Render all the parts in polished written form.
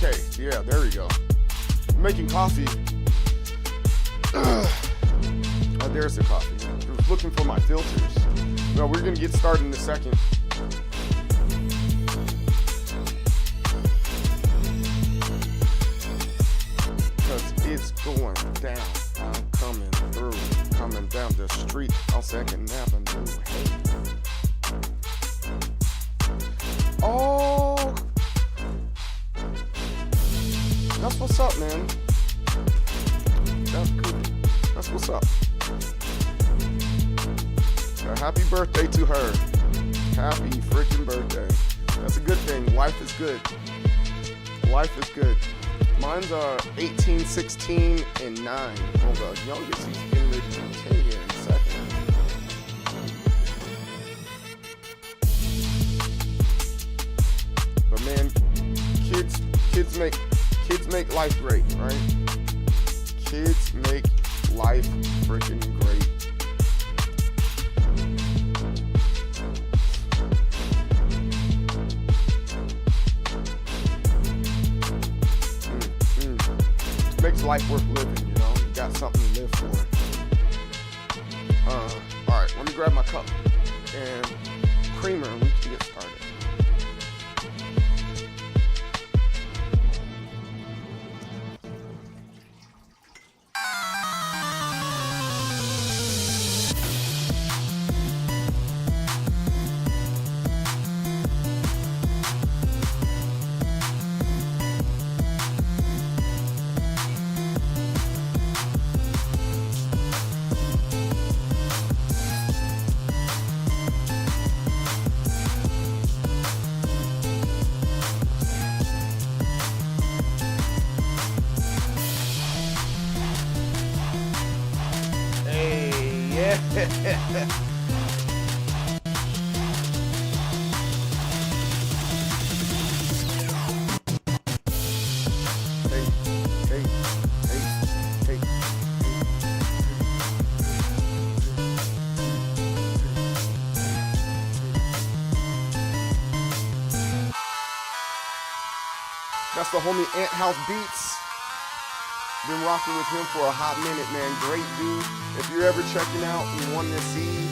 Okay, yeah, there we go. I'm making coffee. Oh, there's the coffee. I was looking for my filters. No, we're gonna get started in a second. Cause it's going down. I'm coming through, coming down the street on 2nd Avenue. Hey. Oh, that's what's up, man. That's cool. That's what's up. Happy birthday to her. Happy freaking birthday. That's a good thing. Life is good. Life is good. Mine's 18, 16, and 9. Oh, the youngest, he's getting ready to be 10 here in a second. But man, kids make life great, right? Kids make life freaking great. Makes life worth living, you know? You got something to live for. All right, let me grab my cup and creamer and we can get started. That's the homie Ant House Beats. Been rocking with him for a hot minute, man. Great dude. If you're ever checking out and wanting to see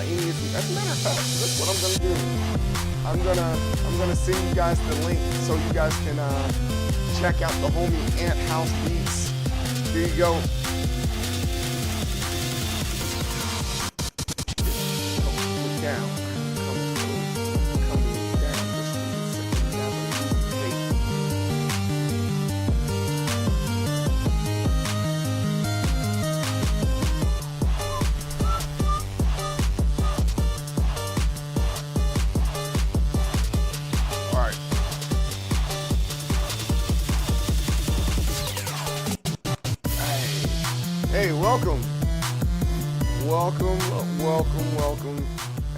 any of the, as a matter of fact, that's what I'm gonna do. I'm gonna send you guys the link so you guys can check out the homie Ant House Beats. Here you go. Look down. Hey, welcome,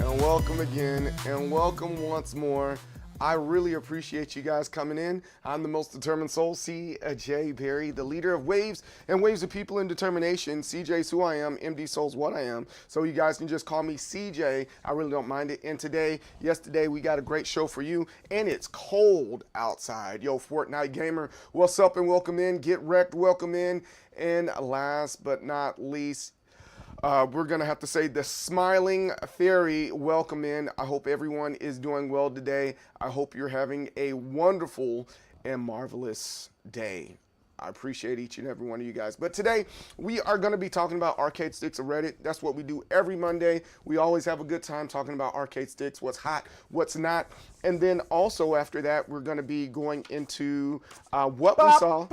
and welcome again, and welcome once more. I really appreciate you guys coming in. I'm the most determined soul, CJ Berry, the leader of Waves and Waves of People in Determination. CJ's who I am, MD Soul's what I am. So you guys can just call me CJ. I really don't mind it. And yesterday, we got a great show for you, and it's cold outside. Yo, Fortnite Gamer, what's up and welcome in. Get wrecked, welcome in. And last but not least, we're going to have to say the Smiling Fairy, welcome in. I hope everyone is doing well today. I hope you're having a wonderful and marvelous day. I appreciate each and every one of you guys. But today, we are going to be talking about arcade sticks of Reddit. That's what we do every Monday. We always have a good time talking about arcade sticks, what's hot, what's not. And then also after that, we're going to be going into what we saw.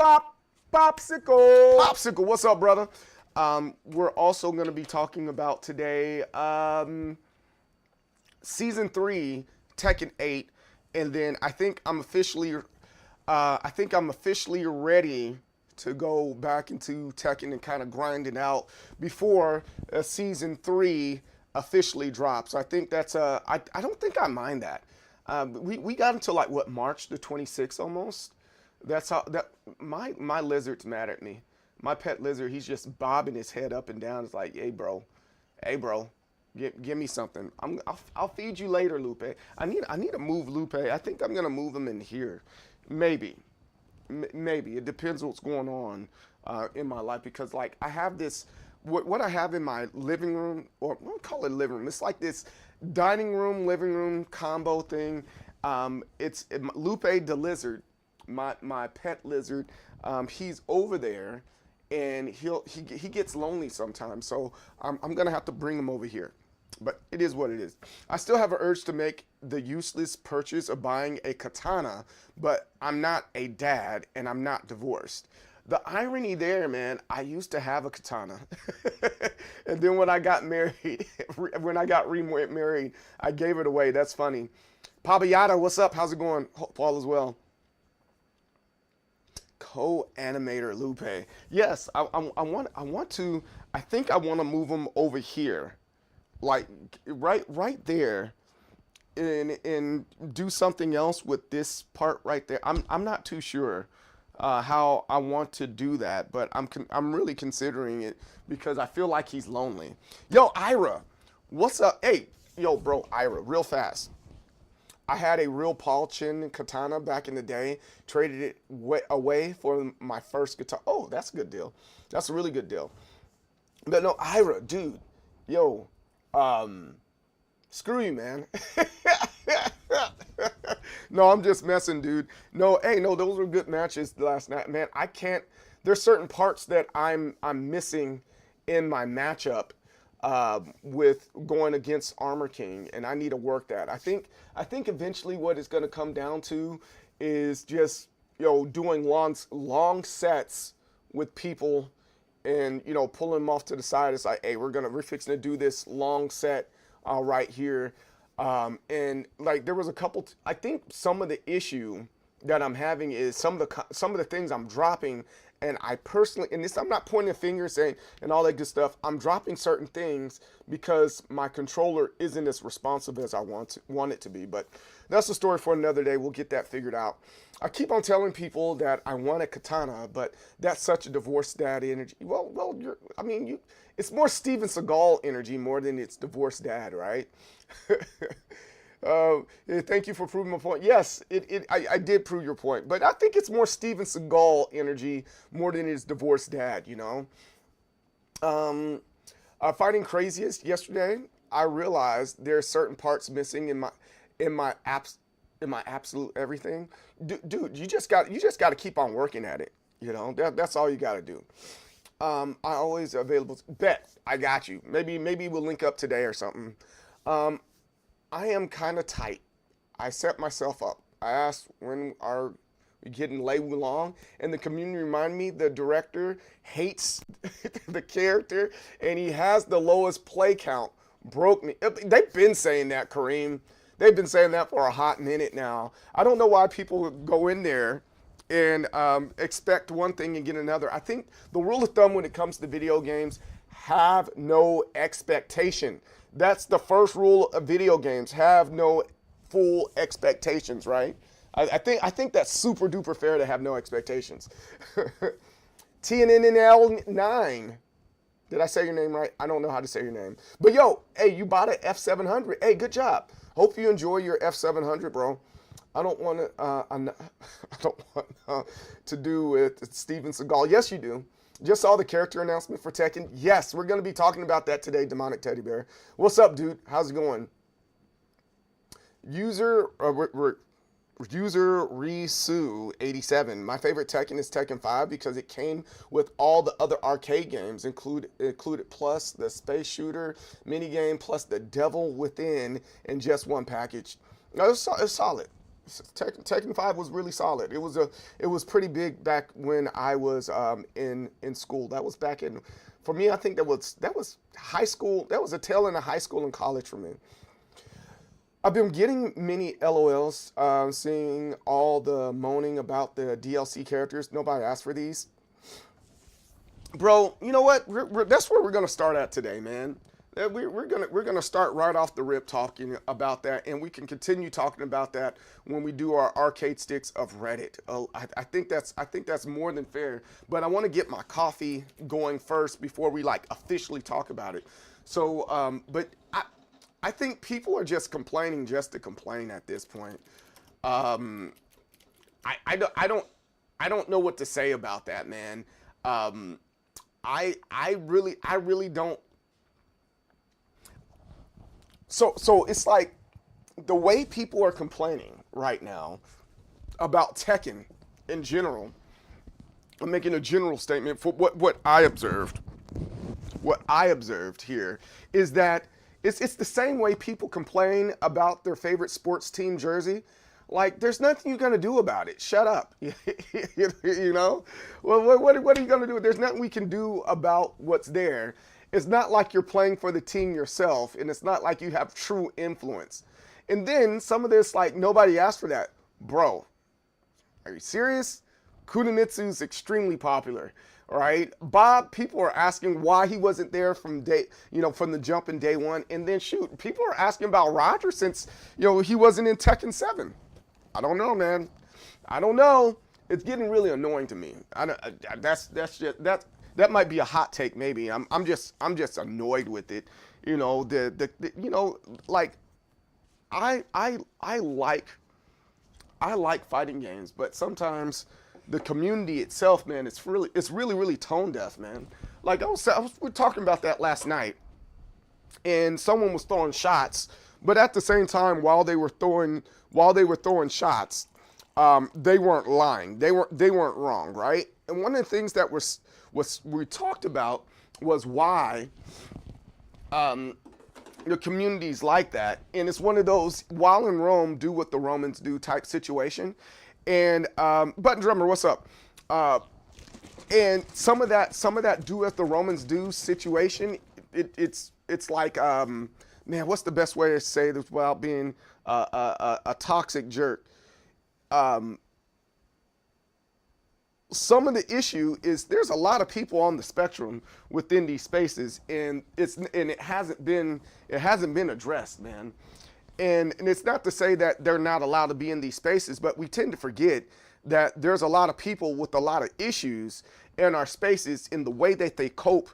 Popsicle, what's up, brother? We're also going to be talking about today Season 3, Tekken 8, and then I think I'm officially ready to go back into Tekken and kind of grind it out before Season 3 officially drops. I think that's I don't think I mind that. We got until like what, March the 26th almost. That's how my lizard's mad at me. My pet lizard, he's just bobbing his head up and down. It's like, hey bro, give me something. I'll feed you later, Lupe. I need to move Lupe. I think I'm gonna move him in here, maybe. Maybe it depends what's going on in my life, because like I have this what I have in my living room, or I don't call it living room. It's like this dining room, living room combo thing. It's Lupe the lizard, my pet lizard. He's over there, and he gets lonely sometimes. So I'm gonna have to bring him over here. But it is what it is. I still have an urge to make the useless purchase of buying a katana, but I'm not a dad and I'm not divorced. The irony there, man, I used to have a katana. And then when I got married, when I got remarried, I gave it away. That's funny. Pabayata, what's up? How's it going? Hope all is well. Co-animator Lupe. Yes, I want to, I think I want to move him over here. Like right there, and do something else with this part right there. I'm not too sure how I want to do that, but I'm really considering it because I feel like he's lonely. Yo, Ira, what's up? Hey, yo, bro, Ira, real fast. I had a real Paul Chin katana back in the day. Traded it away for my first guitar. Oh, that's a good deal. That's a really good deal. But no, Ira, dude, yo. Screw you, man. No, I'm just messing, dude. No, hey, no, those were good matches last night, man. I can't. There's certain parts that I'm missing in my matchup with going against Armor King, and I need to work that. I think eventually what it's going to come down to is just doing long sets with people, and pulling them off to the side. It's like, hey, we're fixing to do this long set right here, and like there was a couple. I think some of the issue that I'm having is some of the things I'm dropping, and I personally, and this I'm not pointing a finger saying and all that good stuff. I'm dropping certain things because my controller isn't as responsive as I want it to be. But that's a story for another day. We'll get that figured out. I keep on telling people that I want a katana, but that's such a divorced dad energy. Well, it's more Steven Seagal energy more than it's divorced dad, right? Thank you for proving my point. Yes, I did prove your point, but I think it's more Steven Seagal energy more than it's divorced dad. Fighting craziest yesterday, I realized there are certain parts missing in my absolute everything. Dude, you just got to keep on working at it. That's all you got to do. I always available. Bet I got you. Maybe we'll link up today or something. I am kind of tight. I set myself up. I asked when are we getting Lei Wulong, and the community reminded me the director hates the character, and he has the lowest play count. Broke me. They've been saying that, Kareem. They've been saying that for a hot minute now. I don't know why people go in there and expect one thing and get another. I think the rule of thumb when it comes to video games, have no expectation. That's the first rule of video games. Have no full expectations, right? I think that's super duper fair to have no expectations. TNNL9. Did I say your name right? I don't know how to say your name. But yo, hey, you bought an F700. Hey, good job. Hope you enjoy your F700, bro. I don't want to. I don't want to do with Steven Seagal. Yes, you do. Just saw the character announcement for Tekken. Yes, we're going to be talking about that today, Demonic Teddy Bear. What's up, dude? How's it going? User Risu87. My favorite Tekken is Tekken 5 because it came with all the other arcade games, included plus the space shooter minigame, plus the Devil Within in just one package. No, it was solid. Tekken 5 was really solid. It was pretty big back when I was in school. That was back in, for me, I think that was high school. That was a tail end of high school and college for me. I've been getting many LOLs, seeing all the moaning about the DLC characters. Nobody asked for these. Bro, you know what? That's where we're gonna start at today, man. We're gonna start right off the rip talking about that, and we can continue talking about that when we do our arcade sticks of Reddit. I think that's more than fair. But I want to get my coffee going first before we officially talk about it. So, but I think people are just complaining just to complain at this point. I don't. I don't know what to say about that, man. Um, I really don't. So it's like the way people are complaining right now about Tekken in general. I'm making a general statement for what I observed. What I observed here is that it's the same way people complain about their favorite sports team jersey. Like, there's nothing you're gonna do about it. Shut up. You know? Well, what are you gonna do? There's nothing we can do about what's there. It's not like you're playing for the team yourself, and it's not like you have true influence. And then some of this, like, nobody asked for that. Bro, are you serious? Kunimitsu is extremely popular, right? Bob, people are asking why he wasn't there from from the jump in day one. And then shoot, people are asking about Roger since, he wasn't in Tekken 7. I don't know, man. I don't know. It's getting really annoying to me. That might be a hot take, maybe. I'm just annoyed with it. Like I like fighting games, but sometimes the community itself, man, it's really tone deaf, man. Like we were talking about that last night, and someone was throwing shots, but at the same time, while they were throwing shots, they weren't lying. They weren't wrong, right? And one of the things that we talked about was why the communities like that, and it's one of those while in Rome, do what the Romans do type situation. And Button Drummer, what's up? And some of that do as the Romans do situation. It's like man, what's the best way to say this without being a toxic jerk? Some of the issue is there's a lot of people on the spectrum within these spaces, and it hasn't been addressed, man. And it's not to say that they're not allowed to be in these spaces, but we tend to forget that there's a lot of people with a lot of issues in our spaces, and the way that they cope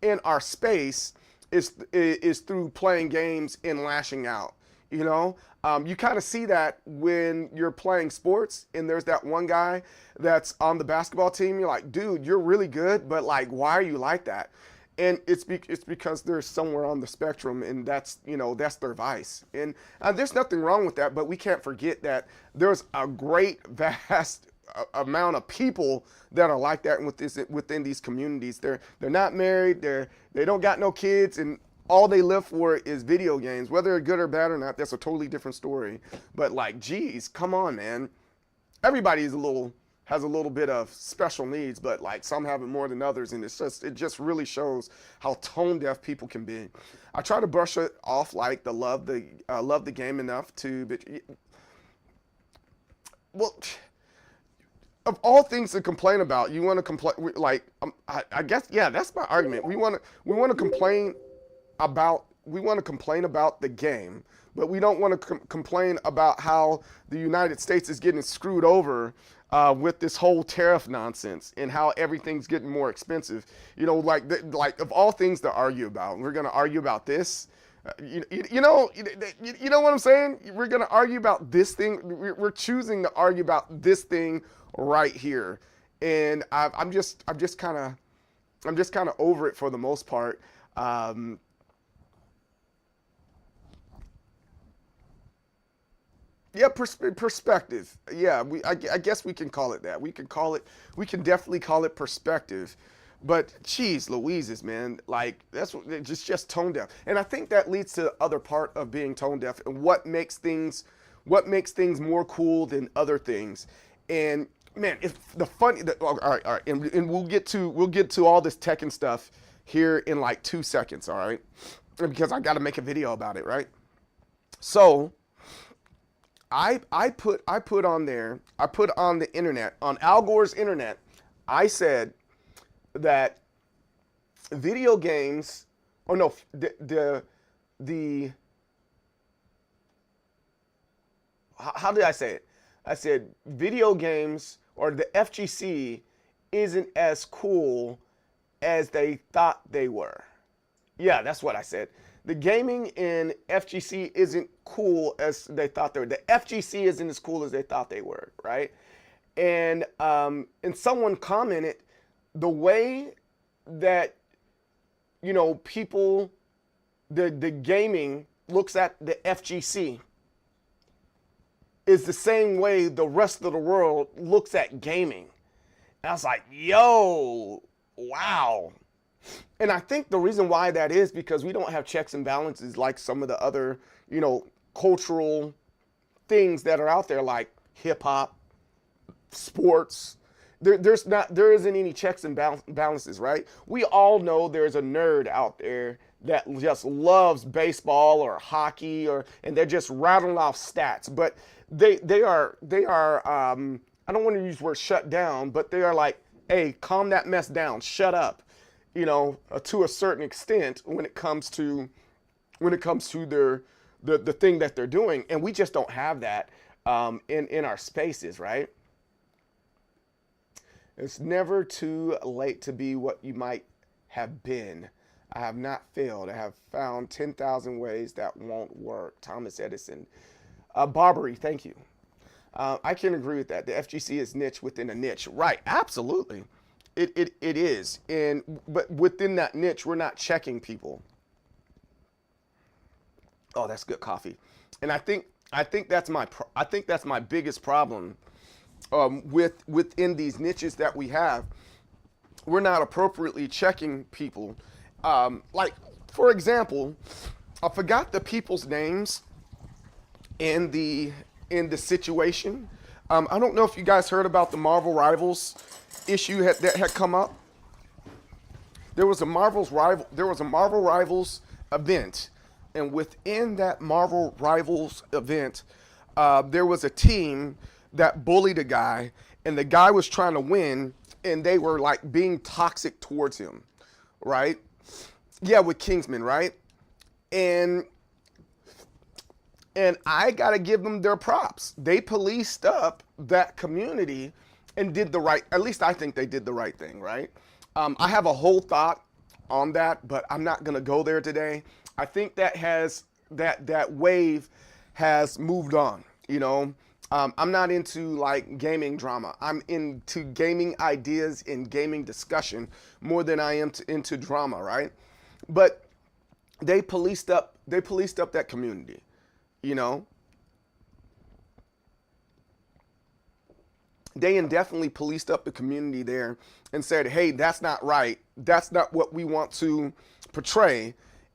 in our space is through playing games and lashing out. You kind of see that when you're playing sports, and there's that one guy that's on the basketball team. You're like, dude, you're really good, but like, why are you like that? And it's because they're somewhere on the spectrum, and that's their vice. And there's nothing wrong with that, but we can't forget that there's a great, vast amount of people that are like that within these communities. They're not married, they don't got no kids, and all they live for is video games. Whether they're good or bad or not, that's a totally different story. But like, geez, come on, man. Everybody has a little bit of special needs, but like some have it more than others, and it just really shows how tone deaf people can be. I try to brush it off like love the game enough to, but well, of all things to complain about, you want to complain like I guess, yeah, that's my argument. We want to complain about the game, but we don't want to complain about how the United States is getting screwed over with this whole tariff nonsense and how everything's getting more expensive. Like of all things to argue about, we're going to argue about this. You know what I'm saying? We're going to argue about this thing. We're choosing to argue about this thing right here, and I'm just kind of over it for the most part. Yeah, perspective. Yeah, I guess we can call it that. We can definitely call it perspective. But geez, Louises, man, like that's just tone deaf. And I think that leads to the other part of being tone deaf and what makes things more cool than other things. And man, if all right, and we'll get to all this Tekken stuff here in like 2 seconds, all right? Because I got to make a video about it, right? So I put on the internet, on Al Gore's internet, I said that video games, oh no, the how did I say it? I said video games, or the FGC isn't as cool as they thought they were. Yeah, that's what I said. The gaming in FGC isn't cool as they thought they were. The FGC isn't as cool as they thought they were, right? And someone commented the way that people, the gaming looks at the FGC is the same way the rest of the world looks at gaming. And I was like, yo, wow. And I think the reason why that is because we don't have checks and balances like some of the other, cultural things that are out there, like hip hop, sports. There isn't any checks and balances, right? We all know there's a nerd out there that just loves baseball or hockey, and they're just rattling off stats. But they are I don't want to use the word shut down, but they are like, hey, calm that mess down, shut up, to a certain extent when it comes to the thing that they're doing, and we just don't have that in our spaces, right? It's never too late to be what you might have been. I have not failed. I have found 10,000 ways that won't work. Thomas Edison. Barbary, thank you. I can agree with that. The FGC is niche within a niche. Right, absolutely. It is. But within that niche, we're not checking people. Oh, that's good coffee. And I think that's my biggest problem within these niches that we have. We're not appropriately checking people. Like, for example, I forgot the people's names in the situation. I don't know if you guys heard about the Marvel Rivals issue that had come up. There was a Marvel Rivals event, and within that Marvel Rivals event, there was a team that bullied a guy, and the guy was trying to win, and they were like being toxic towards him, right? Yeah, with Kingsman, right? And I gotta give them their props. They policed up that community and did the right. At least I think they did the right thing, right? I have a whole thought on that, but I'm not gonna go there today. I think that wave has moved on. I'm not into like gaming drama. I'm into gaming ideas and gaming discussion more than I am into drama, right? But they policed up that community, They indefinitely policed up the community there and said, hey, that's not right. That's not what we want to portray,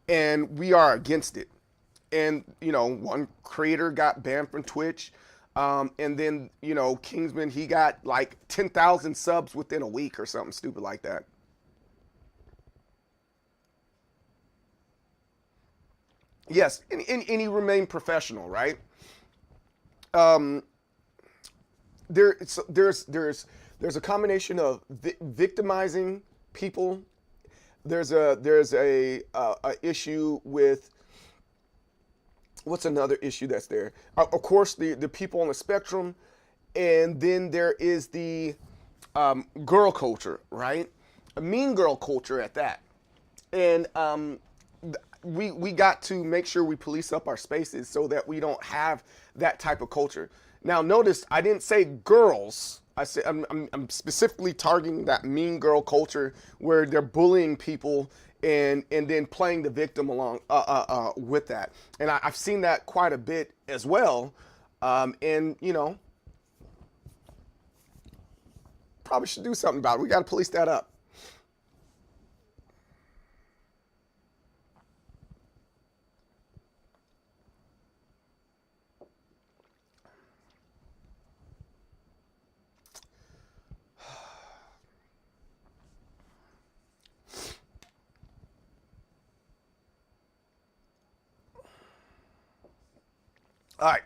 and we are against it. And, one creator got banned from Twitch. And then, Kingsman, he got like 10,000 subs within a week or something stupid like that. Yes, and he remained professional, right? There's a combination of victimizing people. There's a issue with, what's another issue that's there? Of course, the people on the spectrum, and then there is the girl culture, right? A mean girl culture at that. And we got to make sure we police up our spaces so that we don't have that type of culture. Now, notice I didn't say girls. I said I'm specifically targeting that mean girl culture where they're bullying people and then playing the victim along with that. And I've seen that quite a bit as well. And probably should do something about it. We got to police that up. All right,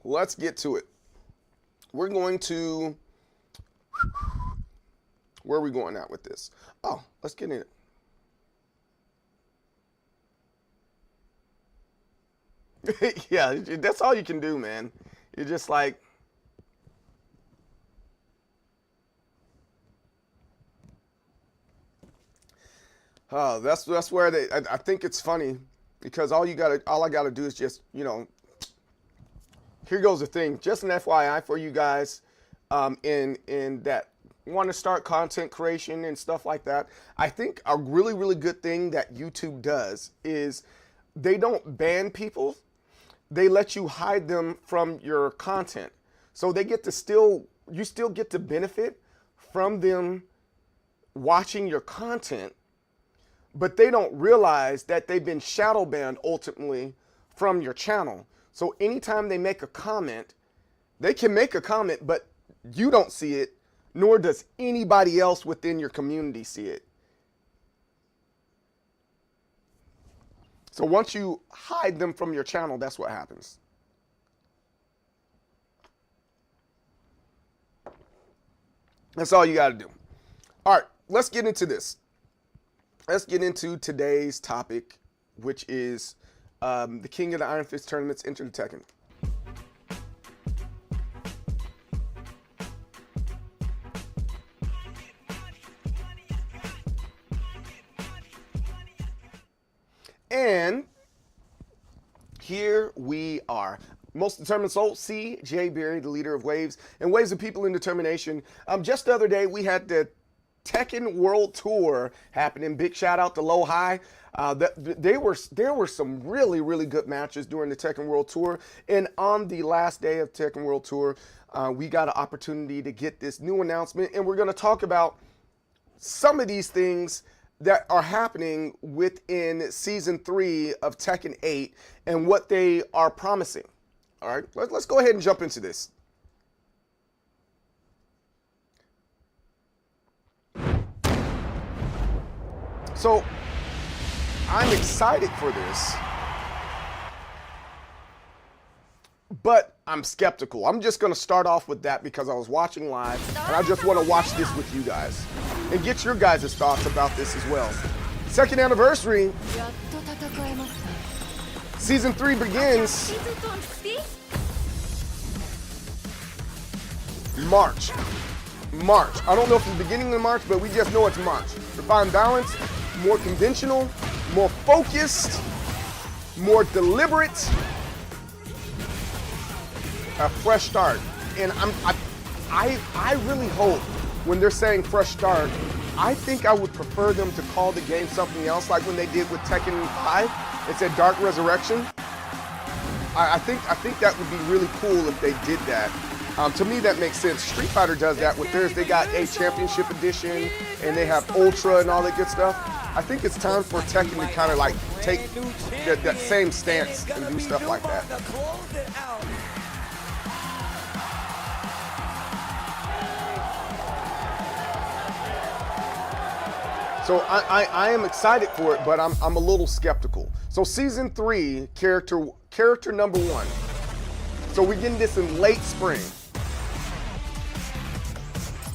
let's get to it. We're going to, where are we going at with this? Oh, let's get in it. Yeah, that's all you can do, man. You're just like, oh, that's where I think it's funny because all I gotta do is just, here goes the thing. Just an FYI for you guys. in that want to start content creation and stuff like that, I think a really, really good thing that YouTube does is they don't ban people. They let you hide them from your content. So they get to you still get to benefit from them watching your content, but they don't realize that they've been shadow banned ultimately from your channel. So anytime they make a comment, they can make a comment, but you don't see it, nor does anybody else within your community see it. So once you hide them from your channel, that's what happens. That's all you got to do. All right, let's get into this. Let's get into today's topic, which is the King of the Iron Fist tournaments enter the Tekken. And here we are. Most determined soul, C.J. Berry, the leader of Waves and Waves of People in Determination. Just the other day, we had the Tekken World Tour happening. Big shout out to Low High. There were some really, really good matches during the Tekken World Tour. And on the last day of Tekken World Tour, we got an opportunity to get this new announcement. And we're going to talk about some of these things that are happening within Season 3 of Tekken 8 and what they are promising. All right, let's go ahead and jump into this. So, I'm excited for this, but I'm skeptical. I'm just going to start off with that because I was watching live, and I just want to watch this with you guys and get your guys' thoughts about this as well. Second anniversary. Season 3 begins March. I don't know if it's the beginning of March, but we just know it's March. Refined balance, more conventional, more focused, more deliberate, a fresh start. And I really hope when they're saying fresh start, I think I would prefer them to call the game something else, like when they did with Tekken 5. It said Dark Resurrection. I think that would be really cool if they did that. To me, that makes sense. Street Fighter does that with theirs. They got a championship edition, and they have Ultra and all that good stuff. I think it's time for Tekken to kind of like take that same stance and do stuff like that. So I am excited for it, but I'm a little skeptical. So Season 3, character number 1. So we're getting this in late spring.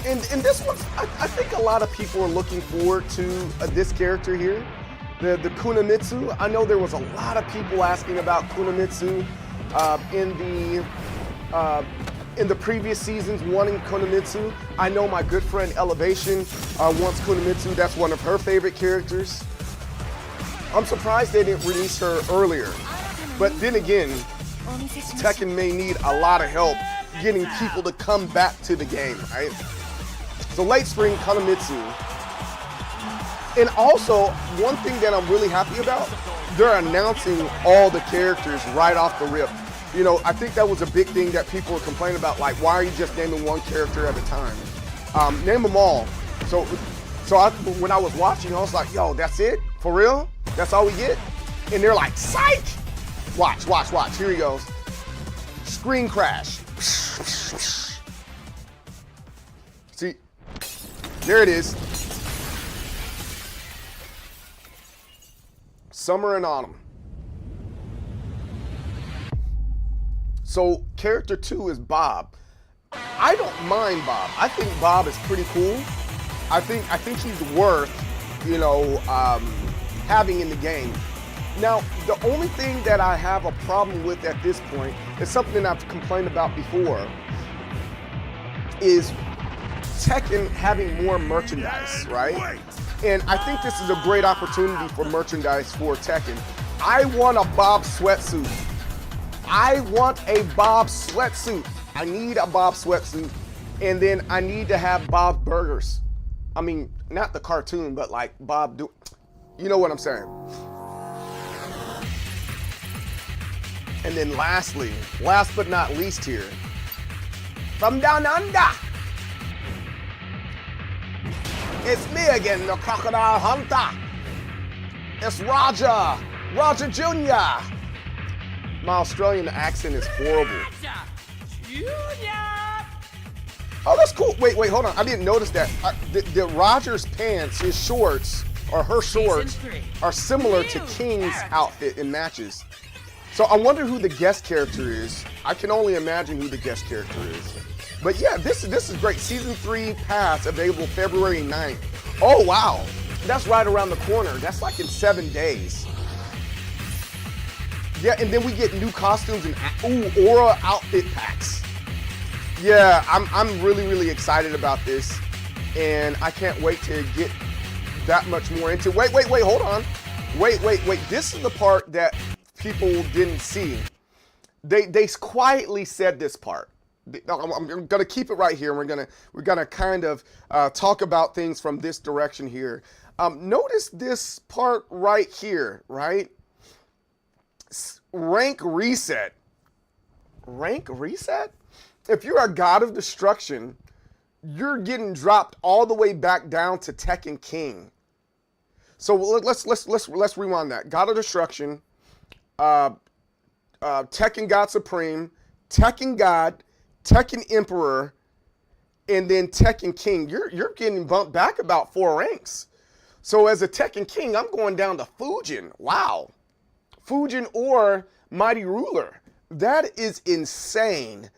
And this one's, I think a lot of people are looking forward to this character here, the Kunimitsu. I know there was a lot of people asking about Kunimitsu in the previous seasons, wanting Kunimitsu. I know my good friend Elevation wants Kunimitsu. That's one of her favorite characters. I'm surprised they didn't release her earlier. But then again, Tekken may need a lot of help getting people to come back to the game, right? So late spring, Kunimitsu. And also, one thing that I'm really happy about, they're announcing all the characters right off the rip. You know, I think that was a big thing that people were complaining about, like, why are you just naming one character at a time? Name them all. So when I was watching, I was like, yo, that's it? For real? That's all we get? And they're like, psych! Watch. Here he goes. Screen crash. See, there it is. Summer and autumn. So character 2 is Bob. I don't mind Bob. I think Bob is pretty cool. I think he's worth, you know, having in the game. Now, the only thing that I have a problem with at this point is something I've complained about before, is Tekken having more merchandise, right? And I think this is a great opportunity for merchandise for Tekken. I want a Bob sweatsuit. I want a Bob sweatsuit. I need a Bob sweatsuit. And then I need to have Bob Burgers. I mean, not the cartoon, but like Bob do. You know what I'm saying? And then lastly, last but not least here, from down under, it's me again, the Crocodile Hunter. It's Roger Jr. My Australian accent is horrible. Oh, that's cool. Wait, hold on. I didn't notice that. The Roger's pants, his shorts, or her shorts, are similar to King's outfit in matches. So I wonder who the guest character is. I can only imagine who the guest character is. But yeah, this is great. Season 3 pass available February 9th. Oh, wow. That's right around the corner. That's like in 7 days. Yeah, and then we get new costumes and Aura outfit packs. Yeah, I'm really excited about this, and I can't wait to get that much more into. Wait, hold on. Wait. This is the part that people didn't see. They quietly said this part. I'm gonna keep it right here. We're gonna kind of talk about things from this direction here. Notice this part right here, right? Rank reset. Rank reset? If you're a god of destruction, you're getting dropped all the way back down to Tekken King. So let's rewind that. God of destruction, Tekken God Supreme, Tekken God, Tekken Emperor, and then Tekken King. You're getting bumped back about 4 ranks. So as a Tekken King, I'm going down to Fujin. Wow. Fujin or Mighty Ruler. That is insane.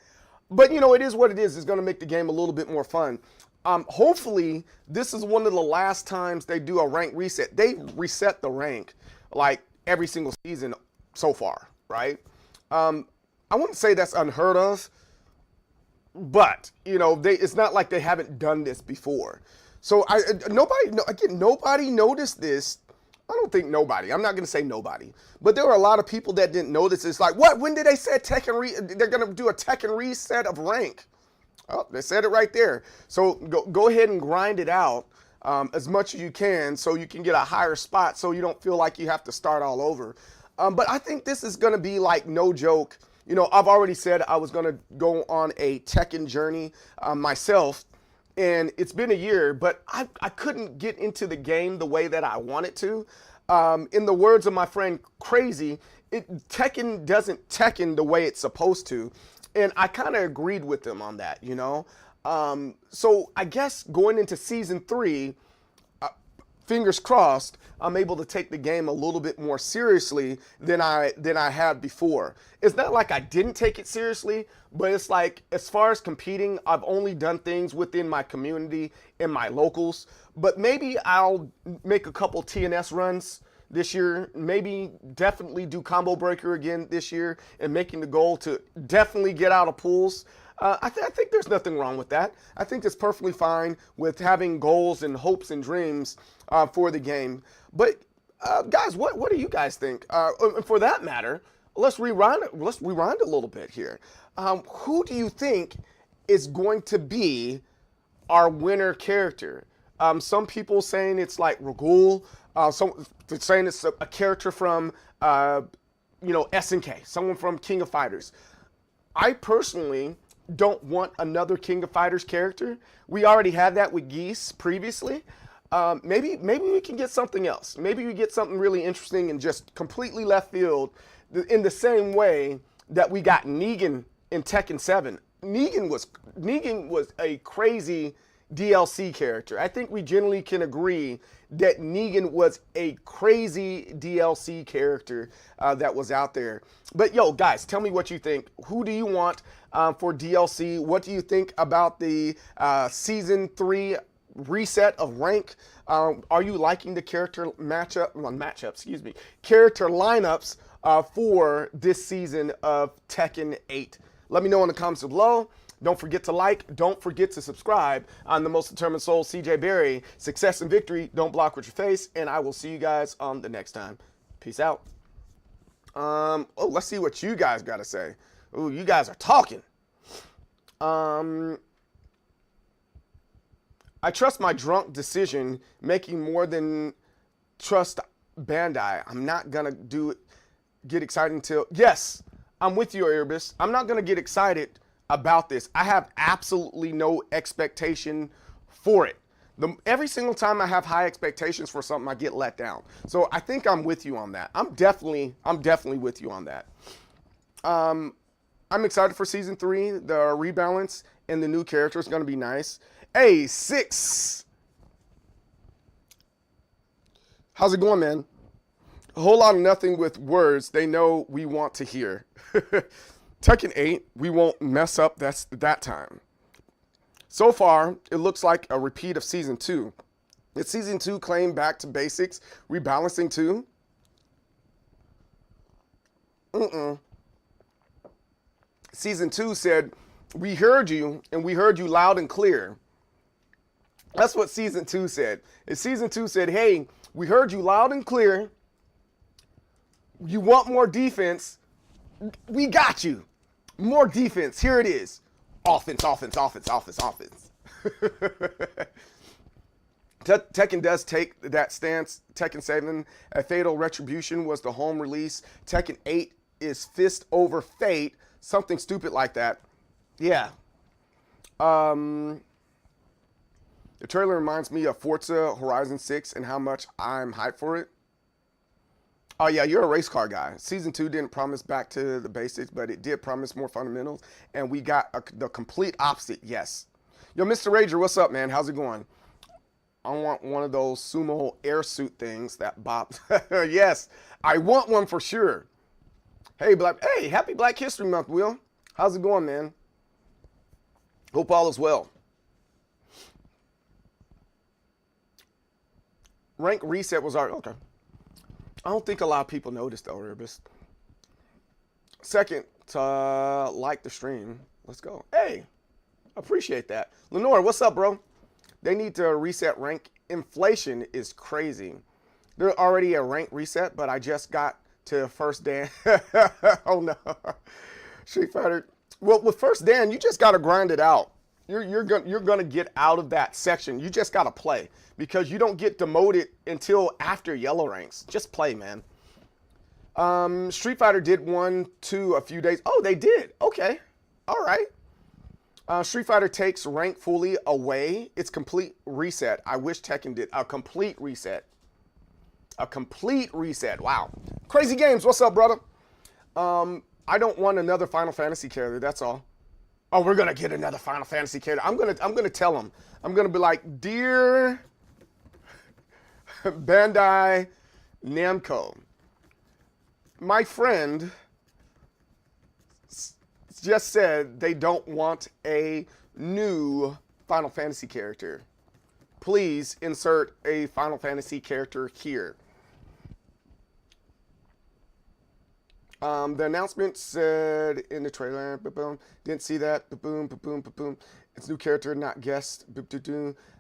But, you know, it is what it is. It's going to make the game a little bit more fun. Hopefully, this is one of the last times they do a rank reset. They reset the rank, like, every single season so far, right? I wouldn't say that's unheard of, but, you know, it's not like they haven't done this before. So, nobody noticed this. I don't think nobody. I'm not going to say nobody. But there were a lot of people that didn't notice. It's like, what? When did they say they're going to do a Tekken reset of rank? Oh, they said it right there. So go ahead and grind it out as much as you can so you can get a higher spot so you don't feel like you have to start all over. But I think this is going to be like no joke. You know, I've already said I was going to go on a Tekken journey myself. And it's been a year, but I couldn't get into the game the way that I wanted to. In the words of my friend Crazy, Tekken doesn't Tekken the way it's supposed to. And I kind of agreed with him on that, you know. So I guess going into season 3, fingers crossed, I'm able to take the game a little bit more seriously than I had before. It's not like I didn't take it seriously, but it's like as far as competing, I've only done things within my community and my locals. But maybe I'll make a couple TNS runs this year. Maybe definitely do Combo Breaker again this year and making the goal to definitely get out of pools. I think there's nothing wrong with that. I think it's perfectly fine with having goals and hopes and dreams for the game. But guys, what do you guys think? And for that matter, let's rewind a little bit here. Who do you think is going to be our winner character? Some people saying it's like Ragul. Some saying it's a character from SNK, someone from King of Fighters. I personally don't want another King of Fighters character. We already had that with Geese previously. Maybe we can get something else. Maybe we get something really interesting and just completely left field in the same way that we got Negan in Tekken 7. Negan was a crazy DLC character. I think we generally can agree that Negan was a crazy DLC character that was out there. But yo, guys, tell me what you think. Who do you want for DLC? What do you think about the Season 3 reset of rank? Are you liking the character character lineups for this season of Tekken 8? Let me know in the comments below. Don't forget to like. Don't forget to subscribe. I'm the most determined soul, CJ Berry. Success and victory don't block with your face. And I will see you guys on the next time. Peace out. Let's see what you guys got to say. Ooh, you guys are talking. I trust my drunk decision making more than trust Bandai. I'm not gonna get excited until, yes, I'm with you, Erebus. I'm not gonna get excited about this. I have absolutely no expectation for it. Every single time I have high expectations for something, I get let down. So I think I'm with you on that. I'm definitely with you on that. I'm excited for season 3. The rebalance and the new character is going to be nice. Hey, 6. How's it going, man? A whole lot of nothing with words they know we want to hear. Tekken 8, we won't mess up that time. So far, it looks like a repeat of Season 2. Did Season 2 claim back to basics, rebalancing too? Season 2 said, we heard you, and we heard you loud and clear. That's what Season 2 said. And Season 2 said, hey, we heard you loud and clear. You want more defense? We got you. More defense. Here it is. Offense, offense, offense, offense, offense. Tekken does take that stance. Tekken 7, A Fatal Retribution was the home release. Tekken 8 is Fist Over Fate. Something stupid like that. Yeah. The trailer reminds me of Forza Horizon 6 and how much I'm hyped for it. Oh, yeah, you're a race car guy. Season 2 didn't promise back to the basics, but it did promise more fundamentals, and we got the complete opposite, yes. Yo, Mr. Rager, what's up, man? How's it going? I want one of those sumo air suit things that bops. Yes, I want one for sure. Hey, happy Black History Month, Will. How's it going, man? Hope all is well. Rank reset was already, okay. I don't think a lot of people noticed though, Erebus. Second, to like the stream. Let's go. Hey, appreciate that. Lenore, what's up, bro? They need to reset rank. Inflation is crazy. There's already a rank reset, but I just got to first Dan. Oh no. Street Fighter. Well, with first Dan, you just gotta grind it out. You're gonna get out of that section. You just gotta play because you don't get demoted until after yellow ranks. Just play, man. Street Fighter did 1, 2 a few days. Oh, they did. Okay. All right. Street Fighter takes rank fully away. It's complete reset. I wish Tekken did a complete reset. A complete reset. Wow. Crazy Games. What's up, brother? I don't want another Final Fantasy character. That's all. Oh, we're gonna get another Final Fantasy character. I'm gonna tell them. I'm gonna be like, dear Bandai Namco, my friend just said they don't want a new Final Fantasy character. Please insert a Final Fantasy character here. The announcement said in the trailer, boom, didn't see that, boom, boom, boom. It's new character, not guest,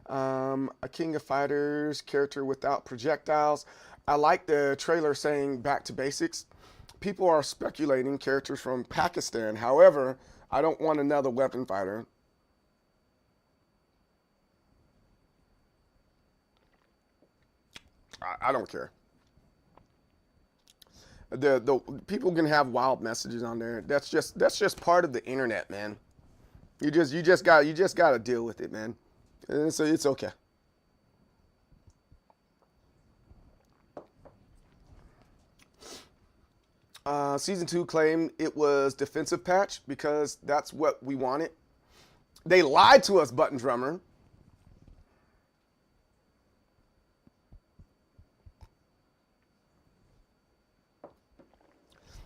a King of Fighters character without projectiles. I like the trailer saying back to basics. People are speculating characters from Pakistan. However, I don't want another weapon fighter. I don't care. The people can have wild messages on there. That's just part of the internet, man. You just got to deal with it, man. And so it's okay. Season 2 claimed it was defensive patch because that's what we wanted. They lied to us, Button Drummer.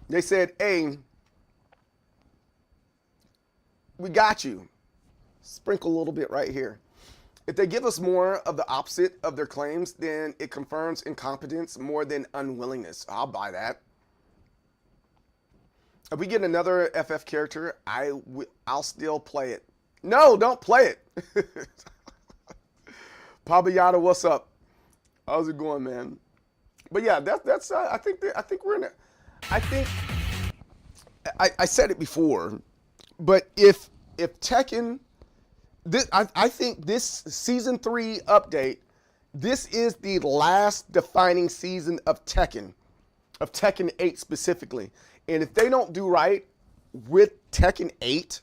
They said, hey, we got you. Sprinkle a little bit right here. If they give us more of the opposite of their claims, then it confirms incompetence more than unwillingness. I'll buy that. If we get another FF character, I'll still play it. No, don't play it. Pabayata, what's up? How's it going, man? But yeah, that's I think we're in it. I think I said it before, but if Tekken, I think this season 3 update, this is the last defining season of Tekken 8 specifically. And if they don't do right with Tekken 8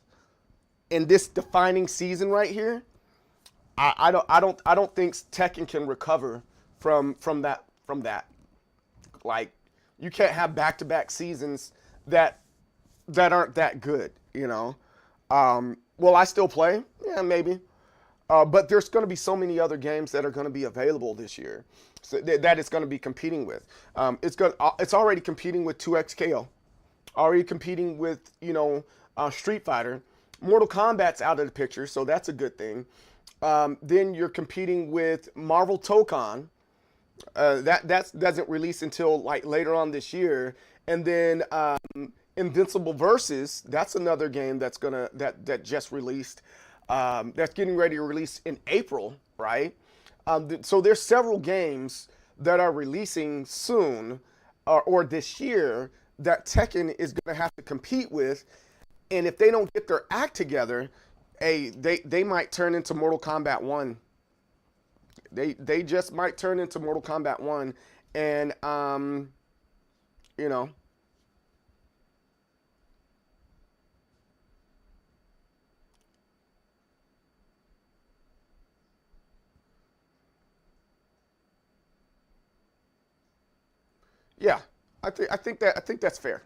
in this defining season right here, I don't think Tekken can recover from that. Like, you can't have back-to-back seasons that aren't that good, you know. Will I still play? Yeah, maybe. But there's going to be so many other games that are going to be available this year, so that it's going to be competing with. It's already competing with 2XKO, already competing with Street Fighter. Mortal Kombat's out of the picture, so that's a good thing. Then you're competing with Marvel Tokon. That doesn't release until like later on this year, and then Invincible Versus. That's another game that just released. That's getting ready to release in April, right? So there's several games that are releasing soon or this year that Tekken is going to have to compete with, and if they don't get their act together, they might turn into Mortal Kombat 1. They just might turn into Mortal Kombat 1, and you know. Yeah, I think that's fair.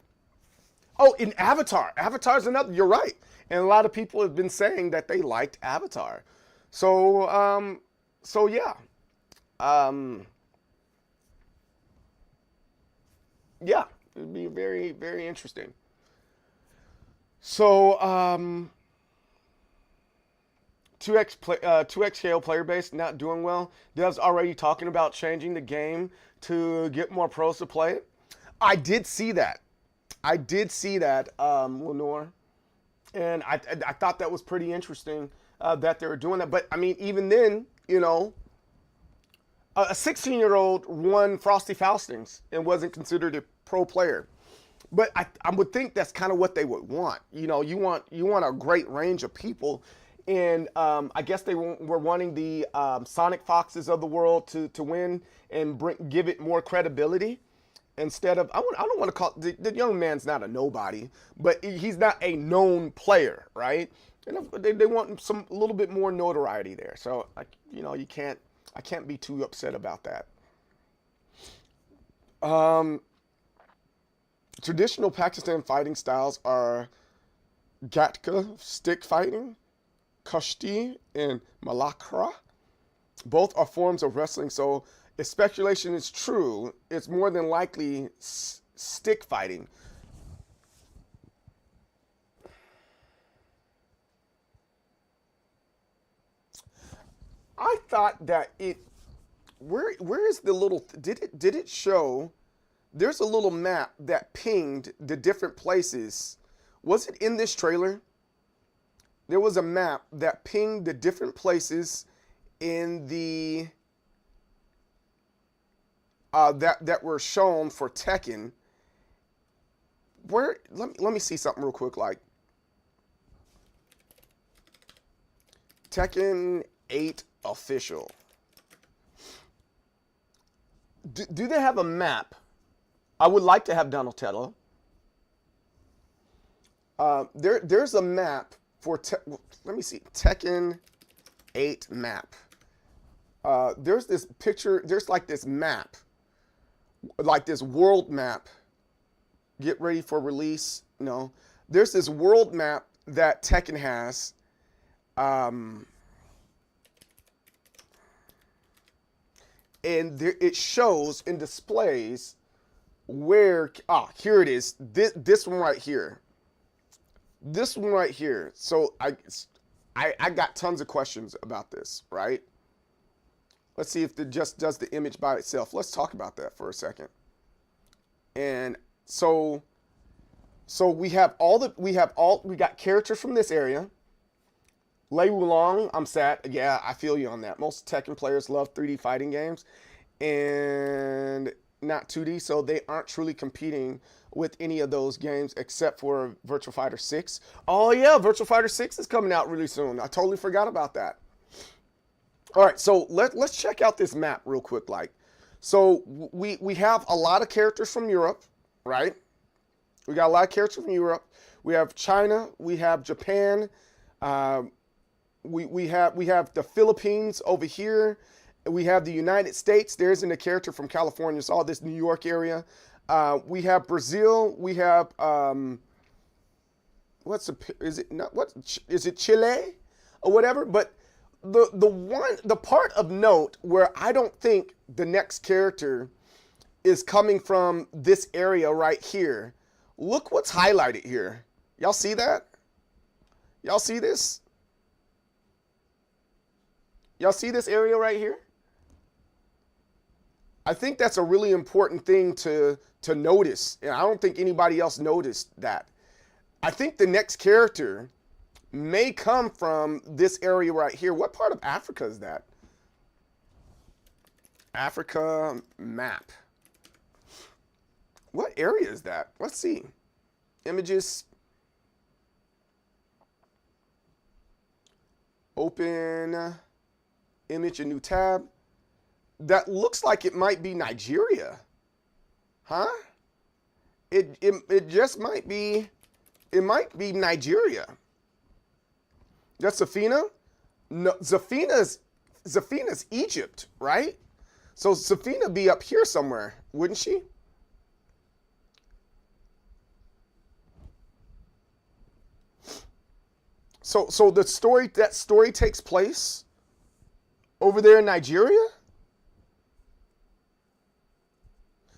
Oh, in Avatar. Avatar's another. You're right, and a lot of people have been saying that they liked Avatar. So yeah, yeah, it'd be very very interesting. So 2XKO player base not doing well. Dev's already talking about changing the game to get more pros to play it. I did see that. Lenore, and I thought that was pretty interesting that they were doing that. But I mean, even then, a 16-year-old won Frosty Faustings and wasn't considered a pro player. But I would think that's kind of what they would want. You want a great range of people, and I guess they were wanting the Sonic Foxes of the world to win and give it more credibility. Instead of, I don't want to call the young man's not a nobody, but he's not a known player, right? And they want a little bit more notoriety there. So I can't be too upset about that. Traditional Pakistan fighting styles are Gatka, stick fighting, Kushti, and Malakra. Both are forms of wrestling, so if speculation is true, it's more than likely stick fighting. I thought that where is the little, did it show, there's a little map that pinged the different places. Was it in this trailer? There was a map that pinged the different places in the that were shown for Tekken. Where let me see something real quick, like Tekken 8 official. Do they have a map? I would like to have Donatello. There's a map for let me see, Tekken 8 map. There's this picture. There's like this map, like this world map. Get ready for release. No, there's this world map that Tekken has. And there, it shows and displays where, here it is. This one right here. This one right here. So I got tons of questions about this, right? Let's see if it just does the image by itself. Let's talk about that for a second. And so we got characters from this area. Lei Wulong, I'm sad. Yeah, I feel you on that. Most Tekken players love 3D fighting games and not 2D, so they aren't truly competing with any of those games except for Virtua Fighter 6. Oh yeah, Virtua Fighter 6 is coming out really soon. I totally forgot about that. All right, so let's check out this map real quick. Like, so we have a lot of characters from Europe, right? We got a lot of characters from Europe. We have China. We have Japan. We have the Philippines over here. We have the United States. There isn't a character from California. It's all this New York area. We have Brazil. We have is it Chile or whatever? But the part of note where I don't think the next character is coming from this area right here. Look what's highlighted here. Y'all see that? Y'all see this? Y'all see this area right here? I think that's a really important thing to notice. And I don't think anybody else noticed that. I think the next character may come from this area right here. What part of Africa is that? Africa map. What area is that? Let's see. Images. Open image, a new tab. That looks like it might be Nigeria. Huh? It just might be, it might be Nigeria. That's Zafina? No, Zafina's Egypt, right? So Zafina be up here somewhere, wouldn't she? So that story takes place over there in Nigeria?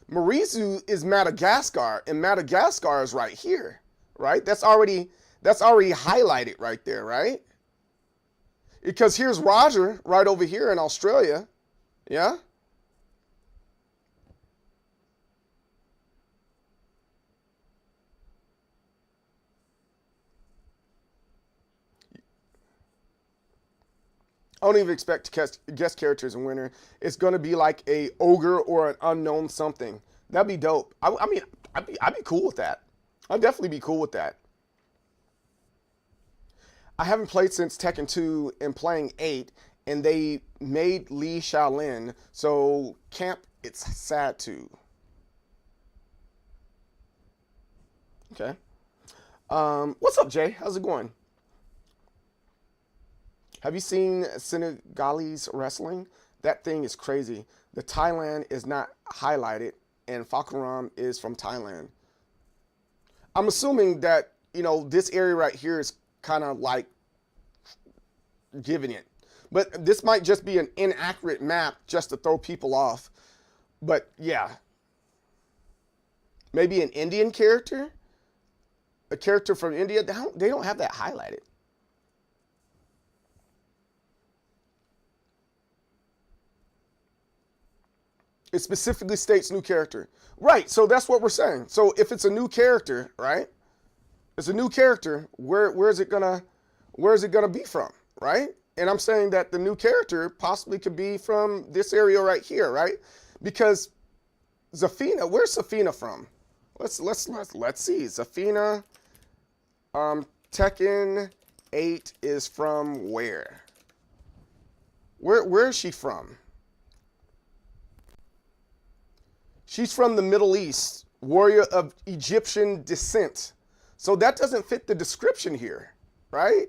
Marizu is Madagascar, and Madagascar is right here, right? That's already highlighted right there, right? Because here's Roger right over here in Australia, yeah? I don't even expect to guess characters in Winter. It's going to be like a ogre or an unknown something. That'd be dope. I mean, I'd be cool with that. I'd definitely be cool with that. I haven't played since Tekken 2 and playing 8, and they made Lee Shaolin, so camp, it's sad too. Okay. What's up, Jay? How's it going? Have you seen Senegalese wrestling? That thing is crazy. The Thailand is not highlighted, and Fakaram is from Thailand. I'm assuming that, you know, this area right here is kind of like giving it. But this might just be an inaccurate map just to throw people off. But yeah. Maybe an Indian character? A character from India? They don't have that highlighted. It specifically states new character. Right, so that's what we're saying. So if it's a new character, right? It's a new character, where is it gonna be from, right? And I'm saying that the new character possibly could be from this area right here, right? Because Zafina, where's Zafina from? Let's see. Zafina, Tekken 8 is from where? Where is she from? She's from the Middle East, warrior of Egyptian descent. So that doesn't fit the description here, right?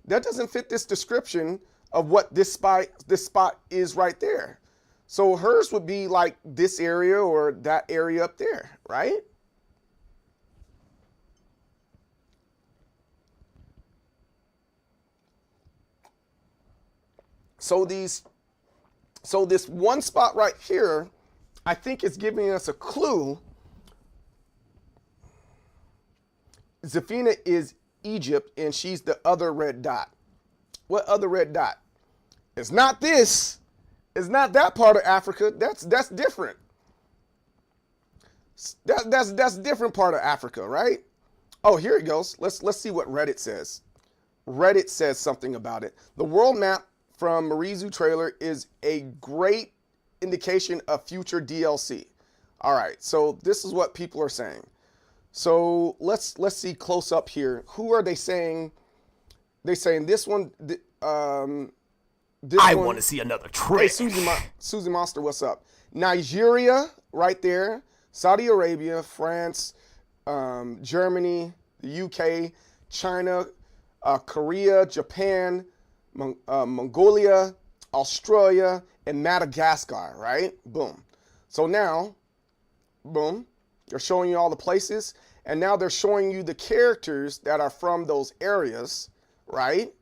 That doesn't fit this description of what this spot is right there. So hers would be like this area or that area up there, right? So this one spot right here, I think it's giving us a clue. Zafina is Egypt, and she's the other red dot. What other red dot? It's not this. It's not that part of Africa. That's different. That's different part of Africa, right? Oh, here it goes. Let's see what Reddit says. Reddit says something about it. The world map from Marizu trailer is a great indication of future DLC. All right, so this is what people are saying. So let's see close up here. Who are they saying? They saying this one. This I one. want to see another Hey, trick. Susie Monster, what's up? Nigeria, right there. Saudi Arabia, France, Germany, the UK, China, Korea, Japan, Mongolia, Australia, and Madagascar, right? Boom. So now, boom, they're showing you all the places, and now they're showing you the characters that are from those areas, right?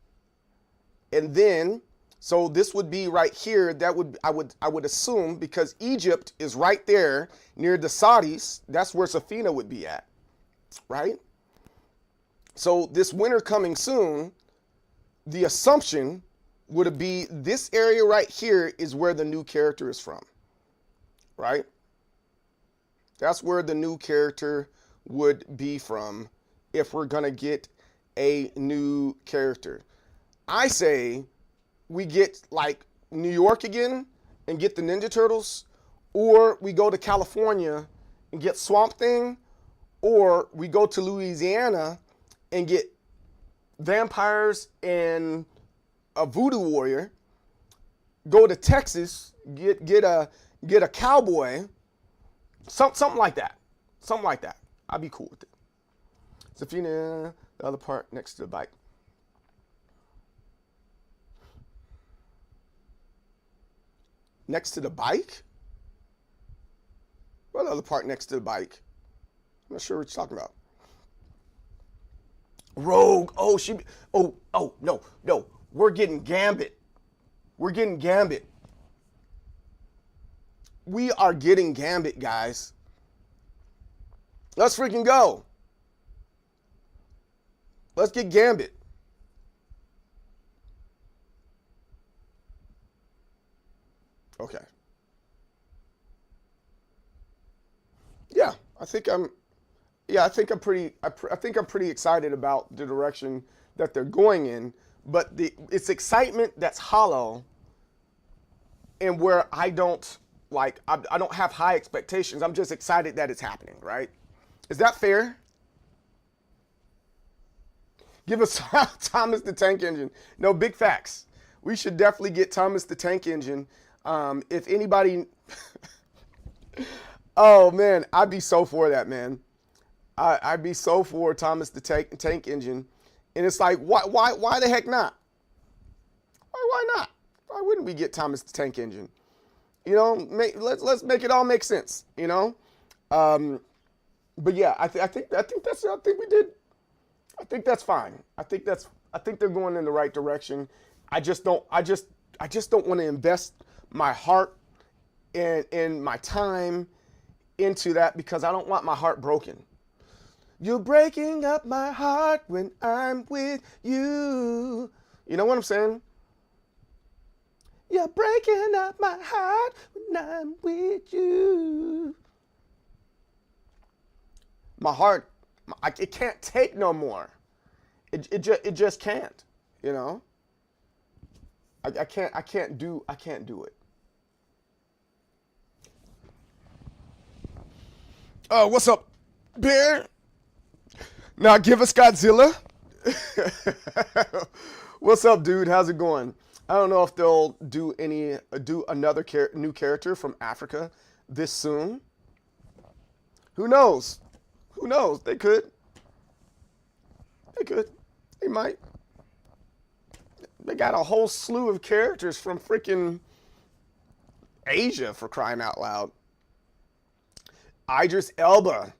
And then, so this would be right here. That would I would assume, because Egypt is right there near the Saudis. That's where Safina would be at, right? So this winter coming soon, the assumption would be this area right here is where the new character is from, right? That's where the new character would be from if we're gonna get a new character. I say we get like New York again and get the Ninja Turtles, or we go to California and get Swamp Thing, or we go to Louisiana and get vampires and a voodoo warrior, go to Texas, get a cowboy, something like that. Something like that. I'd be cool with it. Safina, the other part next to the bike. Next to the bike? What other part next to the bike? I'm not sure what you're talking about. Rogue. Oh, no. We're getting Gambit. We're getting Gambit. We are getting Gambit, guys. Let's freaking go. Let's get Gambit. Okay. Yeah, I think I'm pretty excited about the direction that they're going in, but it's excitement that's hollow, and where I don't have high expectations. I'm just excited that it's happening, right? Is that fair? Give us Thomas the Tank Engine. No, big facts. We should definitely get Thomas the Tank Engine. If anybody, oh man, I'd be so for that, man. I'd be so for Thomas the Tank Engine, and it's like, why the heck not? Why not? Why wouldn't we get Thomas the Tank Engine? You know, let's make it all make sense. You know, but yeah, I think we did. I think that's fine. I think they're going in the right direction. I just don't want to invest my heart and my time into that, because I don't want my heart broken. You're breaking up my heart when I'm with you. You know what I'm saying? You're breaking up my heart when I'm with you. My heart, it can't take no more. It just can't. You know. I can't do it. Oh, what's up, Bear? Now give us Godzilla. What's up, dude? How's it going? I don't know if they'll do another new character from Africa this soon. Who knows? Who knows? They could. They might. They got a whole slew of characters from freaking Asia, for crying out loud. Idris Elba,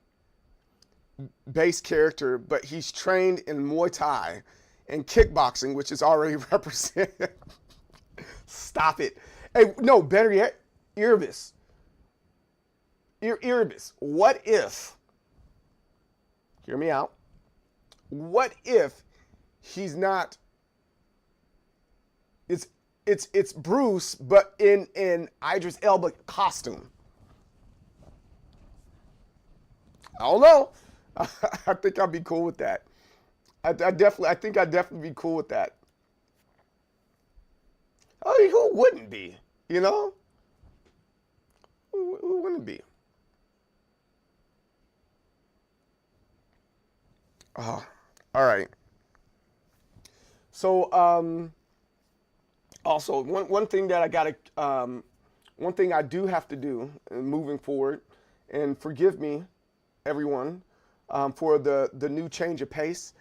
base character, but he's trained in Muay Thai and kickboxing, which is already represented. Stop it. Hey, no, better yet, Erebus. Erebus, what if, hear me out, what if he's not, it's Bruce, but in Idris Elba costume? I don't know. I think I'd be cool with that. I think I'd definitely be cool with that. I mean, who wouldn't be? You know? Who wouldn't be? All right. So, also one thing that I gotta, one thing I do have to do moving forward, and forgive me, everyone, for the new change of pace.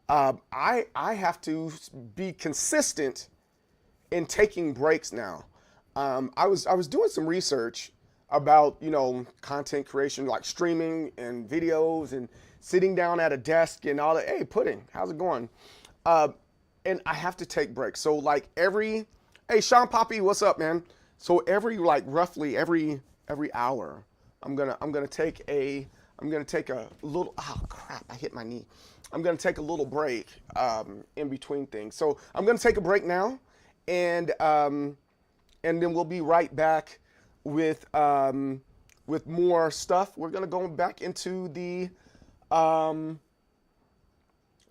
I have to be consistent in taking breaks now. I was doing some research about, you know, content creation, like streaming and videos and sitting down at a desk and all that. Hey, Pudding, how's it going? And I have to take breaks. So like hey, Sean Poppy, what's up, man? So roughly every hour, I'm gonna take a little, oh crap, I hit my knee. I'm gonna take a little break in between things. So I'm gonna take a break now, and then we'll be right back with more stuff. We're gonna go back into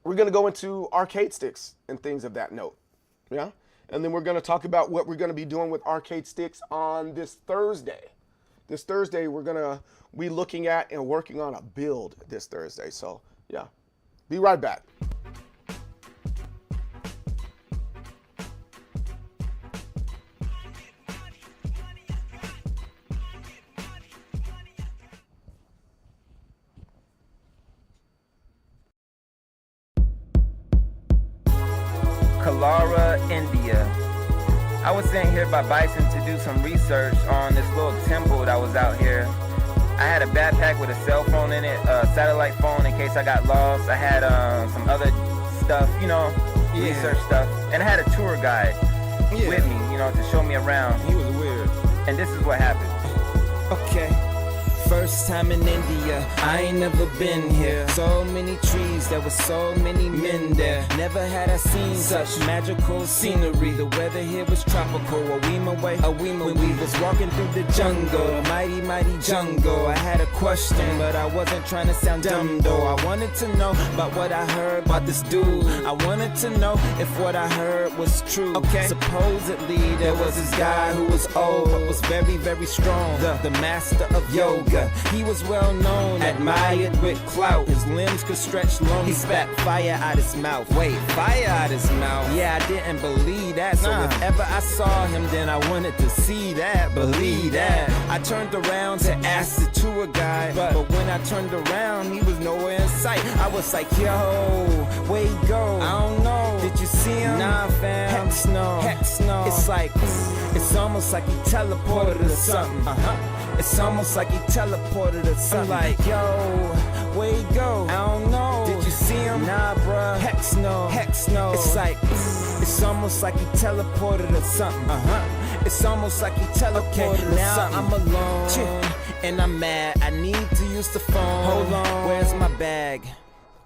we're gonna go into arcade sticks and things of that note, yeah. And then we're gonna talk about what we're gonna be doing with arcade sticks on this Thursday. This Thursday, we're gonna be looking at and working on a build this Thursday. So yeah, be right back. Kalara, India. I was sent here by Bison to do some research on this little temple that was out here. I had a backpack with a cell phone in it, a satellite phone in case I got lost. I had some other stuff, you know, research stuff. And I had a tour guide with me, you know, to show me around. He was weird. And this is what happened. Okay. First time in India, I ain't never been here. So many trees, there were so many men there. Never had I seen such magical scenery. The weather here was tropical. A weema when we was walking through the jungle. Mighty, mighty jungle. I had a question, but I wasn't trying to sound dumb though. I wanted to know about what I heard about this dude. I wanted to know if what I heard was true. Okay. Supposedly there was this guy who was old, but was very, very strong. The master of yoga. He was well known, admired with clout. His limbs could stretch long. He spat fire out his mouth. Wait, fire out his mouth? Yeah, I didn't believe that. So if ever I saw him, then I wanted to see that, believe that. I turned around to ask the tour guide, but when I turned around, he was nowhere in sight. I was like, yo, where he go? I don't know. Did you see him? Nah, fam. Heck no. It's like, it's almost like he teleported or something. It's almost like he teleported or something. I'm like, yo, where he go? I don't know. Did you see him? Nah, bruh. Heck no. It's like, it's almost like he teleported or something. It's almost like he teleported or now something. I'm alone, and I'm mad. I need to use the phone. Hold on. Where's my bag?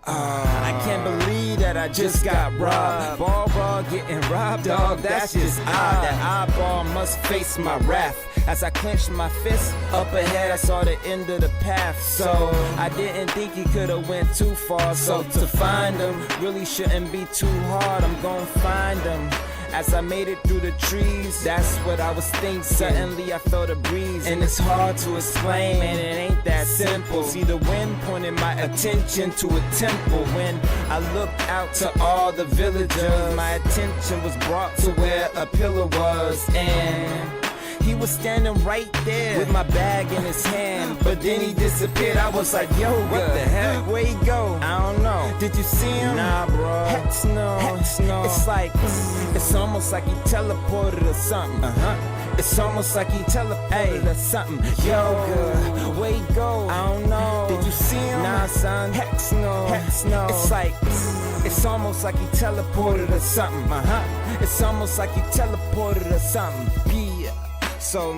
I can't believe that I just got robbed. Ball getting robbed, dog, that's just odd. That eyeball must face my wrath. As I clenched my fist, up ahead I saw the end of the path. So I didn't think he could've went too far. So to find him really shouldn't be too hard. I'm gonna find him. As I made it through the trees, that's what I was thinking. Suddenly I felt a breeze, and it's hard to explain, man, it ain't that simple. See, the wind pointed my attention to a temple. When I looked out to all the villagers, my attention was brought to where a pillar was, and he was standing right there with my bag in his hand. But then he disappeared. I was like, yo, what the heck? Where he go? I don't know. Did you see him? Nah, bro. Heck no. It's like, it's almost like he teleported or something. It's almost like he teleported or something. Yo, where he go? I don't know. Did you see him? Nah, son. Heck no. It's like, it's almost like he teleported or something. It's almost like he teleported or something. So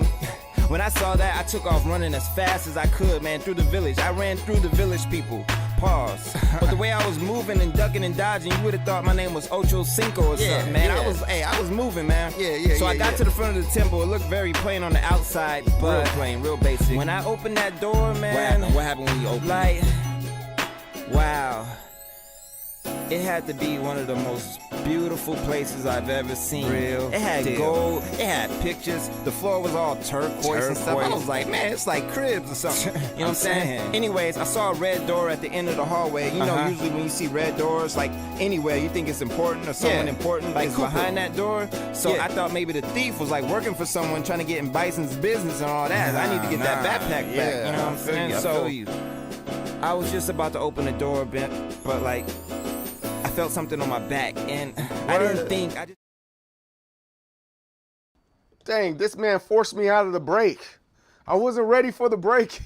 when I saw that, I took off running as fast as I could, man, through the village. I ran through the village people. Pause. But the way I was moving and ducking and dodging, you would have thought my name was Ocho Cinco or something, man. I was moving, man. So I got to the front of the temple. It looked very plain on the outside, but real plain, real basic. When I opened that door, man. What happened when you opened it? Like, wow. It had to be one of the most beautiful places I've ever seen. Real It had deal. gold, it had pictures, the floor was all turquoise and stuff. I was like, man, it's like cribs or something. You know what I'm saying? Anyways, I saw a red door at the end of the hallway. You know, usually when you see red doors, like anywhere, you think it's important or someone important Like is Cooper. behind that door. So Yeah. I thought maybe the thief was like working for someone trying to get in Bison's business and all that. I need to get that backpack back. You know what I'm saying? I So feel you. I was just about to open the door, but like I felt something on my back, and I didn't think. I just Dang, this man forced me out of the break. I wasn't ready for the break.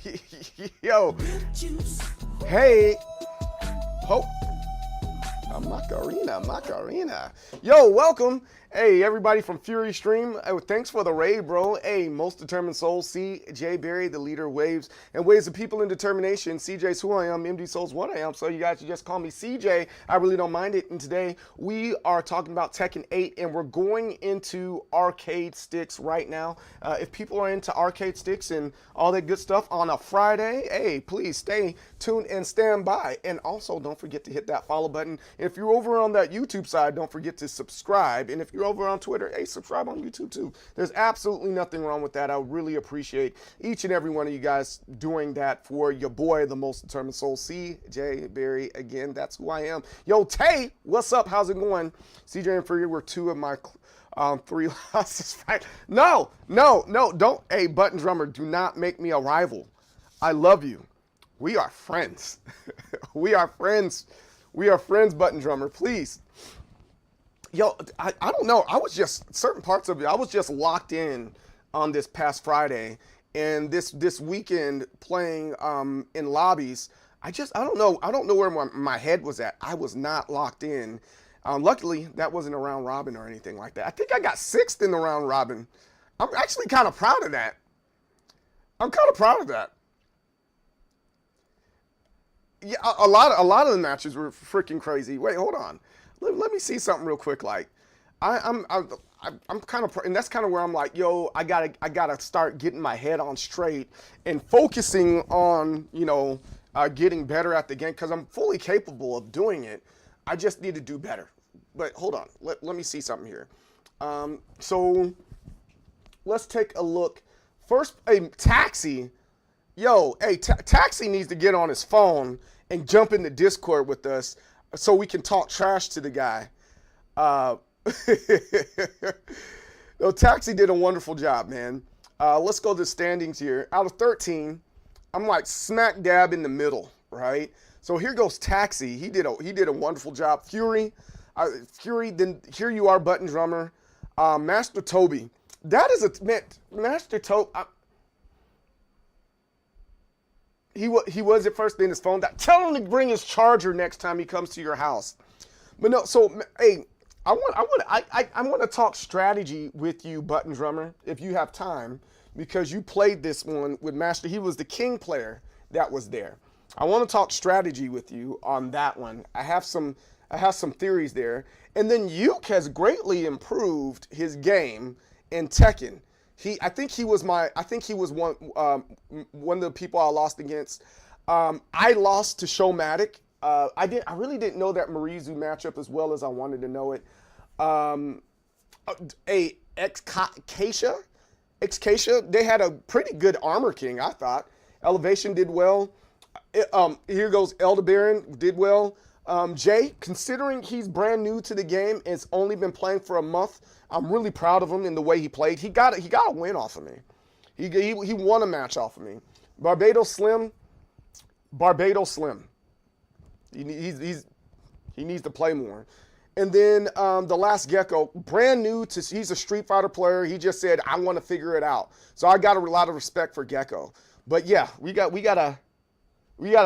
Yo. Hey. Ho. Macarena. Yo, welcome. Hey, everybody from Fury Stream. Thanks for the raid, bro. Hey, most determined soul, CJ Berry, the leader of Waves and Waves of People in Determination. CJ's who I am, MD Soul's what I am. So you guys can just call me CJ. I really don't mind it. And today we are talking about Tekken 8, and we're going into arcade sticks right now. If people are into arcade sticks and all that good stuff on a Friday, hey, please stay tuned and stand by. And also, don't forget to hit that follow button. If you're over on that YouTube side, don't forget to subscribe. And if you're over on Twitter, hey, subscribe on YouTube too. There's absolutely nothing wrong with that. I really appreciate each and every one of you guys doing that for your boy, the most determined soul, CJ Berry. Again, that's who I am. Yo, Tay, what's up? How's it going? CJ and Fury were two of my 3 losses. Right? No, don't. Hey, Button Drummer, do not make me a rival. I love you. We are friends. We are friends. We are friends, Button Drummer. Please. Yo, I don't know. I was just, certain parts of it, I was just locked in on this past Friday. And this weekend playing in lobbies, I don't know where my head was at. I was not locked in. Luckily, that wasn't a round robin or anything like that. I think I got 6th in the round robin. I'm actually kind of proud of that. Yeah, a lot of the matches were freaking crazy. Wait, hold on. Let me see something real quick. Like, I'm kind of, and that's kind of where I'm like, yo, I gotta start getting my head on straight and focusing on, getting better at the game, because I'm fully capable of doing it. I just need to do better. But hold on, let me see something here. So let's take a look. First, a Taxi. Yo, hey, Taxi needs to get on his phone and jump into Discord with us so we can talk trash to the guy. Yo, Taxi did a wonderful job, man. Let's go to the standings here. Out of 13, I'm like smack dab in the middle, right? So here goes Taxi. He did a wonderful job. Fury, then here you are, Button Drummer. Master Toby. That is Master Toby. He was at first, then his phone died. Tell him to bring his charger next time he comes to your house. But no, so hey, I want to talk strategy with you, Button Drummer, if you have time, because you played this one with Master. He was the king player that was there. I want to talk strategy with you on that one. I have some theories there. And then Yuke has greatly improved his game in Tekken. I think he was one of the people I lost against. I lost to Showmatic. I really didn't know that Marizu matchup as well as I wanted to know it. Xcacia, they had a pretty good Armor King, I thought. Elevation did well. Here goes Elderbaron, did well. Jay, considering he's brand new to the game and has only been playing for a month, I'm really proud of him in the way he played. He got a win off of me. He won a match off of me. Barbados Slim. He needs to play more. And then the last Gecko, brand new he's a Street Fighter player. He just said, I want to figure it out. So I got a lot of respect for Gecko. But yeah, we gotta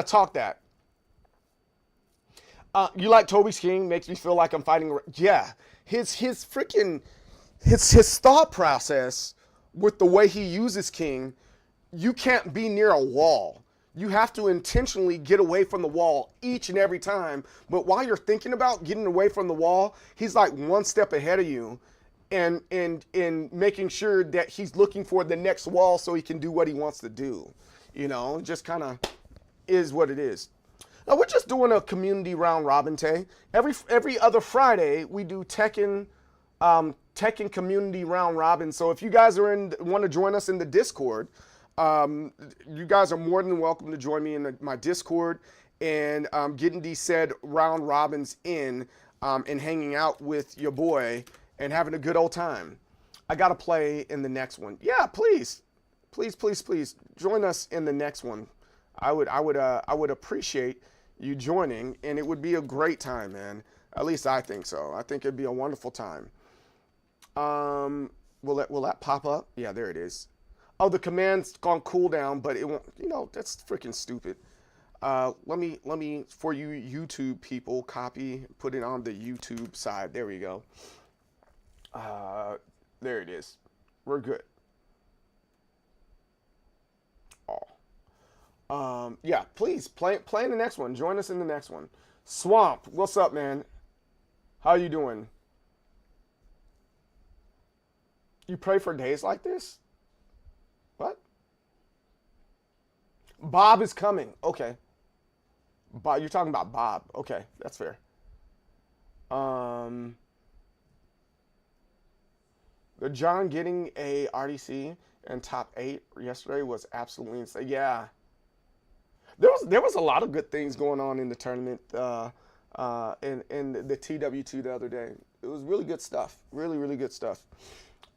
talk that. You like Toby's King? Makes me feel like I'm fighting. Yeah, his thought process with the way he uses King, you can't be near a wall. You have to intentionally get away from the wall each and every time. But while you're thinking about getting away from the wall, he's like one step ahead of you, and making sure that he's looking for the next wall so he can do what he wants to do. Just kind of is what it is. We're just doing a community round robin day. Every other Friday we do Tekken community round robin. So if you guys want to join us in the Discord, you guys are more than welcome to join me in my Discord and getting these said round robins in and hanging out with your boy and having a good old time. I gotta play in the next one. Yeah, please join us in the next one. I would appreciate you joining, and it would be a great time, man. At least I think so. I think it'd be a wonderful time. Will that pop up? Yeah, there it is. Oh, the command's gone cooldown, but it won't. You know, that's freaking stupid. Let me for you YouTube people, copy, put it on the YouTube side. There we go. There it is. We're good. Oh. Yeah, please play in the next one. Join us in the next one. Swamp, what's up, man? How you doing? You pray for days like this? What? Bob is coming. Okay. Bob, you're talking about Bob. Okay, that's fair. The John getting a RDC and top 8 yesterday was absolutely insane. Yeah. There was a lot of good things going on in the tournament in the TW2 the other day. It was really good stuff. Really, really good stuff.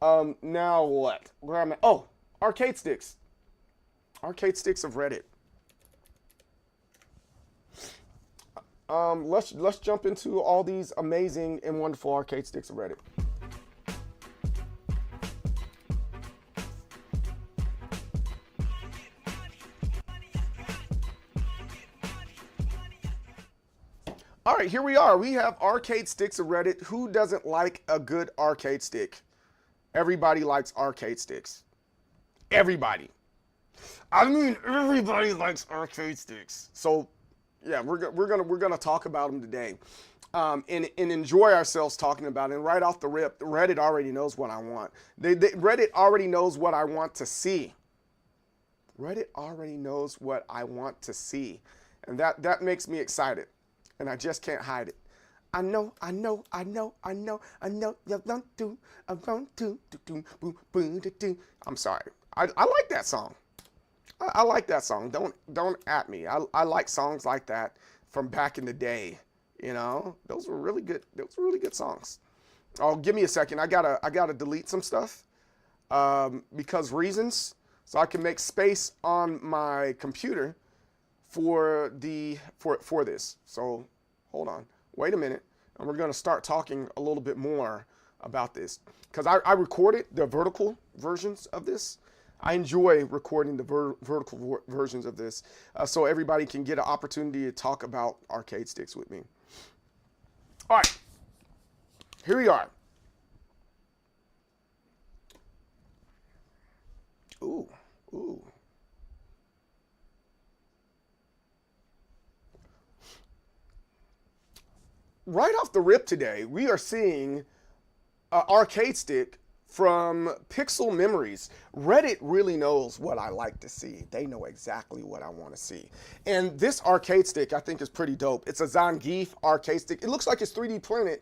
Now what? Where am I? Oh, arcade sticks. Arcade sticks of Reddit. Let's jump into all these amazing and wonderful arcade sticks of Reddit. All right, here we are. We have arcade sticks of Reddit. Who doesn't like a good arcade stick? Everybody likes arcade sticks. Everybody. I mean, everybody likes arcade sticks. So, yeah, we're gonna talk about them today, and enjoy ourselves talking about it. And right off the rip, Reddit already knows what I want. Reddit already knows what I want to see. Reddit already knows what I want to see, and that makes me excited. And I just can't hide it. I know, you want to, I want to, I'm sorry. I like that song. I like that song. Don't at me. I like songs like that from back in the day. You know, those were really good. Those were really good songs. Oh, give me a second. I gotta delete some stuff because reasons, so I can make space on my computer for this. So hold on, wait a minute, and we're going to start talking a little bit more about this because I recorded the vertical versions of this. I enjoy recording the vertical versions of this so everybody can get an opportunity to talk about arcade sticks with me. All right, here we are. Ooh. Right off the rip today, we are seeing an arcade stick from Pixel Memories. Reddit really knows what I like to see. They know exactly what I want to see. And this arcade stick, I think, is pretty dope. It's a Zangief arcade stick. It looks like it's 3D printed.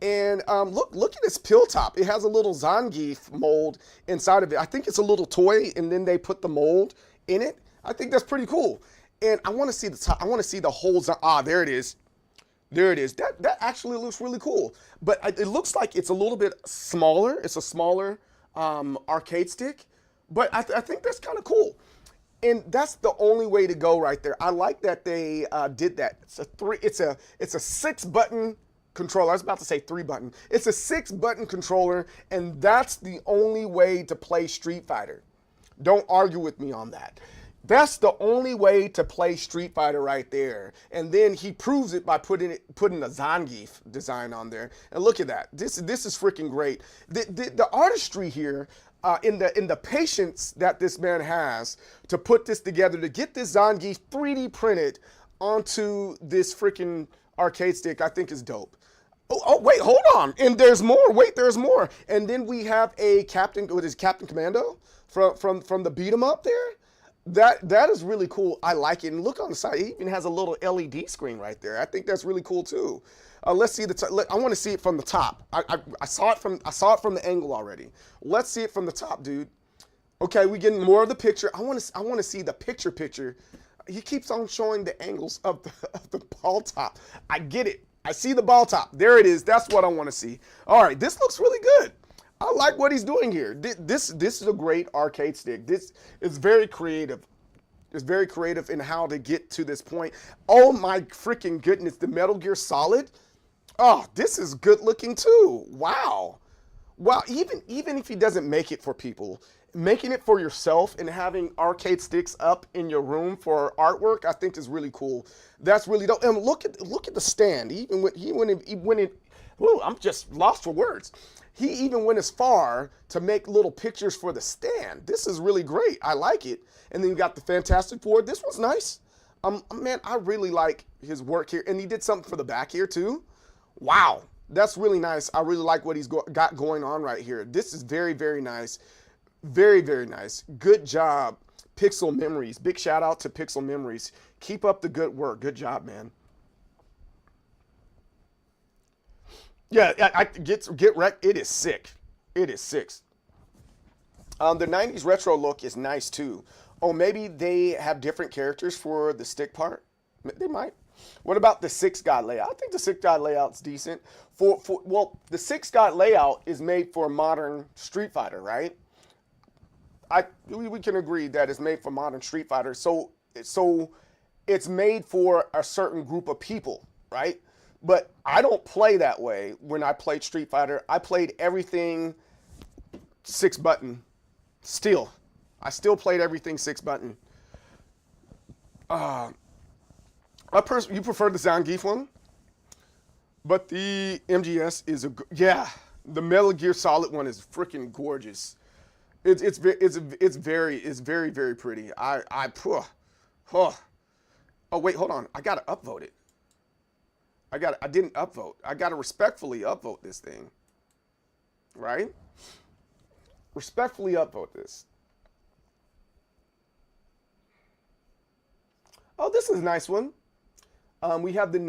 And look at this pill top. It has a little Zangief mold inside of it. I think it's a little toy, and then they put the mold in it. I think that's pretty cool. And I want to see the top. I want to see the whole. There it is. There it is. That actually looks really cool. But it looks like it's a little bit smaller. It's a smaller arcade stick. But I think that's kind of cool. And that's the only way to go right there. I like that they did that. It's a 6-button controller. I was about to say 3-button. It's a 6-button controller, and that's the only way to play Street Fighter. Don't argue with me on that. That's the only way to play Street Fighter right there. And then he proves it by putting a Zangief design on there. And look at that. This is freaking great. The artistry here, in the patience that this man has to put this together, to get this Zangief 3D printed onto this freaking arcade stick, I think is dope. Oh, wait, hold on. And there's more. Wait, there's more. And then we have a Captain Commando from the beat 'em up there. That is really cool. I like it. And look on the side, it even has a little LED screen right there. I think that's really cool too. Let's see I want to see it from the top. I saw it from the angle already. Let's see it from the top, dude. Okay, we getting more of the picture. I want to see the picture. He keeps on showing the angles of the ball top. I get it. I see the ball top. There it is. That's what I want to see. All right, this looks really good. I like what he's doing here. This is a great arcade stick. This is very creative. It's very creative in how to get to this point. Oh my freaking goodness, the Metal Gear Solid. Oh, this is good looking too. Wow. Wow, even if he doesn't make it for people, making it for yourself and having arcade sticks up in your room for artwork, I think is really cool. That's really dope. And look at the stand. I'm just lost for words. He even went as far to make little pictures for the stand. This is really great. I like it. And then you got the Fantastic Four. This was nice. Man, I really like his work here. And he did something for the back here too. Wow, that's really nice. I really like what he's got going on right here. This is very, very nice. Very, very nice. Good job, Pixel Memories. Big shout out to Pixel Memories. Keep up the good work. Good job, man. Yeah, get wrecked. It is sick. It is sick. The 90s retro look is nice too. Oh, maybe they have different characters for the stick part. They might. What about the 6-God layout? I think the 6-God layout's decent. Well, the 6-God layout is made for a modern Street Fighter, right? We can agree that it's made for modern Street Fighter. So it's made for a certain group of people, right? But I don't play that way when I played Street Fighter. I played everything 6-button. Still. I still played everything 6-button. You prefer the Zangief one? But the MGS is the Metal Gear Solid one is freaking gorgeous. It's very, very pretty. Oh wait, hold on. I gotta upvote it. I didn't upvote. I gotta respectfully upvote this thing. Right? Respectfully upvote this. Oh, this is a nice one. We have the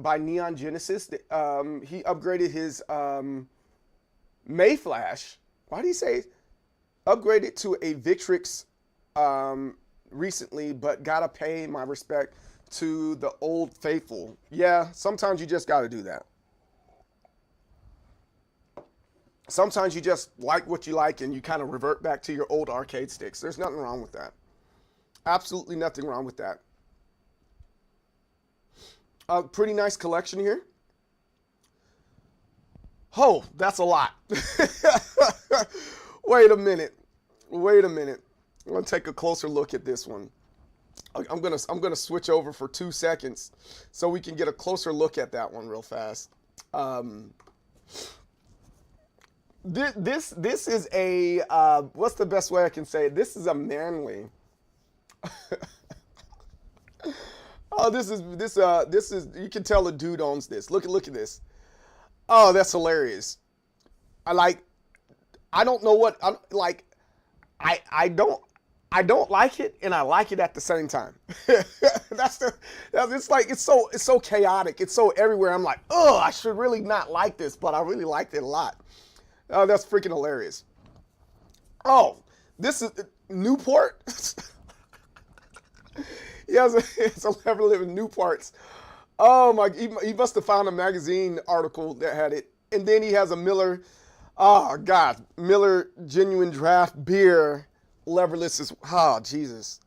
by Neon Genesis. He upgraded his Mayflash. Why did he say upgraded to a Victrix recently, but gotta pay my respect to the old faithful. Yeah, sometimes you just gotta do that. Sometimes you just like what you like and you kind of revert back to your old arcade sticks. There's nothing wrong with that. Absolutely nothing wrong with that. Pretty nice collection here. Oh, that's a lot. Wait a minute. I'm gonna take a closer look at this one. I'm gonna switch over for 2 seconds so we can get a closer look at that one real fast. This is a what's the best way I can say it? This is a manly. Oh, this is you can tell the dude owns this. Look at this. Oh, that's hilarious. I don't know what I don't like it and I like it at the same time. It's so chaotic. It's so everywhere. I'm like, oh, I should really not like this, but I really liked it a lot. Oh, that's freaking hilarious. Oh, this is Newport. It's a lever living Newports. Oh my, he must have found a magazine article that had it. And then he has a Miller, oh God, Miller Genuine Draft Beer leverless. Oh, Jesus.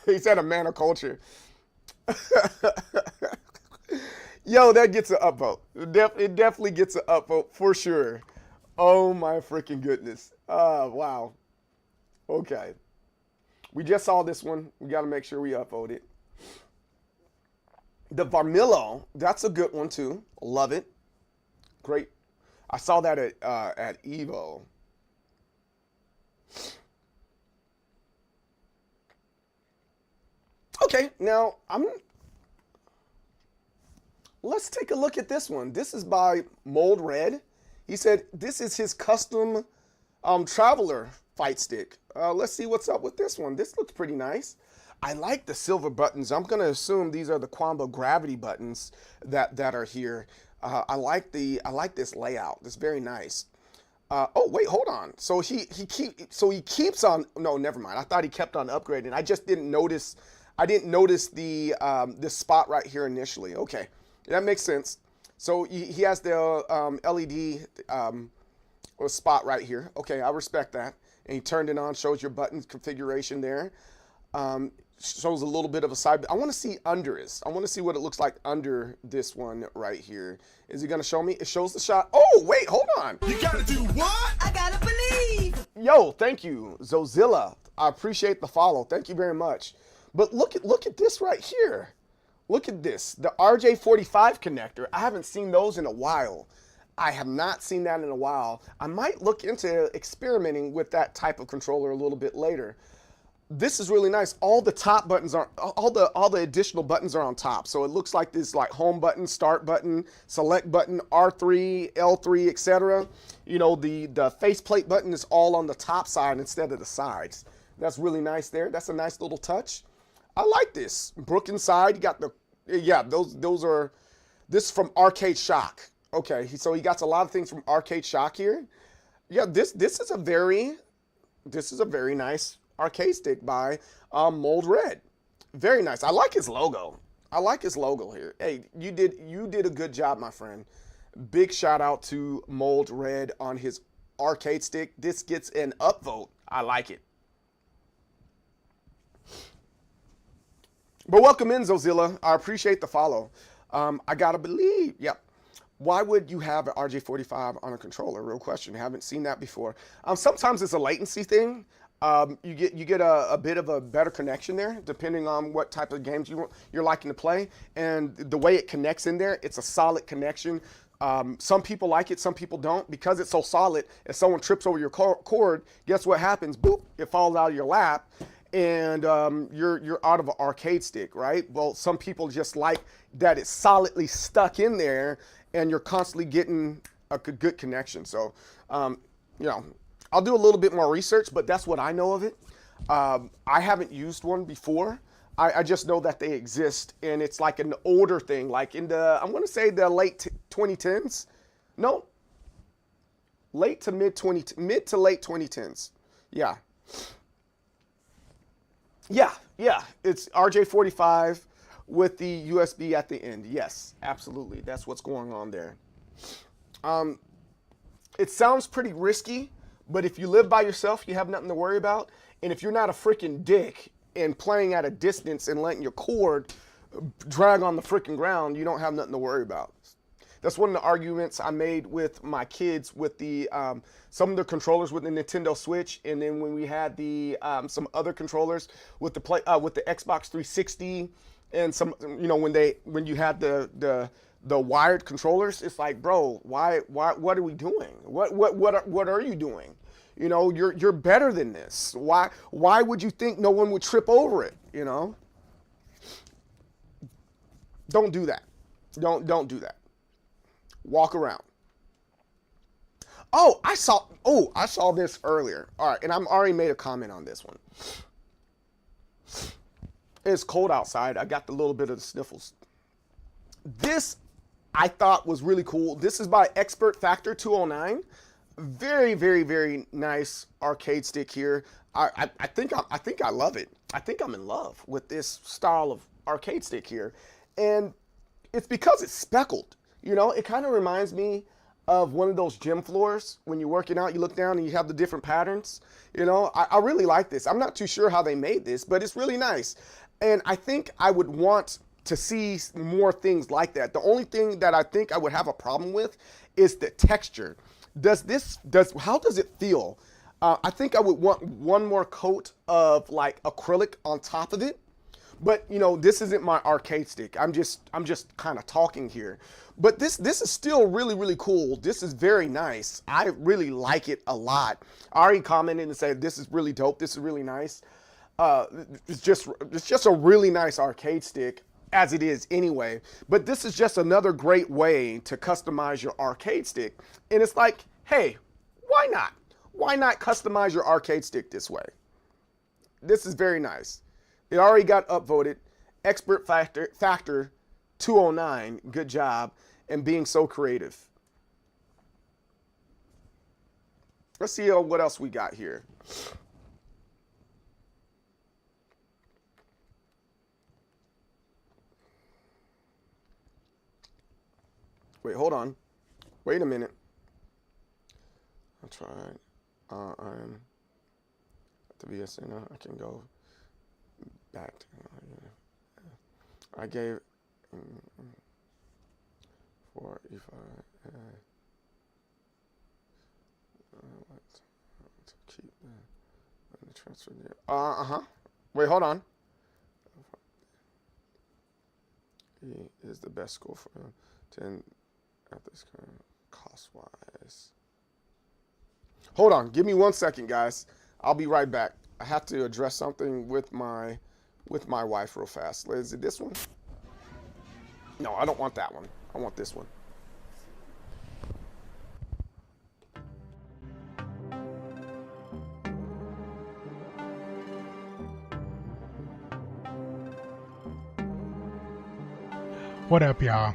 He said a man of culture. Yo, that gets an upvote. It definitely gets an upvote for sure. Oh my freaking goodness. Wow. Okay. We just saw this one. We got to make sure we upvote it. The Varmillo, that's a good one too. Love it. Great. I saw that at Evo. Okay, now let's take a look at this one. This is by Mold Red. He said this is his custom Traveler fight stick. Let's see what's up with this one. This looks pretty nice. I like the silver buttons. I'm gonna assume these are the Quambo gravity buttons that are here. I like this layout. It's very nice. Oh wait, hold on. So he keeps on. No, never mind. I thought he kept on upgrading. I just didn't notice. I didn't notice the this spot right here initially. Okay, that makes sense. So he has the LED spot right here. Okay, I respect that. And he turned it on. Shows your button configuration there. Shows a little bit of a side. I want to see under this. I want to see what it looks like under this one right here. Is he going to show me? It shows the shot. Oh, wait, hold on. You gotta do what? I gotta believe. Yo, thank you, Zozilla. I appreciate the follow. Thank you very much. But look at this right here. Look at this. The RJ45 connector. I haven't seen those in a while. I have not seen that in a while. I might look into experimenting with that type of controller a little bit later. This is really nice. All the top buttons are, all the additional buttons are on top. So it looks like this like home button, start button, select button, R3, L3, etc. You know, the faceplate button is all on the top side instead of the sides. That's really nice there. That's a nice little touch. I like this. Brook inside, you got the, yeah, those are, this is from Arcade Shock. Okay, so he got a lot of things from Arcade Shock here. Yeah, this is a very nice arcade stick by Mold Red. Very nice. I like his logo. I like his logo here. Hey, you did a good job, my friend. Big shout out to Mold Red on his arcade stick. This gets an upvote. I like it. But welcome in, Zozilla. I appreciate the follow. I gotta believe. Yep. Why would you have an RJ45 on a controller? Real question. Haven't seen that before. Sometimes it's a latency thing. You get a bit of a better connection there, depending on what type of games you're liking to play, and the way it connects in there, it's a solid connection. Some people like it, some people don't, because it's so solid. If someone trips over your cord, guess what happens? Boop! It falls out of your lap, and you're out of an arcade stick, right? Well, some people just like that it's solidly stuck in there, and you're constantly getting a good connection. So, you know. I'll do a little bit more research, but that's what I know of it. I haven't used one before. I just know that they exist, and it's like an older thing, like in the, I'm going to say the late 2010s. No, mid to late 2010s. Yeah. Yeah. It's RJ45 with the USB at the end. Yes, absolutely. That's what's going on there. It sounds pretty risky. But if you live by yourself, you have nothing to worry about. And if you're not a freaking dick and playing at a distance and letting your cord drag on the freaking ground, you don't have nothing to worry about. That's one of the arguments I made with my kids with the some of the controllers with the Nintendo Switch, and then when we had the some other controllers with the Xbox 360, and some, you know, when you had the wired controllers, it's like, bro, why what are we doing? What are you doing? You know, you're better than this. Why would you think no one would trip over it, you know? Don't do that. Don't do that. Walk around. Oh, I saw this earlier. All right, and I'm already made a comment on this one. It's cold outside. I got the little bit of the sniffles. This I thought was really cool. This is by Expert Factor 209. Very, very, very nice arcade stick here. I think I love it. I think I'm in love with this style of arcade stick here. And it's because it's speckled. You know, it kind of reminds me of one of those gym floors. When you're working out, you look down and you have the different patterns. You know, I really like this. I'm not too sure how they made this, but it's really nice. And I think I would want to see more things like that. The only thing that I think I would have a problem with is the texture. How does it feel? I think I would want one more coat of like acrylic on top of it. But you know, this isn't my arcade stick. I'm just kind of talking here. But this is still really, really cool. This is very nice. I really like it a lot. I already commented and said this is really dope. This is really nice. It's just a really nice arcade stick, as it is anyway. But this is just another great way to customize your arcade stick. And it's like, hey, why not? Why not customize your arcade stick this way? This is very nice. It already got upvoted. Expert factor 209. Good job. And being so creative. Let's see what else we got here. Wait, hold on. Wait a minute. I'll try. I'm at the VSN. I can go back. I gave 4 if I to keep the transfer there. Wait, hold on. He is the best school for him. 10 at this kind of cost wise. Hold on, give me 1 second, guys. I'll be right back. I have to address something with my wife real fast. Is it this one? No, I don't want that one. I want this one. What up, y'all?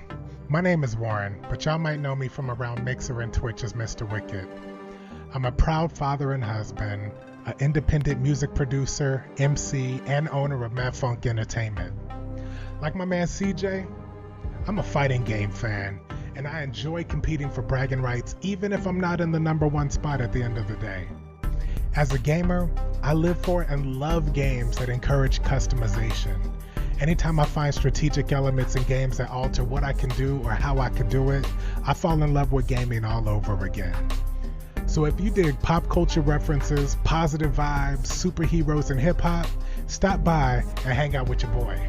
My name is Warren, but y'all might know me from around Mixer and Twitch as Mr. Wicked. I'm a proud father and husband, an independent music producer, MC, and owner of Mad Funk Entertainment. Like my man CJ, I'm a fighting game fan, and I enjoy competing for bragging rights even if I'm not in the #1 spot at the end of the day. As a gamer, I live for and love games that encourage customization. Anytime I find strategic elements in games that alter what I can do or how I can do it, I fall in love with gaming all over again. So if you dig pop culture references, positive vibes, superheroes, and hip-hop, stop by and hang out with your boy.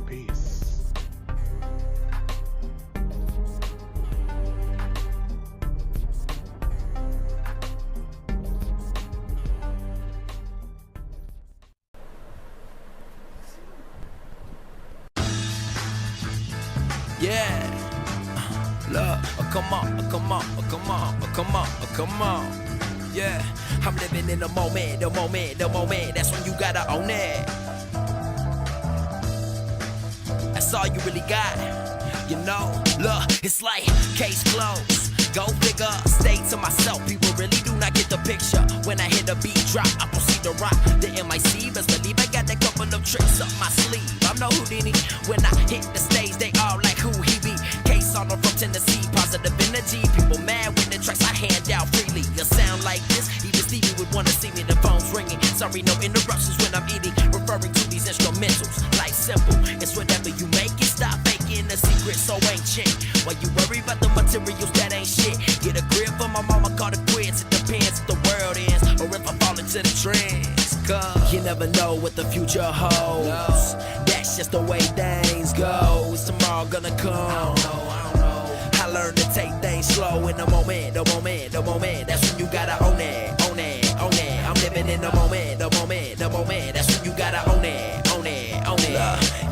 Peace. Yeah. Come on. Yeah. I'm living in the moment. That's when you gotta own it. That's all you really got. You know, look, it's like case closed. Go figure, stay to myself. People really do not get the picture. When I hit the beat drop, I proceed to rock. The MIC, best believe I got a couple of tricks up my sleeve. I'm no Houdini. When I hit the stage, they all like who he be. Case on from Tennessee, positive energy. People mad when the tracks I hand out freely. You sound like this, even Stevie would wanna see me. The phone's ringing. Sorry, no interruptions when I'm eating. Referring to these instrumentals. Life simple, it's whatever you make it. Stop faking the secret so ancient. While you worry about the materials that ain't shit. Get a grip for my mama, call it quits. It depends if the world ends or if I fall into the trends. Cause you never know what the future holds. That's just the way things go. Is tomorrow gonna come? I learned to take things slow in the moment. That's when you gotta own it. I'm living in the moment. That's when you gotta own it.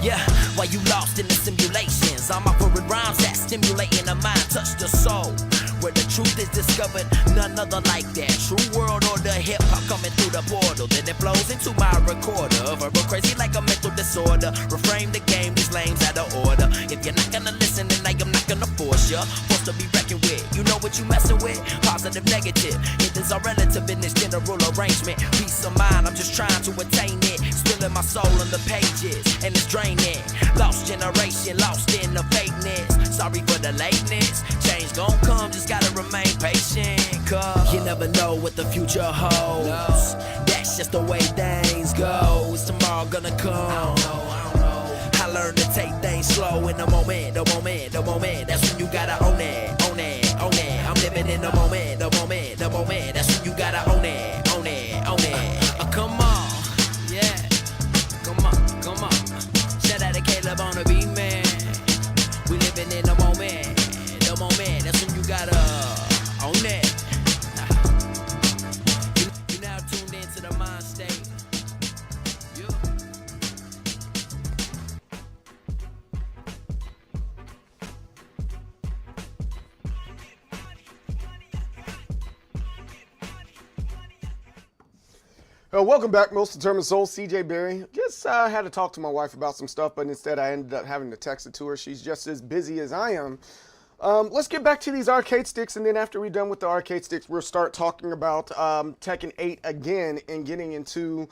Yeah, while you lost in the simulations, I'm offering rhymes that stimulating the mind, touch the soul. Where the truth is discovered, none other like that. True world order, hip-hop coming through the portal. Then it flows into my recorder. Verbal crazy like a mental disorder. Reframe the game, these lames out of order. If you're not gonna listen, then I am not gonna force you. Forced to be reckoned with, you know what you messing with? Positive, negative, it is all relative in this general arrangement. Peace of mind, I'm just trying to attain it. Spilling my soul on the pages, and it's draining. Lost generation, lost in the fakeness. Sorry for the lateness, change gon' come, just gotta remain patient. Cause you never know what the future holds. That's just the way things go. Is tomorrow gonna come? I learned to take things slow in the moment. That's when you gotta own it. I'm living in the moment. That's when you gotta own it. Come on, yeah. Come on. Shout out to Caleb on the beat, man. We living in the moment. That's when you gotta own it. You now tuned into the mind state. Welcome back, Most Determined Soul, CJ Berry. Just had to talk to my wife about some stuff, but instead I ended up having to text it to her. She's just as busy as I am. Let's get back to these arcade sticks, and then after we're done with the arcade sticks, we'll start talking about Tekken 8 again and getting into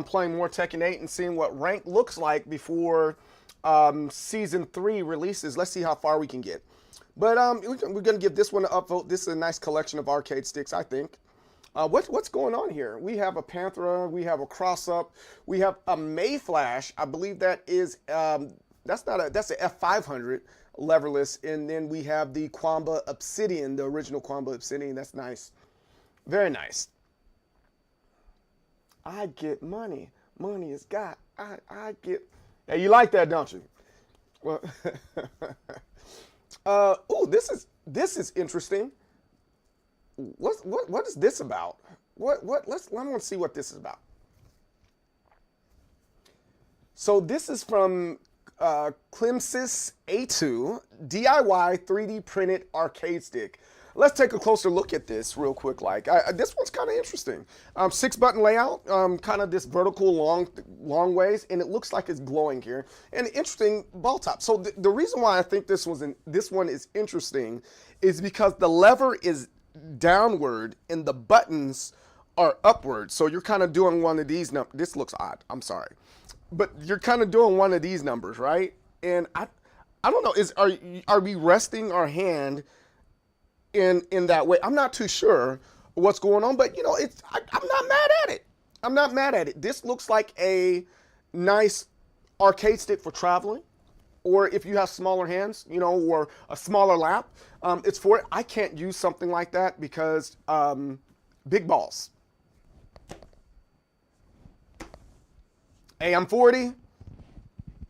playing more Tekken 8 and seeing what rank looks like before Season 3 releases. Let's see how far we can get. But we're going to give this one an upvote. This is a nice collection of arcade sticks, I think. What's going on here? We have a Panthera, we have a Cross-Up, we have a Mayflash. I believe that is, that's a F500 leverless, and then we have the Quamba Obsidian, the original Quamba Obsidian. That's nice. Very nice. I get money. Money is got. I get. Yeah, you like that, don't you? Well, oh, this is interesting. What is this about? I want to see what this is about. So this is from Clemsys A2 DIY 3D printed arcade stick. Let's take a closer look at this real quick. This one's kind of interesting. 6-button layout, kind of this vertical long ways, and it looks like it's glowing here. And interesting ball top. So the reason why I think this one is interesting is because the lever is downward and the buttons are upward. So you're kind of doing one of these numbers. This looks odd. I'm sorry. But you're kind of doing one of these numbers, right? And I don't know, are we resting our hand in that way? I'm not too sure what's going on, but you know, I'm not mad at it. I'm not mad at it. This looks like a nice arcade stick for traveling, or if you have smaller hands, you know, or a smaller lap, it's for it. I can't use something like that because big balls. Hey, I'm 40.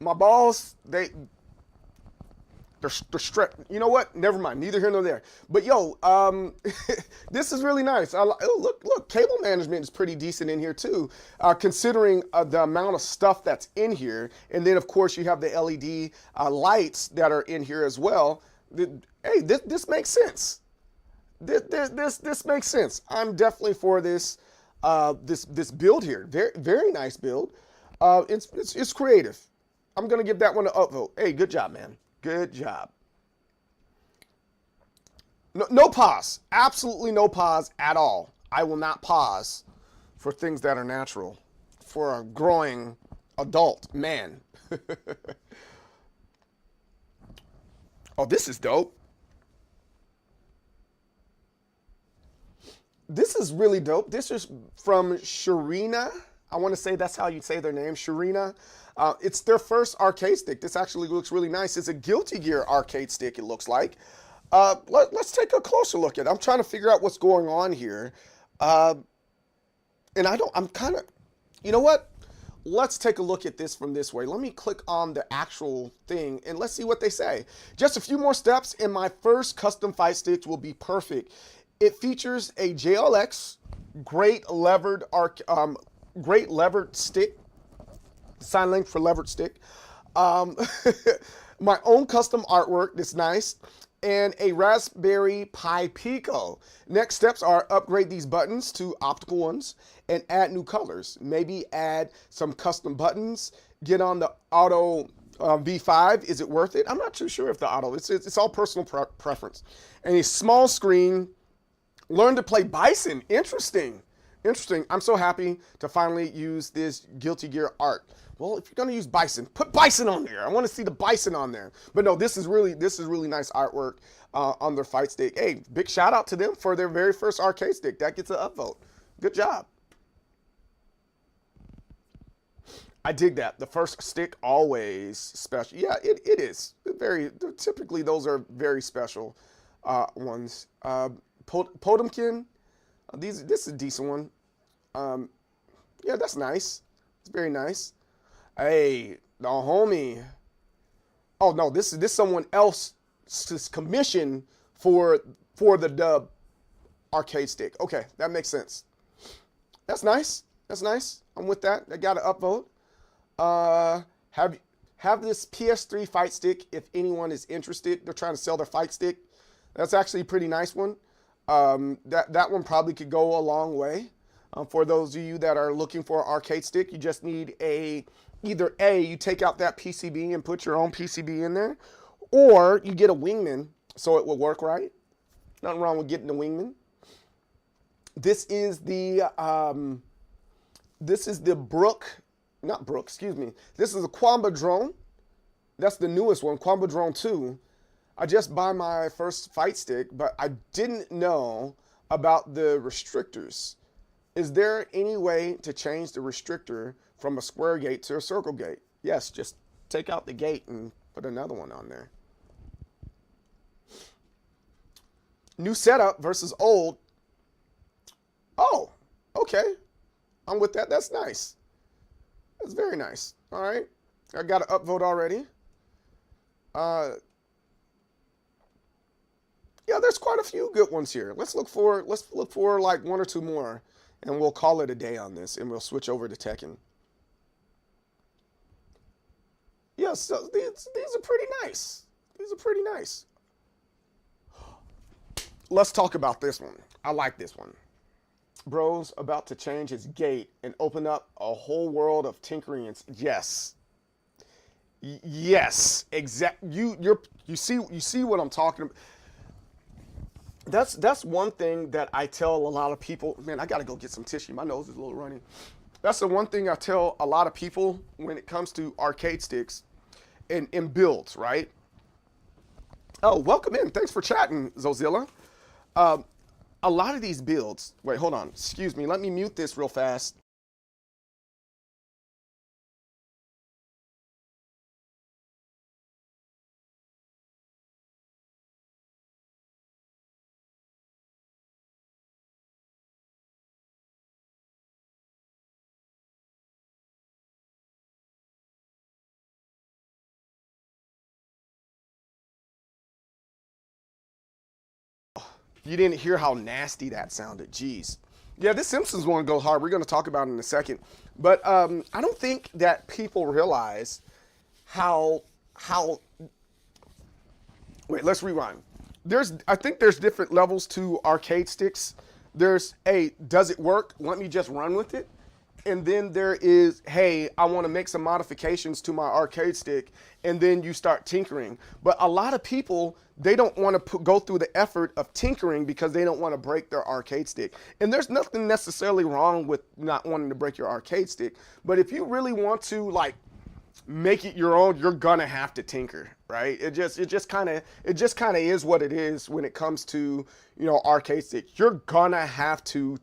My balls, they're stretched. You know what? Never mind. Neither here nor there. But yo, this is really nice. Oh, look, cable management is pretty decent in here too, considering the amount of stuff that's in here. And then of course you have the LED lights that are in here as well. Hey, this makes sense. This makes sense. I'm definitely for this this build here. Very, very nice build. It's creative. I'm gonna give that one an upvote. Hey, good job, man. Good job. No pause. Absolutely no pause at all. I will not pause for things that are natural for a growing adult man. Oh, this is dope. This is really dope. This is from Sharina. I want to say that's how you say their name, Sharina. It's their first arcade stick. This actually looks really nice. It's a Guilty Gear arcade stick, it looks like. Let's take a closer look at it. I'm trying to figure out what's going on here. And I'm kind of, you know what? Let's take a look at this from this way. Let me click on the actual thing and let's see what they say. Just a few more steps and my first custom fight stick will be perfect. It features a JLX, great levered stick, sign link for levered stick. My own custom artwork that's nice, and a Raspberry Pi Pico. Next steps are upgrade these buttons to optical ones and add new colors. Maybe add some custom buttons, get on the auto V5. Is it worth it? I'm not too sure if the auto, it's all personal preference. And a small screen, learn to play Bison. Interesting. I'm so happy to finally use this Guilty Gear art. Well, if you're gonna use Bison, put Bison on there. I want to see the Bison on there. But no, this is really nice artwork on their fight stick. Hey, big shout out to them for their very first arcade stick. That gets an upvote. Good job. I dig that. The first stick always special. Yeah, it is very. Typically, those are very special ones. Potemkin. This is a decent one. Yeah, that's nice. It's very nice. Hey, the homie. Oh no, this is someone else's commission for the dub arcade stick. Okay, that makes sense. That's nice. That's nice. I'm with that. I got an upvote. Have this PS3 fight stick if anyone is interested. They're trying to sell their fight stick. That's actually a pretty nice one. That one probably could go a long way. For those of you that are looking for an arcade stick, you just need either you take out that PCB and put your own PCB in there, or you get a Wingman so it will work right. Nothing wrong with getting a Wingman. This is the This is the Quamba drone. That's the newest one, Quamba Drone 2. I just bought my first fight stick, but I didn't know about the restrictors. Is there any way to change the restrictor from a square gate to a circle gate? Yes, just take out the gate and put another one on there. New setup versus old. Oh, okay. I'm with that. That's nice. That's very nice. All right. I got an upvote already. Yeah, there's quite a few good ones here. Let's look for like one or two more, and we'll call it a day on this, and we'll switch over to Tekken. Yes, so these are pretty nice. These are pretty nice. Let's talk about this one. I like this one. Bro's about to change his gate and open up a whole world of tinkering. Yes. Yes, you see what I'm talking about. That's one thing that I tell a lot of people. Man, I gotta go get some tissue. My nose is a little runny. That's the one thing I tell a lot of people when it comes to arcade sticks and builds, right? Oh, welcome in. Thanks for chatting, Zozilla. A lot of these builds. Wait, hold on. Excuse me. Let me mute this real fast. You didn't hear how nasty that sounded. Jeez. Yeah, this Simpsons one goes hard. We're going to talk about it in a second. But I don't think that people realize how. Wait, let's rewind. I think there's different levels to arcade sticks. There's, hey, does it work? Let me just run with it. And then there is, hey, I want to make some modifications to my arcade stick, and then you start tinkering. But a lot of people, they don't want to go through the effort of tinkering because they don't want to break their arcade stick. And there's nothing necessarily wrong with not wanting to break your arcade stick. But if you really want to, like, make it your own, you're gonna have to tinker, right? It just kind of is what it is when it comes to, you know, arcade stick. You're gonna have to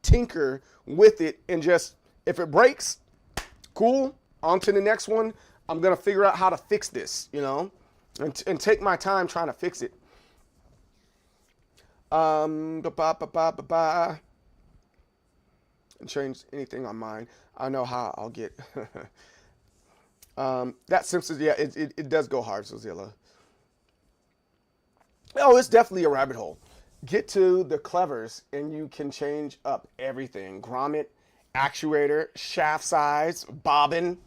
tinker with it, and just, if it breaks, cool, on to the next one. I'm gonna figure out how to fix this, you know, and take my time trying to fix it. And change anything on mine. I know how I'll get. That Simpsons, yeah, it does go hard, Zozilla. Oh, it's definitely a rabbit hole. Get to the clevers and you can change up everything. Grommet, actuator, shaft size, bobbin.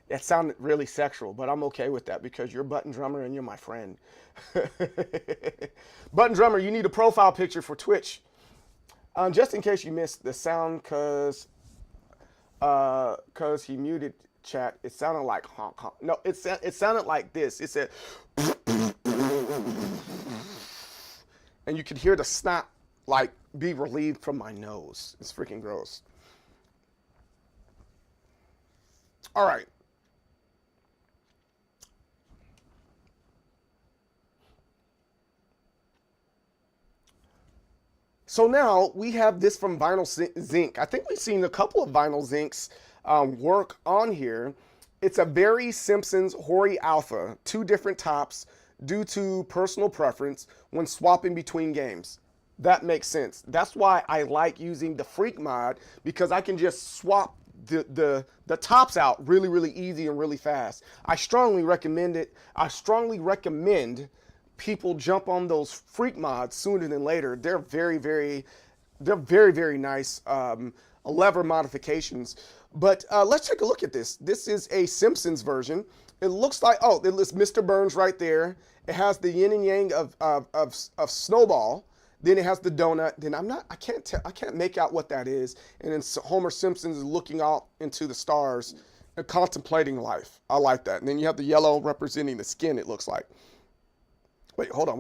That sounded really sexual, but I'm okay with that because you're Button Drummer and you're my friend. Button Drummer, you need a profile picture for Twitch. Just in case you missed the sound, cause he muted chat. It sounded like honk honk. No, it sounded like this. It said, and you could hear the snot like be relieved from my nose. It's freaking gross. All right. So now we have this from Vinyl Zinc. I think we've seen a couple of Vinyl Zincs work on here. It's a very Simpsons Hori Alpha, 2 different tops due to personal preference when swapping between games. That makes sense. That's why I like using the Freak mod, because I can just swap the tops out really, really easy and really fast. I strongly recommend it. I strongly recommend people jump on those Freak mods sooner than later. They're very, very nice lever modifications. But let's take a look at this. This is a Simpsons version. It looks like, oh, it lists Mr. Burns right there. It has the yin and yang of Snowball. Then it has the donut. Then I can't make out what that is. And then Homer Simpson is looking out into the stars and contemplating life. I like that. And then you have the yellow representing the skin, it looks like. Wait, hold on.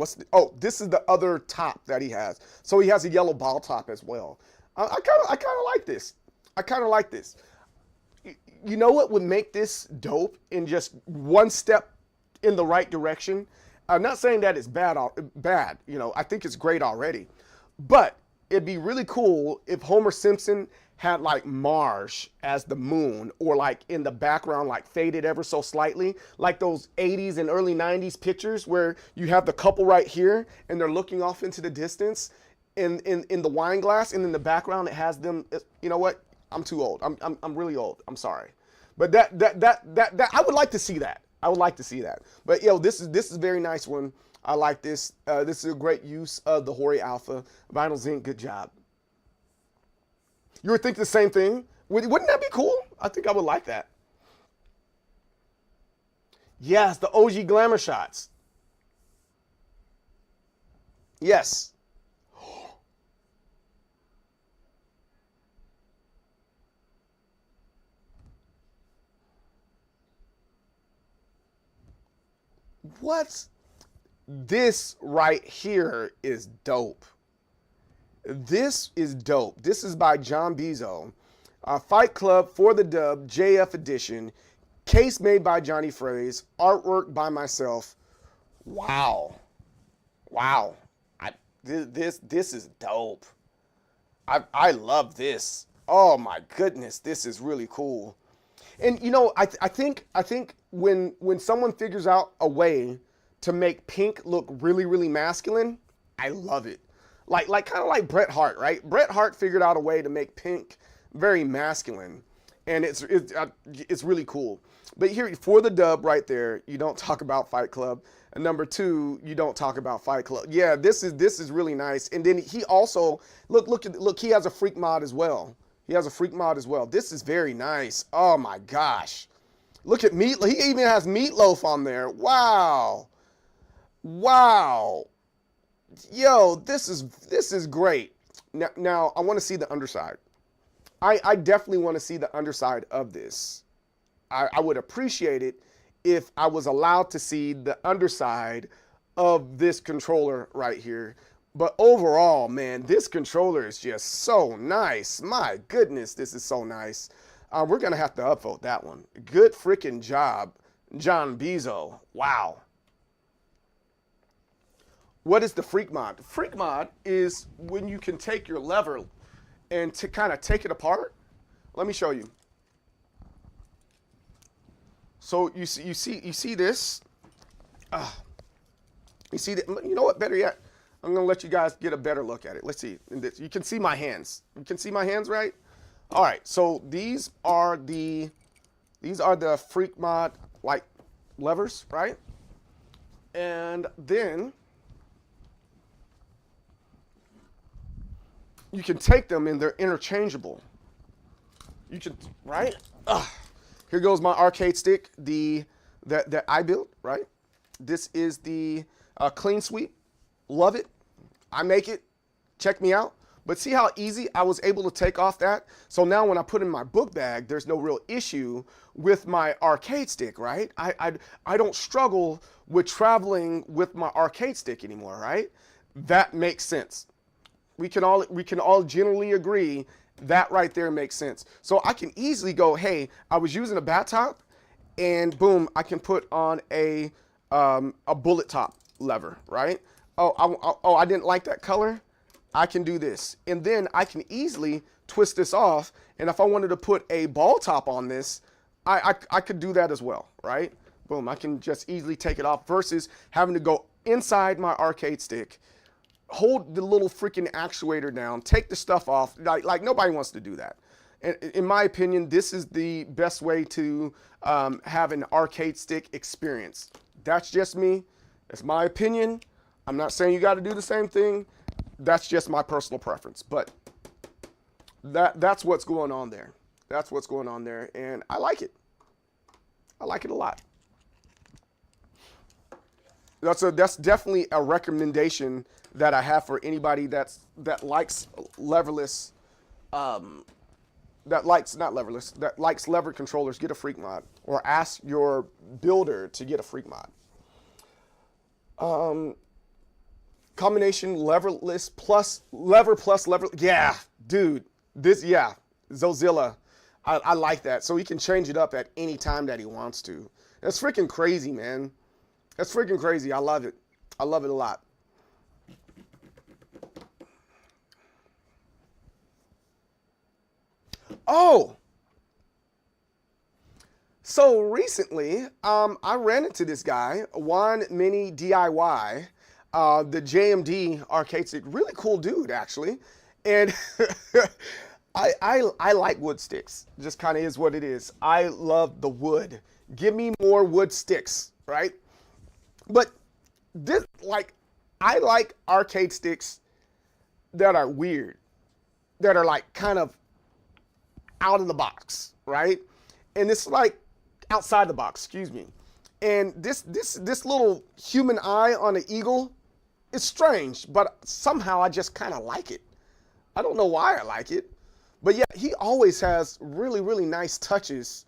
This is the other top that he has. So he has a yellow ball top as well. I kind of like this. I kind of like this. You know what would make this dope in just one step in the right direction? I'm not saying that it's bad. You know, I think it's great already. But it'd be really cool if Homer Simpson had like Marge as the moon, or like in the background, like faded ever so slightly, like those 80s and early 90s pictures where you have the couple right here and they're looking off into the distance in the wine glass, and in the background it has them. You know what? I'm too old. I'm really old. I'm sorry. But that I would like to see that. I would like to see that. But this is a very nice one. I like this. This is a great use of the Hori Alpha vinyl zinc. Good job. You would think the same thing? Wouldn't that be cool? I think I would like that. Yes, the OG glamour shots. Yes. What? This right here is dope. This is dope. This is by John Bizzo. Fight Club for the Dub, JF edition. Case made by Johnny Fraze. Artwork by myself. Wow. Wow. This is dope. I love this. Oh my goodness, this is really cool. And you know, I think when someone figures out a way to make pink look really, really masculine, I love it. Like kind of like Bret Hart, right? Bret Hart figured out a way to make pink very masculine, and it's really cool. But here, for the dub right there, you don't talk about Fight Club. And number 2, you don't talk about Fight Club. Yeah, this is really nice. And then he also look, he has a freak mod as well. He has a freak mod as well. This is very nice. Oh my gosh. Look at Meatloaf. He even has Meatloaf on there. Wow. Wow. Yo, this is great. Now I want to see the underside. I definitely want to see the underside of this. I would appreciate it if I was allowed to see the underside of this controller right here. But overall, man, this controller is just so nice. My goodness, this is so nice. We're going to have to upvote that one. Good freaking job, John Bizzo. Wow. What is the freak mod? Freak mod is when you can take your lever and to kind of take it apart. Let me show you. So you see this. You see that? You know what? Better yet, I'm gonna let you guys get a better look at it. Let's see. You can see my hands. You can see my hands, right? All right. So these are the freak mod like levers, right? And then you can take them and they're interchangeable. You can, right? Here goes my arcade stick, that I built, right? This is the clean sweep. Love it. I make it. Check me out. But see how easy I was able to take off that? So now when I put in my book bag, there's no real issue with my arcade stick, right? I don't struggle with traveling with my arcade stick anymore, right? That makes sense. We can all generally agree that right there makes sense. So I can easily go, hey, I was using a bat top, and boom, I can put on a bullet top lever, right? Oh, I didn't like that color. I can do this, and then I can easily twist this off. And if I wanted to put a ball top on this, I could do that as well, right? Boom, I can just easily take it off versus having to go inside my arcade stick, hold the little freaking actuator down, take the stuff off. Like nobody wants to do that. And in my opinion, this is the best way to have an arcade stick experience. That's just me. That's my opinion. I'm not saying you got to do the same thing. That's just my personal preference. But that's what's going on there. That's what's going on there. And I like it. I like it a lot. That's definitely a recommendation that I have for anybody that likes leverless, that likes lever controllers. Get a freak mod, or ask your builder to get a freak mod. Combination leverless plus lever. Yeah, dude, Zozilla. I like that. So he can change it up at any time that he wants to. That's freaking crazy, man. That's freaking crazy. I love it. I love it a lot. Oh! So recently, I ran into this guy, Juan Mini DIY, the JMD arcade stick. Really cool dude, actually. And I like wood sticks. Just kind of is what it is. I love the wood. Give me more wood sticks, right? But this, I like arcade sticks that are weird, that are like kind of out of the box, right? And it's like outside the box, excuse me. And this little human eye on an eagle is strange, but somehow I just kind of like it. I don't know why I like it, but yeah, he always has really, really nice touches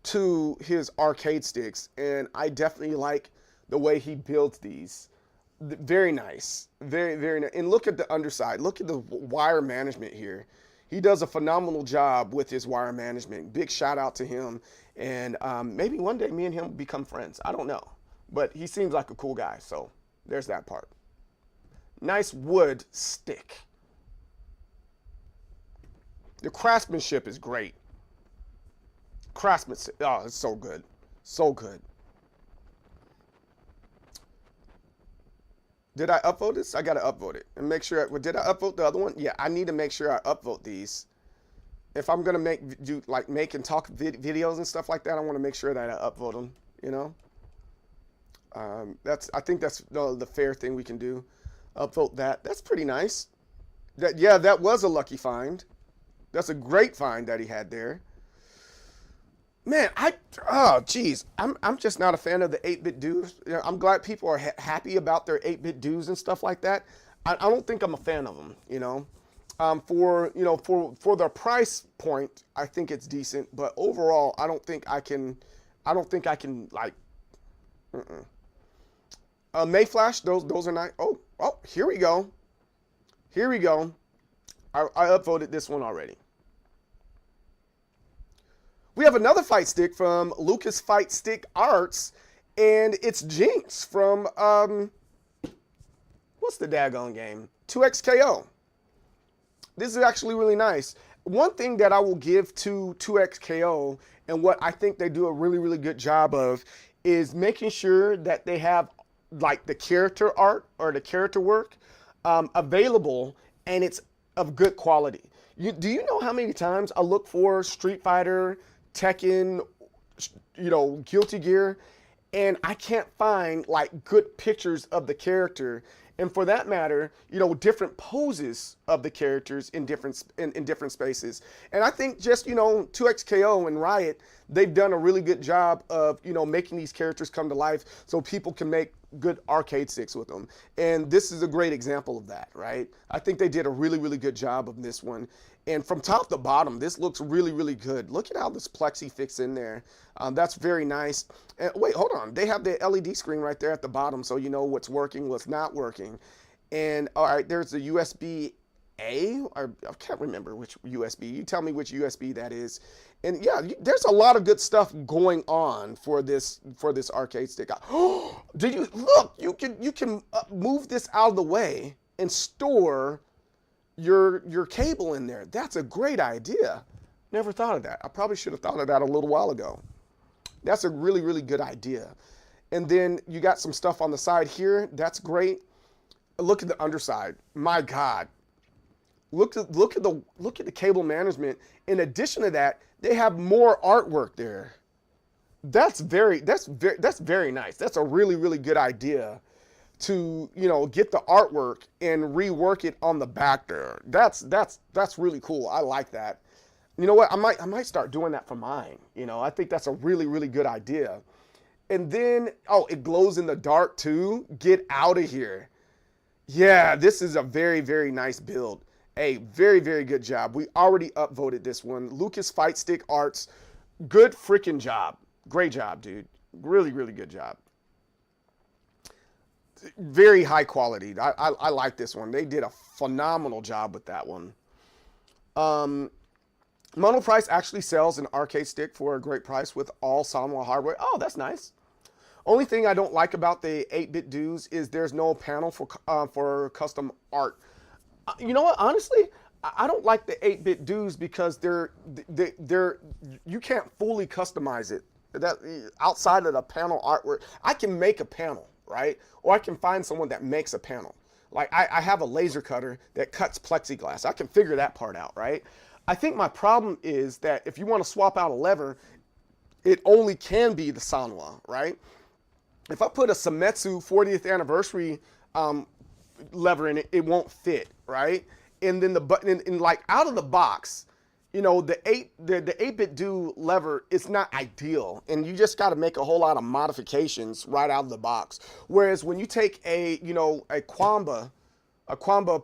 to his arcade sticks, and I definitely like the way he builds these. Very nice. Very, very nice. And look at the underside. Look at the wire management here. He does a phenomenal job with his wire management. Big shout out to him. And maybe one day me and him become friends. I don't know. But he seems like a cool guy. So there's that part. Nice wood stick. The craftsmanship is great. Craftsmanship. Oh, it's so good. So good. Did I upvote this? I got to upvote it and make sure. Did I upvote the other one? Yeah, I need to make sure I upvote these. If I'm gonna make and talk videos and stuff like that, I want to make sure that I upvote them. You know, I think that's the fair thing we can do. Upvote that. That's pretty nice. That was a lucky find. That's a great find that he had there. Man, I'm just not a fan of the 8-bit dues. You know, I'm glad people are happy about their 8-bit dues and stuff like that. I don't think I'm a fan of them, you know. For their price point, I think it's decent, but overall, I don't think I can like. Mayflash, those are nice. Oh, here we go. I upvoted this one already. We have another fight stick from Lucas Fight Stick Arts, and it's Jinx from, what's the daggone game? 2XKO. This is actually really nice. One thing that I will give to 2XKO, and what I think they do a really, really good job of, is making sure that they have like the character art or the character work available, and it's of good quality. Do you know how many times I look for Street Fighter, Tekken, Guilty Gear, and I can't find like good pictures of the character, and for that matter, different poses of the characters in different spaces. And I think just 2XKO and Riot, they've done a really good job of making these characters come to life so people can make good arcade sticks with them. And this is a great example of that, right? I think they did a really, really good job of this one. And from top to bottom, this looks really, really good. Look at how this plexi fits in there. That's very nice. And wait, hold on. They have the LED screen right there at the bottom, so you know what's working, what's not working. And all right, there's the USB-A. I can't remember which USB. You tell me which USB that is. And yeah, there's a lot of good stuff going on for this arcade stick. Did you look? You can move this out of the way and store your cable in there. That's a great idea. Never thought of that. I probably should have thought of that a little while ago. That's a really, really good idea. And then you got some stuff on the side here. That's great. Look at the underside. My God. Look at the cable management. In addition to that, they have more artwork there. That's very nice. That's a really, really good idea to get the artwork and rework it on the back there. That's really cool. I like that. You know what? I might start doing that for mine. I think that's a really, really good idea. And then, oh, it glows in the dark too. Get out of here. Yeah, this is a very, very nice build. Hey, very, very good job. We already upvoted this one. Lucas Fight Stick Arts, good freaking job. Great job, dude. Really, really good job. Very high quality. I like this one. They did a phenomenal job with that one. Monoprice actually sells an arcade stick for a great price with all Sanwa hardware. Oh, that's nice. Only thing I don't like about the 8-bit dues is there's no panel for custom art. You know what? Honestly, I don't like the 8-bit dues because they're you can't fully customize it. That outside of the panel artwork, I can make a panel, right? Or I can find someone that makes a panel. Like I have a laser cutter that cuts plexiglass. I can figure that part out, right? I think my problem is that if you want to swap out a lever, it only can be the Sanwa, right? If I put a Semetsu 40th anniversary lever in it, it won't fit, right? And then the button, and like out of the box, you know, the 8-bit do lever is not ideal, and you just got to make a whole lot of modifications right out of the box. Whereas when you take a Quamba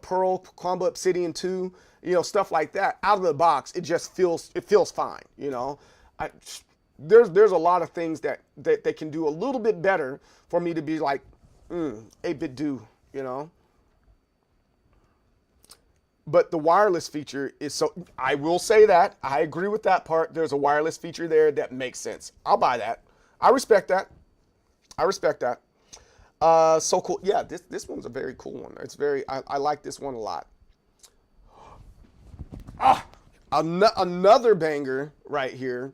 Pearl, Quamba Obsidian 2, you know, stuff like that, out of the box, it just feels fine, you know. There's a lot of things that they can do a little bit better for me to be like, 8-bit do, you know. But the wireless feature is so, I will say that, I agree with that part. There's a wireless feature there that makes sense. I'll buy that. I respect that. I respect that. So cool. Yeah, this one's a very cool one. It's very, I like this one a lot. Another banger right here.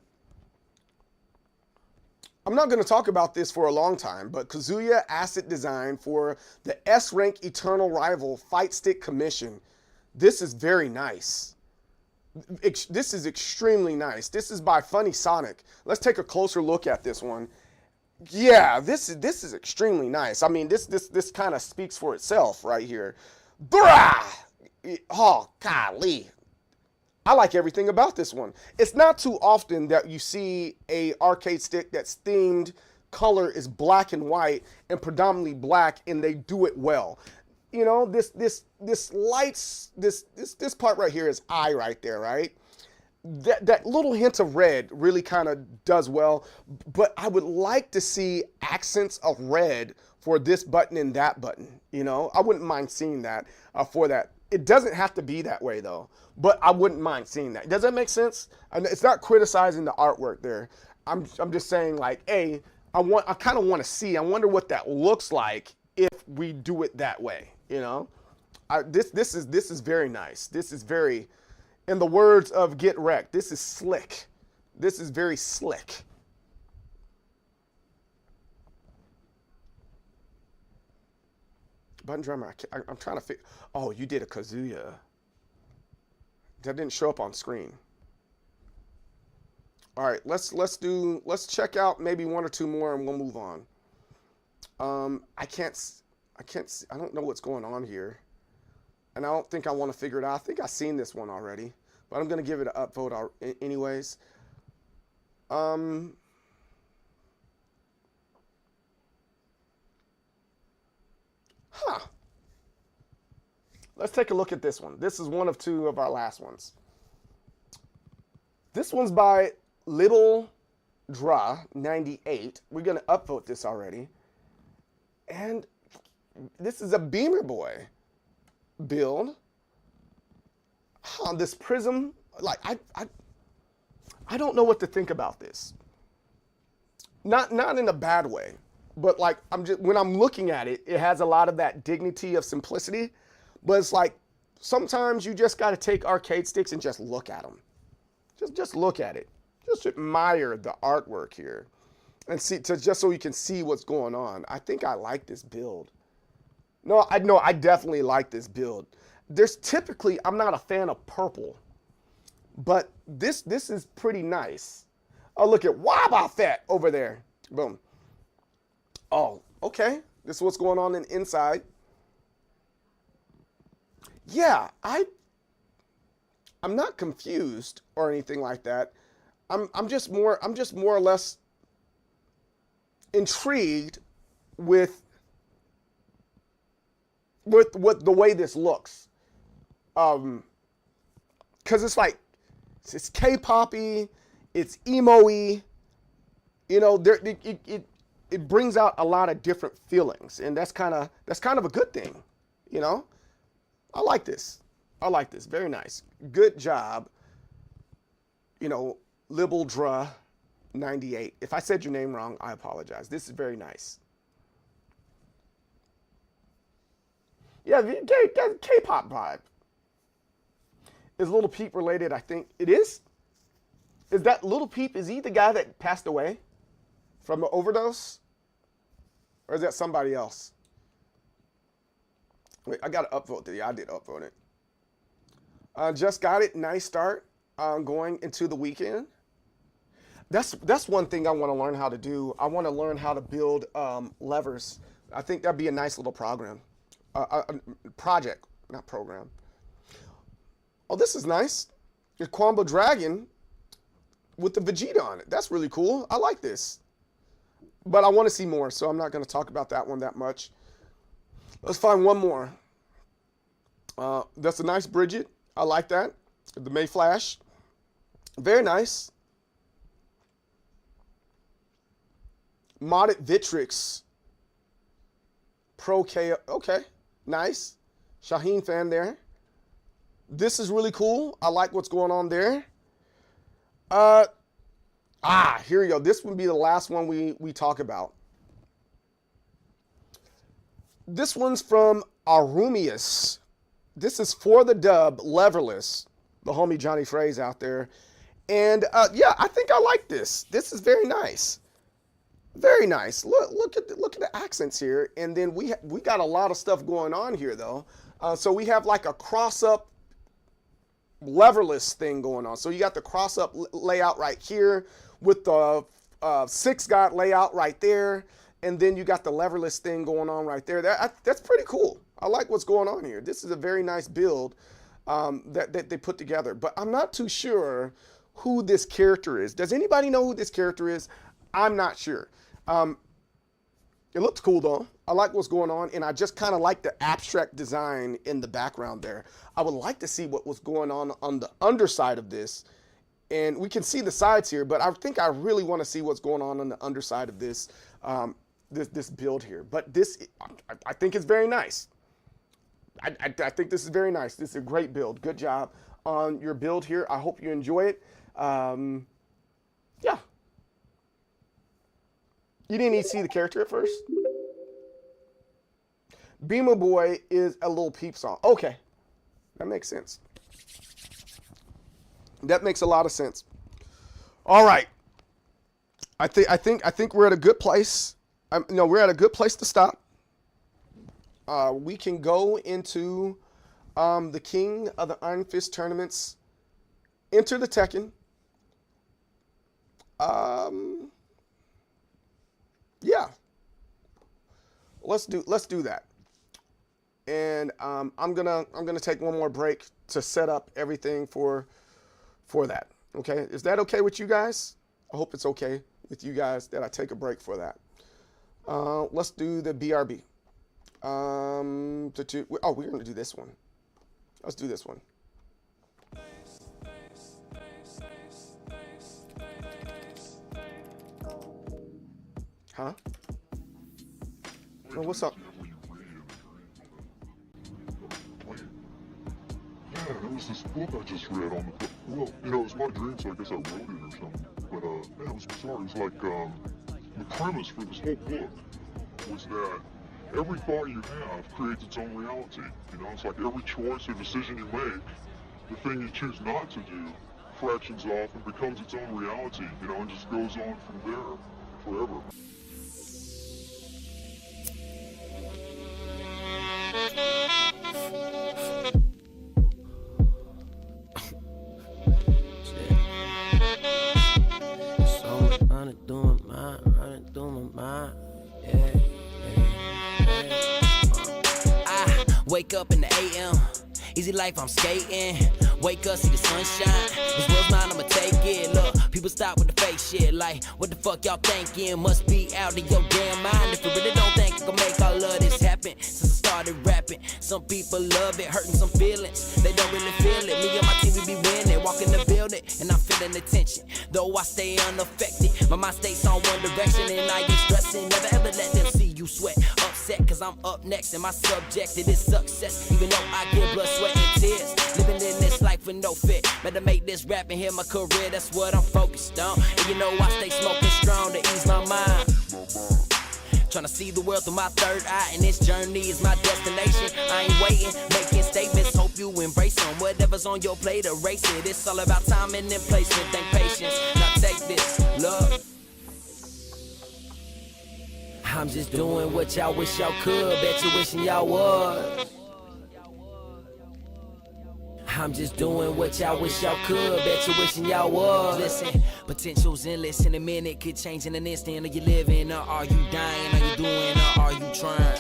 I'm not going to talk about this for a long time, but Kazuya Asset Design for the S-Rank Eternal Rival Fight Stick Commission. This is very nice. This is extremely nice. This is by Funny Sonic. Let's take a closer look at this one. Yeah, this is extremely nice. I mean, this kind of speaks for itself right here. Brah! Oh, golly. I like everything about this one. It's not too often that you see a arcade stick that's themed, color is black and white and predominantly black, and they do it well. You know, this part right here is eye right there, right? That little hint of red really kind of does well, but I would like to see accents of red for this button and that button, you know? I wouldn't mind seeing that for that. It doesn't have to be that way though, but I wouldn't mind seeing that. Does that make sense? And it's not criticizing the artwork there. I'm just saying like, hey, I kind of want to see, I wonder what that looks like if we do it that way, you know? This is very nice. This is very, in the words of Get Wrecked, this is slick. This is very slick. Button drummer, I'm trying to figure. Oh, you did a Kazuya. That didn't show up on screen. All right, let's check out maybe one or two more and we'll move on. I don't know what's going on here. And I don't think I want to figure it out. I think I've seen this one already, but I'm going to give it an upvote anyways. Let's take a look at this one. This is one of two of our last ones. This one's by Little Dra 98. We're going to upvote this already. And this is a Beamer Boy build. This prism, like I don't know what to think about this. Not in a bad way, but like when I'm looking at it, it has a lot of that dignity of simplicity. But it's like sometimes you just got to take arcade sticks and just look at them. Just look at it. Just admire the artwork here, and see just so you can see what's going on. I think I like this build. No, I definitely like this build. There's typically, I'm not a fan of purple, but this is pretty nice. Oh, look at Waba Fett over there. Boom. Oh, okay. This is what's going on inside. Yeah, I'm not confused or anything like that. I'm just more or less intrigued with what the way this looks. Because it's like, it's K-poppy, it's emo-y, you know, it brings out a lot of different feelings, and that's kind of a good thing, you know. I like this. Very nice. Good job. You know, Libaldra 98. If I said your name wrong, I apologize. This is very nice. Yeah, K-pop vibe. Is Little Peep related? I think it is. Is that Little Peep? Is he the guy that passed away from an overdose? Or is that somebody else? Wait, I got to upvote it. Yeah, I did upvote it. Just got it. Nice start going into the weekend. That's one thing I want to learn how to do. I want to learn how to build levers. I think that'd be a nice little program. Project, not program. Oh, this is nice. The Kwamba Dragon with the Vegeta on it. That's really cool. I like this. But I want to see more, so I'm not going to talk about that one that much. Let's find one more. That's a nice Bridget. I like that. The May Flash. Very nice. Modded Vitrix. Pro K. Okay. Nice. Shaheen fan there. This is really cool. I like what's going on there. Here we go. This would be the last one we talk about. This one's from Arumius. This is For the Dub, Leverless. The homie Johnny Fraze out there. And yeah, I think I like this. This is very nice. Very nice. Look at the accents here. And then we got a lot of stuff going on here though. So we have like a cross-up leverless thing going on. So you got the cross-up layout right here with the 6-got layout right there. And then you got the leverless thing going on right there. That's pretty cool. I like what's going on here. This is a very nice build that they put together. But I'm not too sure who this character is. Does anybody know who this character is? I'm not sure. It looks cool though. I like what's going on, and I just kind of like the abstract design in the background there. I would like to see what was going on the underside of this. And we can see the sides here, but I think I really want to see what's going on the underside of this this build here. But this, I think it's very nice. I think this is very nice. This is a great build. Good job on your build here. I hope you enjoy it. Yeah. You didn't need to see the character at first? Beamer Boy is a Little Peep song. Okay. That makes sense. That makes a lot of sense. All right. I think we're at a good place. No, we're at a good place to stop. We can go into the King of the Iron Fist tournaments. Enter the Tekken. Yeah. Let's do that. And I'm gonna take one more break to set up everything for that. Okay, is that okay with you guys? I hope it's okay with you guys that I take a break for that. Let's do the BRB. We're gonna do this one. Let's do this one. Huh? Well, what's up? Yeah, there was this book I just read on the, well, you know, it was my dream, so I guess I wrote it or something. But, man, it was bizarre. It was like, the premise for this whole book was that every thought you have creates its own reality. You know, it's like every choice or decision you make, the thing you choose not to do fractions off and becomes its own reality, you know, and just goes on from there forever. Running through my mind, yeah. I wake up in the AM, easy life, I'm skating. Wake up, see the sunshine. This world's mine, I'ma take it. Look, People stop with the fake shit like, what the fuck y'all thinking? Must be out of your damn mind if you really don't think I can make all of this happen. Since I started rapping, some people love it, hurting some feelings. They don't really feel it. Me and my team, we be winning, walk in the building, and I'm feeling the tension. Though I stay unaffected, my mind stays on one direction, and I ain't stressing. Never ever let them see you sweat. Upset, cause I'm up next, and my subject it is success. Even though I give blood, sweat, and tears, living in this life with no fit. Better make this rap and hit my career, that's what I'm focused on. And you know I stay smoking strong to ease my mind. Tryna see the world through my third eye, and this journey is my destination. I ain't waiting, making statements, hope you embrace them. Whatever's on your plate, erase it. It's all about timing and placement, think patience. Now take this, love. I'm just doing what y'all wish y'all could, bet you wishing y'all was. I'm just doing what y'all wish y'all could, bet you wishing y'all was. Listen, potential's endless, in a minute could change in an instant. Are you living or are you dying? Are you doing or are you trying?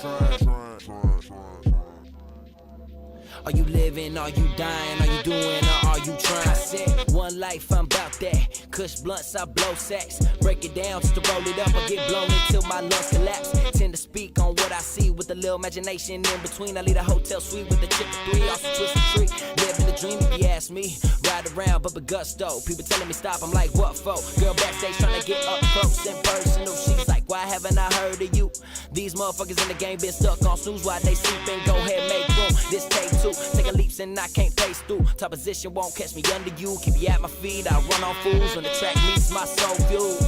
Are you living, are you dying, are you doing, or are you trying? I said, one life, I'm about that. Kush blunts, I blow sacks. Break it down just to roll it up, I get blown until my lungs collapse. Tend to speak on what I see with a little imagination in between. I leave a hotel suite with a chick for 3, also twist a tree. Living the dream if you ask me. Ride around, but with gusto. People telling me stop, I'm like, what for? Girl backstage trying to get up close and personal. She's like, why haven't I heard of you? These motherfuckers in the game been stuck on snooze while they sleeping. Go ahead, make room. This take 2. Taking leaps and I can't pace through. Top position won't catch me under you. Keep you at my feet, I run on fools. When the track meets my soul views.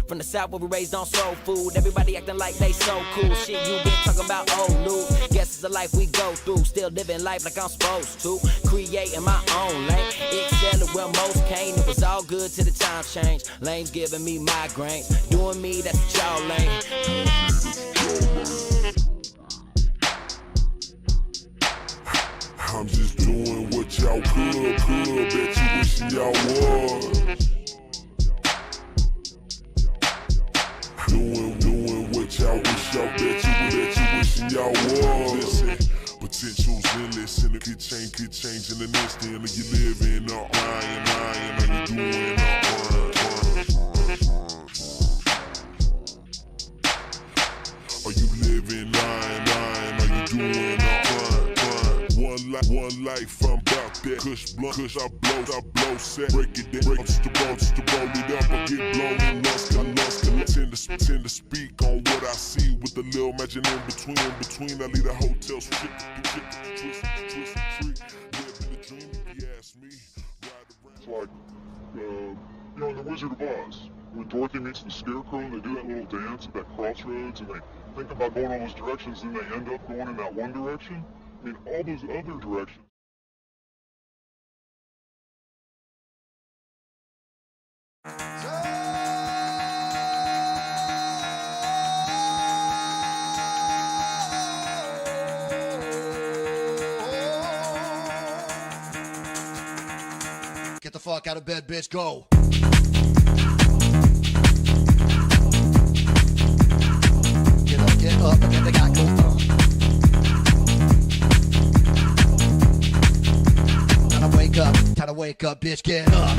From the south where we raised on soul food. Everybody acting like they so cool. Shit, you been talking about old news. Guess it's the life we go through. Still living life like I'm supposed to. Creating my own lane. Excelling where most came. It was all good till the time changed. Lanes giving me migraines. Doing me, that's what y'all lame. I'm just doing what y'all could, bet you wishing y'all was. Doing what y'all wish y'all, bet you wishing y'all was. Listen, potential's endless, and it could change in an instant. Are you living or lying, are you doing or are you living, lying, are you doing one life, I'm about that. Kush blunt, kush I blow set. Break it down, just to roll it up. I get blown in lust. Tend to speak on what I see with a little magic in between. I leave the hotel strip, twist tree. Living the dream if you ask me. It's like, in The Wizard of Oz, when Dorothy meets the Scarecrow and they do that little dance at that crossroads and they think about going all those directions and they end up going in that one direction. I mean, all those other directions. Get the fuck out of bed, bitch, go. Get up, and get the guy go. Time to wake up, bitch, get up.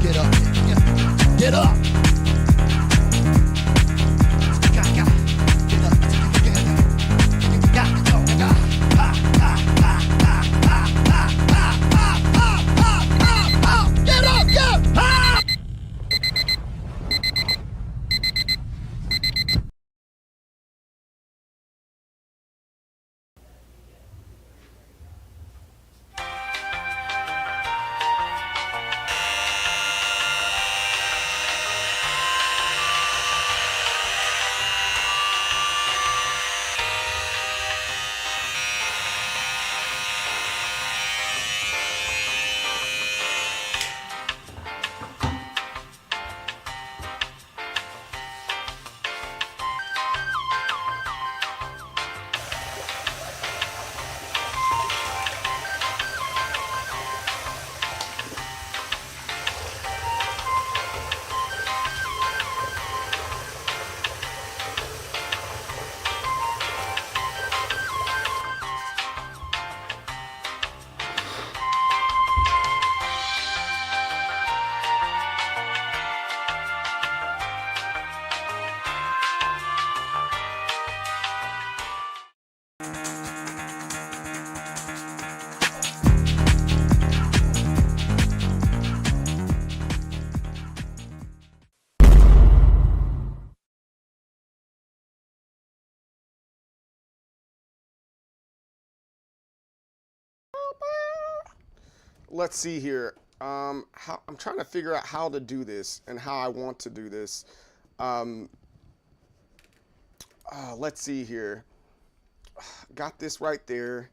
Get up. Get up. Let's see here. I'm trying to figure out how to do this and how I want to do this. Let's see here. Got this right there.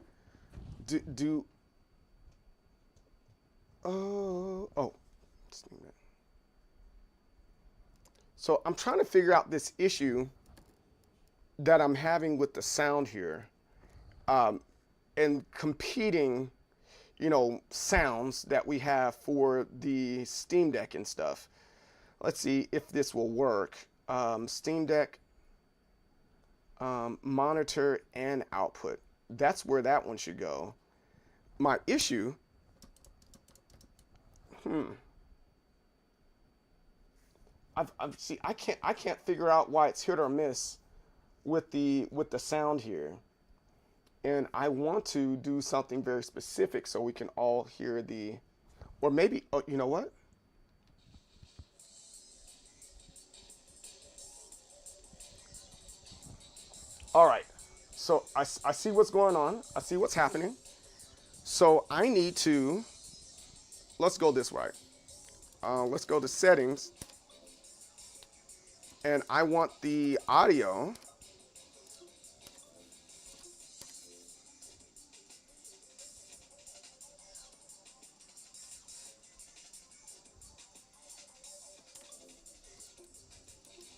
Oh. So I'm trying to figure out this issue that I'm having with the sound here, and competing, sounds that we have for the Steam Deck and stuff. Let's see if this will work. Steam Deck, monitor and output. That's where that one should go. My issue, I can't figure out why it's hit or miss with the sound here. And I want to do something very specific so we can all hear or maybe, oh, you know what? All right, so I see what's going on. I see what's happening. So I need to, let's go this way. Let's go to settings. And I want the audio.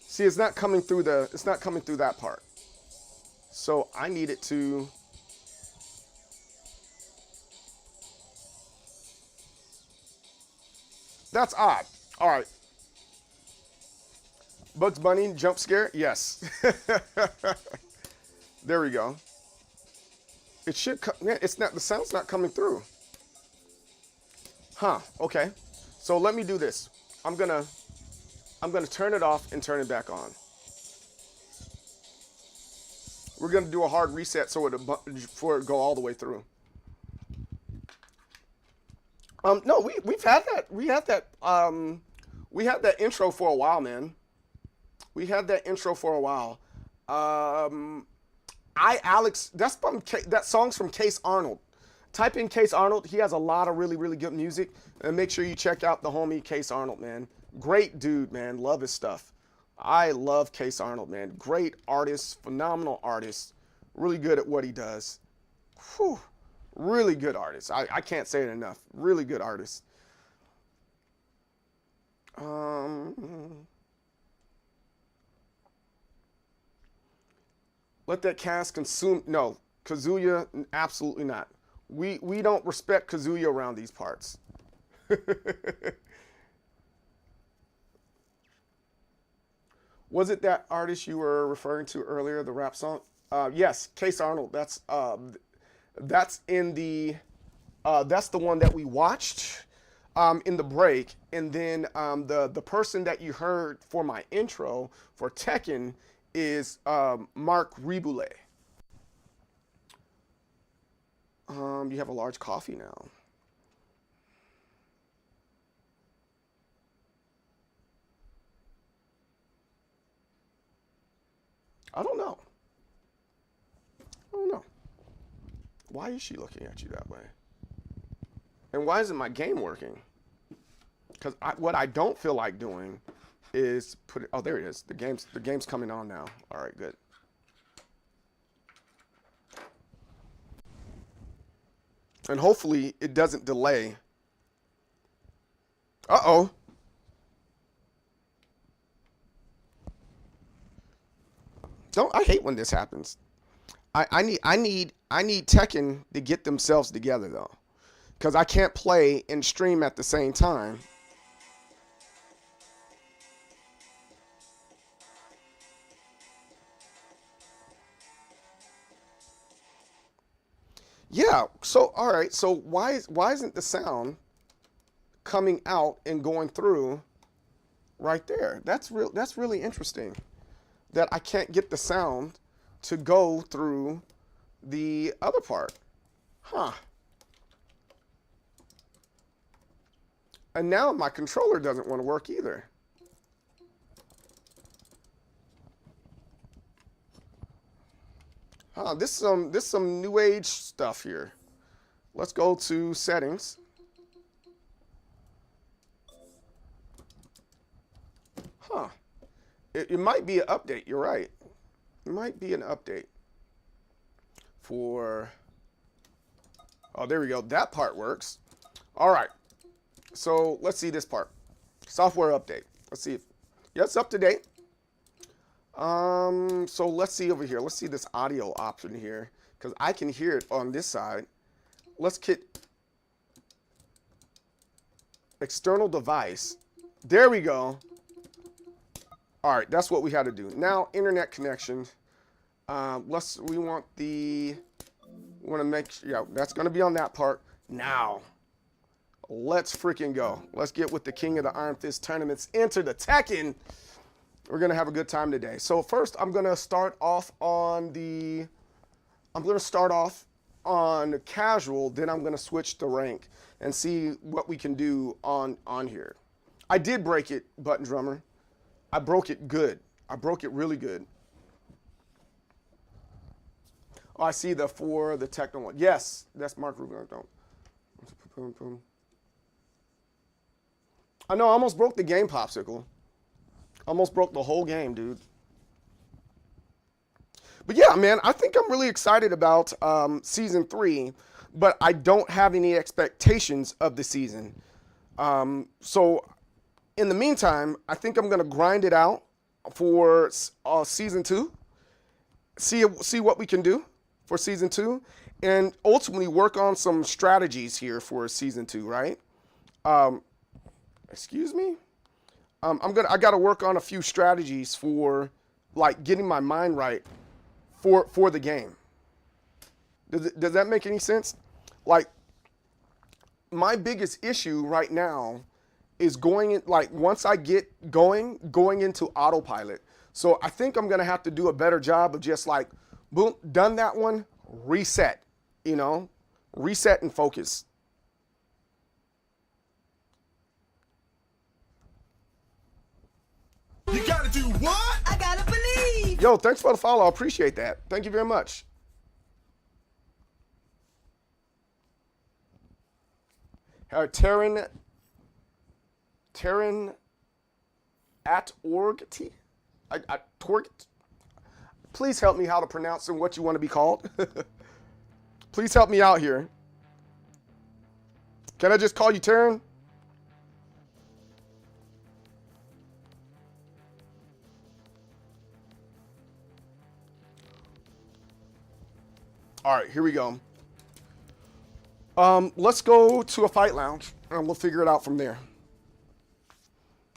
See, it's not coming through that part. So I need it to. That's odd. All right. Bugs Bunny jump scare? Yes. There we go. It should come. Yeah, it's not. The sound's not coming through. Huh. Okay. So let me do this. I'm gonna turn it off and turn it back on. We're gonna do a hard reset so it go all the way through. No, we've had that. We had that intro for a while, man. We had that intro for a while. Alex, that song's from Case Arnold. Type in Case Arnold. He has a lot of really, really good music. And make sure you check out the homie Case Arnold, man. Great dude, man. Love his stuff. I love Case Arnold, man. Great artist, phenomenal artist. Really good at what he does. Whew. Really good artist. I can't say it enough. Really good artist. Let that cast consume. No, Kazuya, absolutely not. We don't respect Kazuya around these parts. Was it that artist you were referring to earlier, the rap song? Yes, Case Arnold. That's in the that's the one that we watched in the break, and then the person that you heard for my intro for Tekken is Mark Riboulet. You have a large coffee now. I don't know. Why is she looking at you that way? And why isn't my game working? Because what I don't feel like doing is put it. Oh, there it is. The game's coming on now. All right, good. And hopefully it doesn't delay. Uh-oh. I hate when this happens. I need Tekken to get themselves together though, because I can't play and stream at the same time. Yeah. So all right. So why isn't the sound coming out and going through right there? That's really interesting. That I can't get the sound to go through the other part. Huh. And now my controller doesn't want to work either. Huh, this is some new age stuff here. Let's go to settings. Huh. It might be an update. You're right. It might be an update for, oh, there we go. That part works. All right. So let's see this part. Software update. Let's see if, yeah, it's up to date. So let's see over here. Let's see this audio option here, because I can hear it on this side. Let's get external device. There we go. All right, that's what we had to do. Now, internet connection. We want to make sure, yeah, that's going to be on that part. Now, let's freaking go. Let's get with the King of the Iron Fist tournaments. Enter the Tekken. We're going to have a good time today. So first, I'm going to start off on casual, then I'm going to switch to rank and see what we can do on here. I did break it, Button Drummer. I broke it good. I broke it really good. Oh, I see the Tekken one. Yes, that's Mark Rubin. I know, I almost broke the game, Popsicle. Almost broke the whole game, dude. But yeah, man, I think I'm really excited about season 3, but I don't have any expectations of the season. So in the meantime, I think I'm going to grind it out for season 2. See what we can do for season 2, and ultimately work on some strategies here for season 2, right? Excuse me? I got to work on a few strategies for like getting my mind right for the game. Does that make any sense? Like, my biggest issue right now is once I get going into autopilot. So I think I'm gonna have to do a better job of just like, boom, done that one, reset, reset and focus. You gotta do what? I gotta believe. Yo, thanks for the follow. I appreciate that. Thank you very much. Terran at Orgt. Please help me how to pronounce and what you want to be called. Please help me out here. Can I just call you Terran? All right, here we go. Let's go to a fight lounge, and we'll figure it out from there.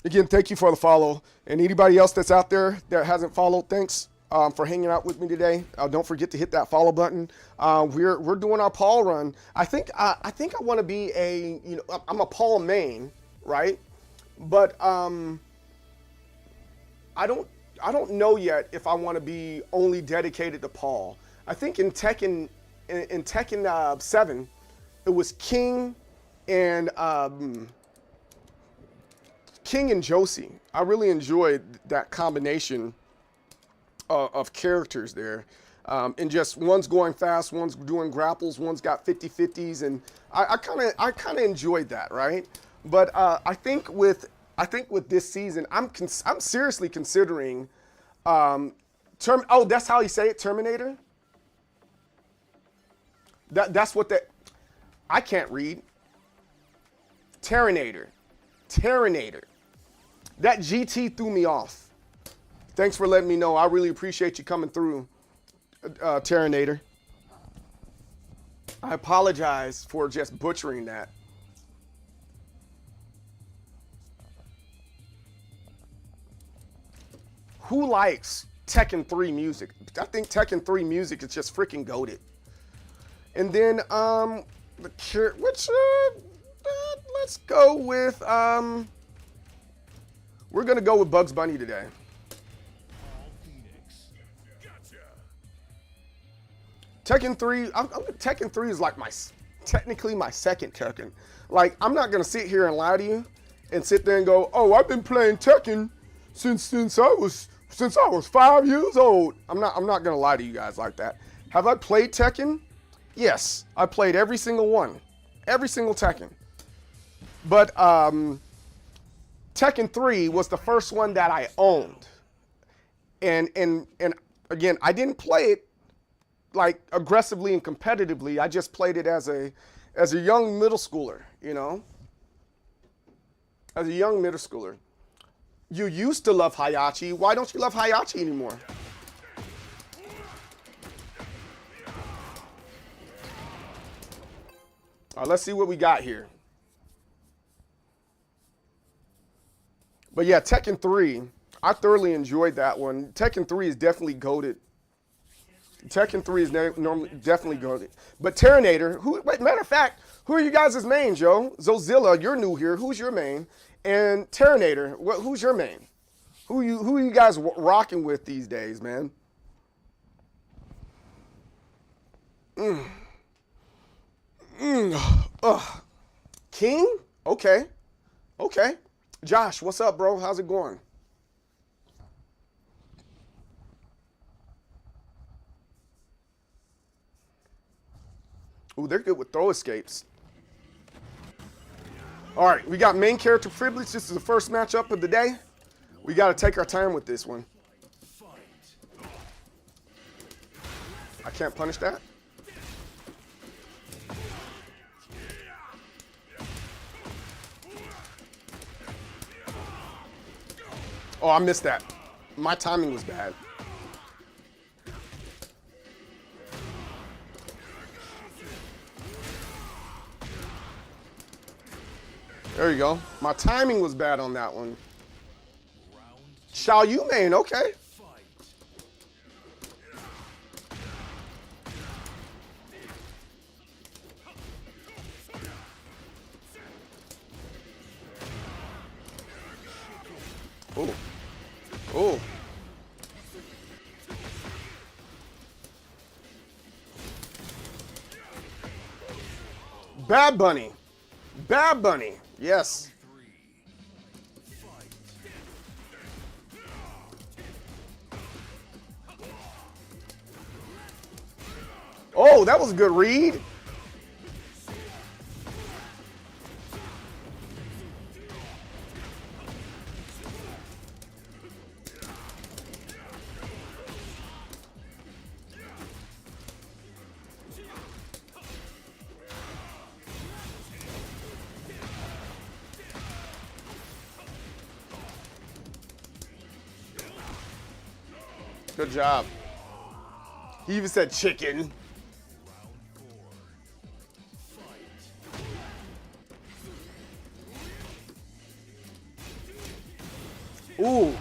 Again, thank you for the follow. And anybody else that's out there that hasn't followed, thanks for hanging out with me today. Don't forget to hit that follow button. We're doing our Paul run. I think I want to be I'm a Paul main, right? But I don't know yet if I want to be only dedicated to Paul. I think in Tekken 7, it was King and Josie. I really enjoyed that combination of characters there. And just one's going fast, one's doing grapples, one's got 50-50s, and I kind of enjoyed that, right? But I think with this season, I'm seriously considering that's how you say it, Terminator. That's what I can't read. Terminator. That GT threw me off. Thanks for letting me know. I really appreciate you coming through, Terminator. I apologize for just butchering that. Who likes Tekken 3 music? I think Tekken 3 music is just freaking goated. And then let's go with we're gonna go with Bugs Bunny today. Tekken 3, Tekken 3 is like technically my second Tekken. Like, I'm not gonna sit here and lie to you and sit there and go, oh, I've been playing Tekken since I was 5 years old. I'm not gonna lie to you guys like that. Have I played Tekken Yes, I played every single one. Every single Tekken. But Tekken 3 was the first one that I owned. And again, I didn't play it like aggressively and competitively. I just played it as a young middle schooler, you know? As a young middle schooler. You used to love Hayachi. Why don't you love Hayachi anymore? All right, let's see what we got here. But yeah, Tekken 3, I thoroughly enjoyed that one. Tekken 3 is definitely goated. Tekken 3 is normally definitely goated. But Terminator, matter of fact, who are you guys' main, Joe? Zozilla, you're new here. Who's your main? And Terminator, who's your main? Who are you guys rocking with these days, man? King? Okay. Okay. Josh, what's up, bro? How's it going? Ooh, they're good with throw escapes. All right, we got main character privilege. This is the first matchup of the day. We got to take our time with this one. I can't punish that. Oh, I missed that. My timing was bad. There you go. My timing was bad on that one. Xiao Yu main, okay. Oh. Oh. Bad Bunny. Bad Bunny. Yes. Oh, that was a good read. Good job. He even said chicken. Ooh.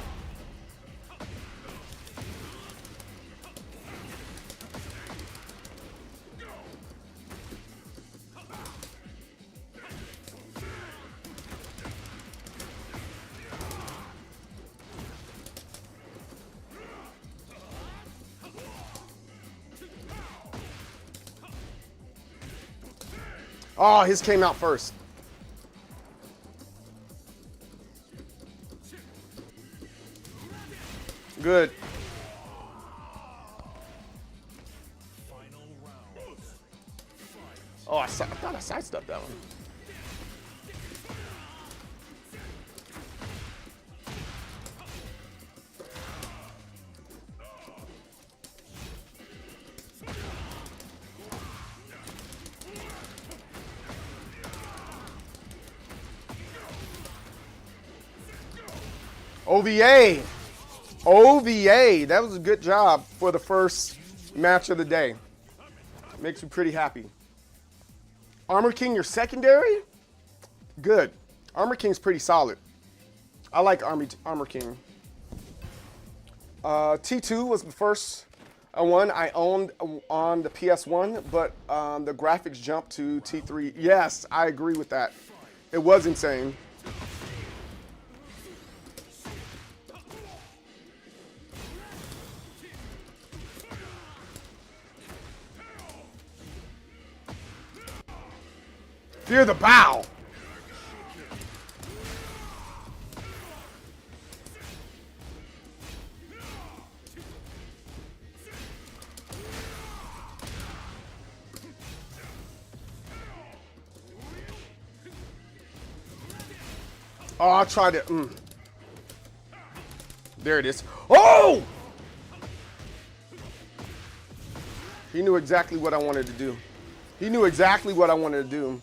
Oh, his came out first. Good. Oh, I thought I sidestepped that one. OVA. OVA. That was a good job for the first match of the day. Makes me pretty happy. Armor King, your secondary? Good. Armor King's pretty solid. I like Armor King. T2 was the first one I owned on the PS1, but the graphics jumped to T3. Yes, I agree with that. It was insane. Fear the bow. Oh, I tried it. There it is. Oh! He knew exactly what I wanted to do. He knew exactly what I wanted to do.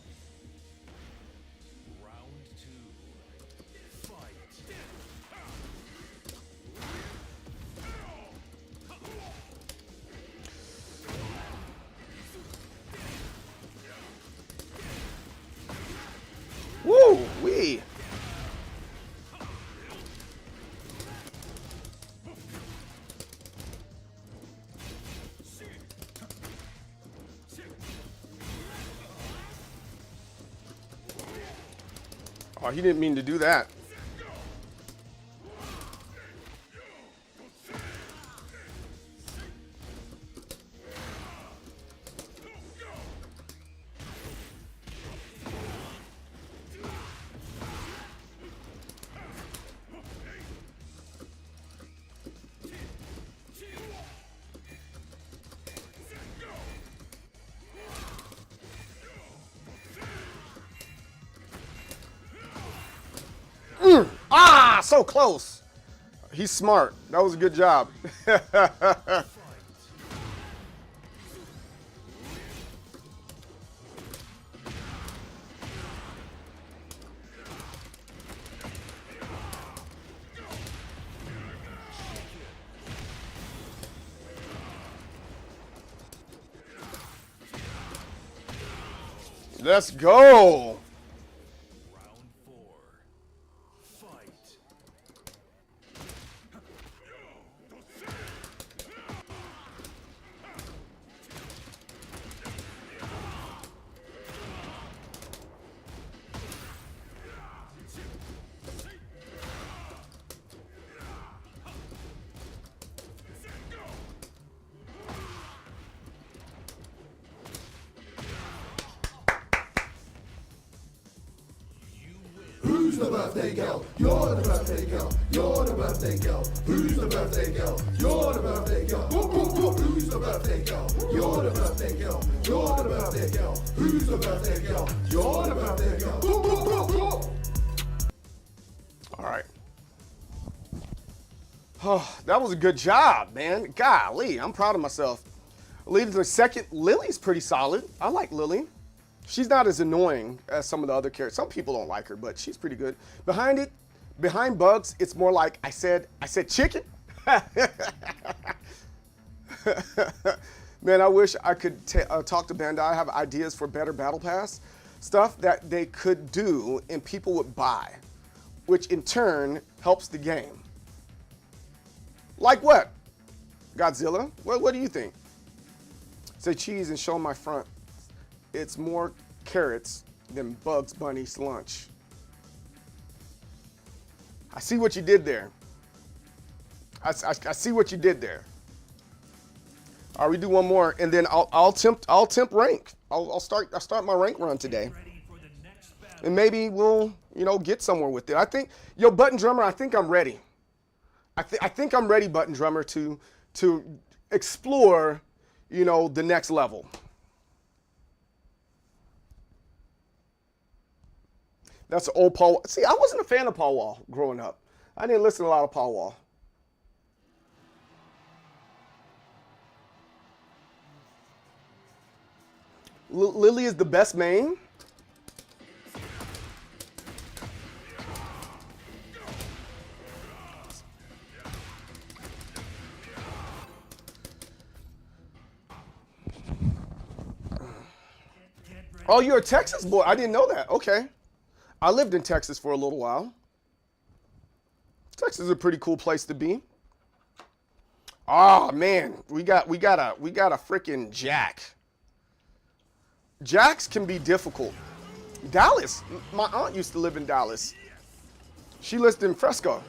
Woo wee. Oh, he didn't mean to do that. Ah, so close. He's smart. That was a good job. Let's go. Who's the birthday girl? You're the birthday girl. You're the birthday girl. Who's the birthday girl? You're the birthday girl. Who's the birthday girl? You're the birthday girl. You're the birthday girl. Who's the birthday girl? You're the birthday girl. All right. Oh, that was a good job, man. Golly, I'm proud of myself. Leading to the second, Lily's pretty solid. I like Lily. She's not as annoying as some of the other characters. Some people don't like her, but she's pretty good. Behind Bugs, it's more like I said chicken. Man, I wish I could talk to Bandai. I have ideas for better Battle Pass stuff that they could do and people would buy, which in turn helps the game. Like what? Godzilla? What do you think? Say cheese and show my front. It's more carrots than Bugs Bunny's lunch. I see what you did there. I see what you did there. All right, we do one more, and then I'll tempt rank. I'll start my rank run today, and maybe we'll get somewhere with it. I think Button Drummer. I think I'm ready. I think I'm ready, Button Drummer, to explore the next level. That's an old Paul. See, I wasn't a fan of Paul Wall growing up. I didn't listen to a lot of Paul Wall. Lily is the best main. Oh, you're a Texas boy. I didn't know that. Okay. I lived in Texas for a little while. Texas is a pretty cool place to be. Oh man, we got a freaking Jack. Jacks can be difficult. Dallas. My aunt used to live in Dallas. She lived in Fresco.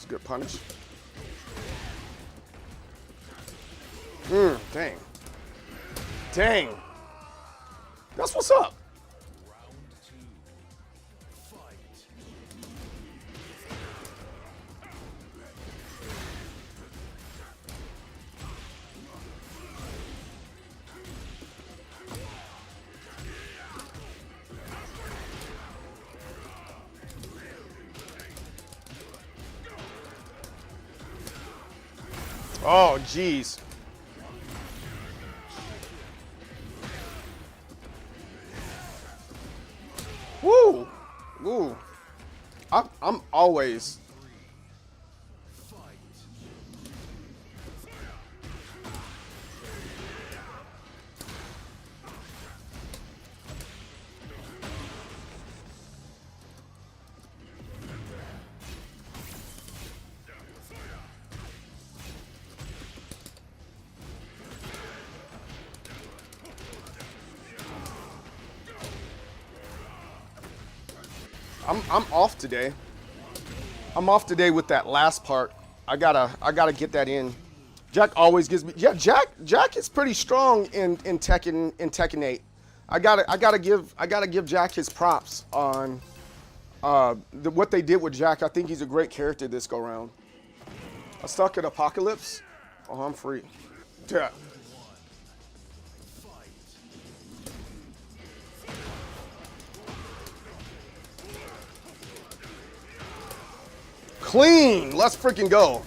Good punish. Dang. Dang. That's what's up. Oh, jeez. Woo! Woo. I'm always... I'm off today. I'm off today with that last part. I gotta get that in. Jack always gives me, yeah. Jack is pretty strong in Tekken 8. I gotta give Jack his props on what they did with Jack. I think he's a great character this go round. I stuck at Apocalypse. Oh, I'm free. Yeah. Clean. Let's freaking go.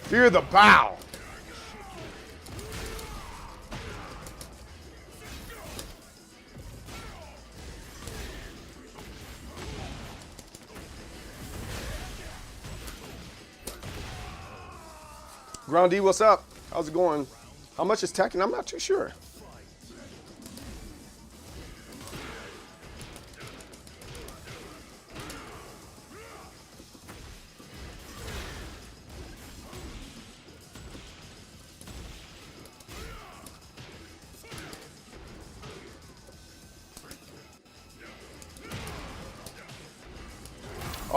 Fear the bow. Ground D, what's up? How's it going? How much is Tekken? I'm not too sure.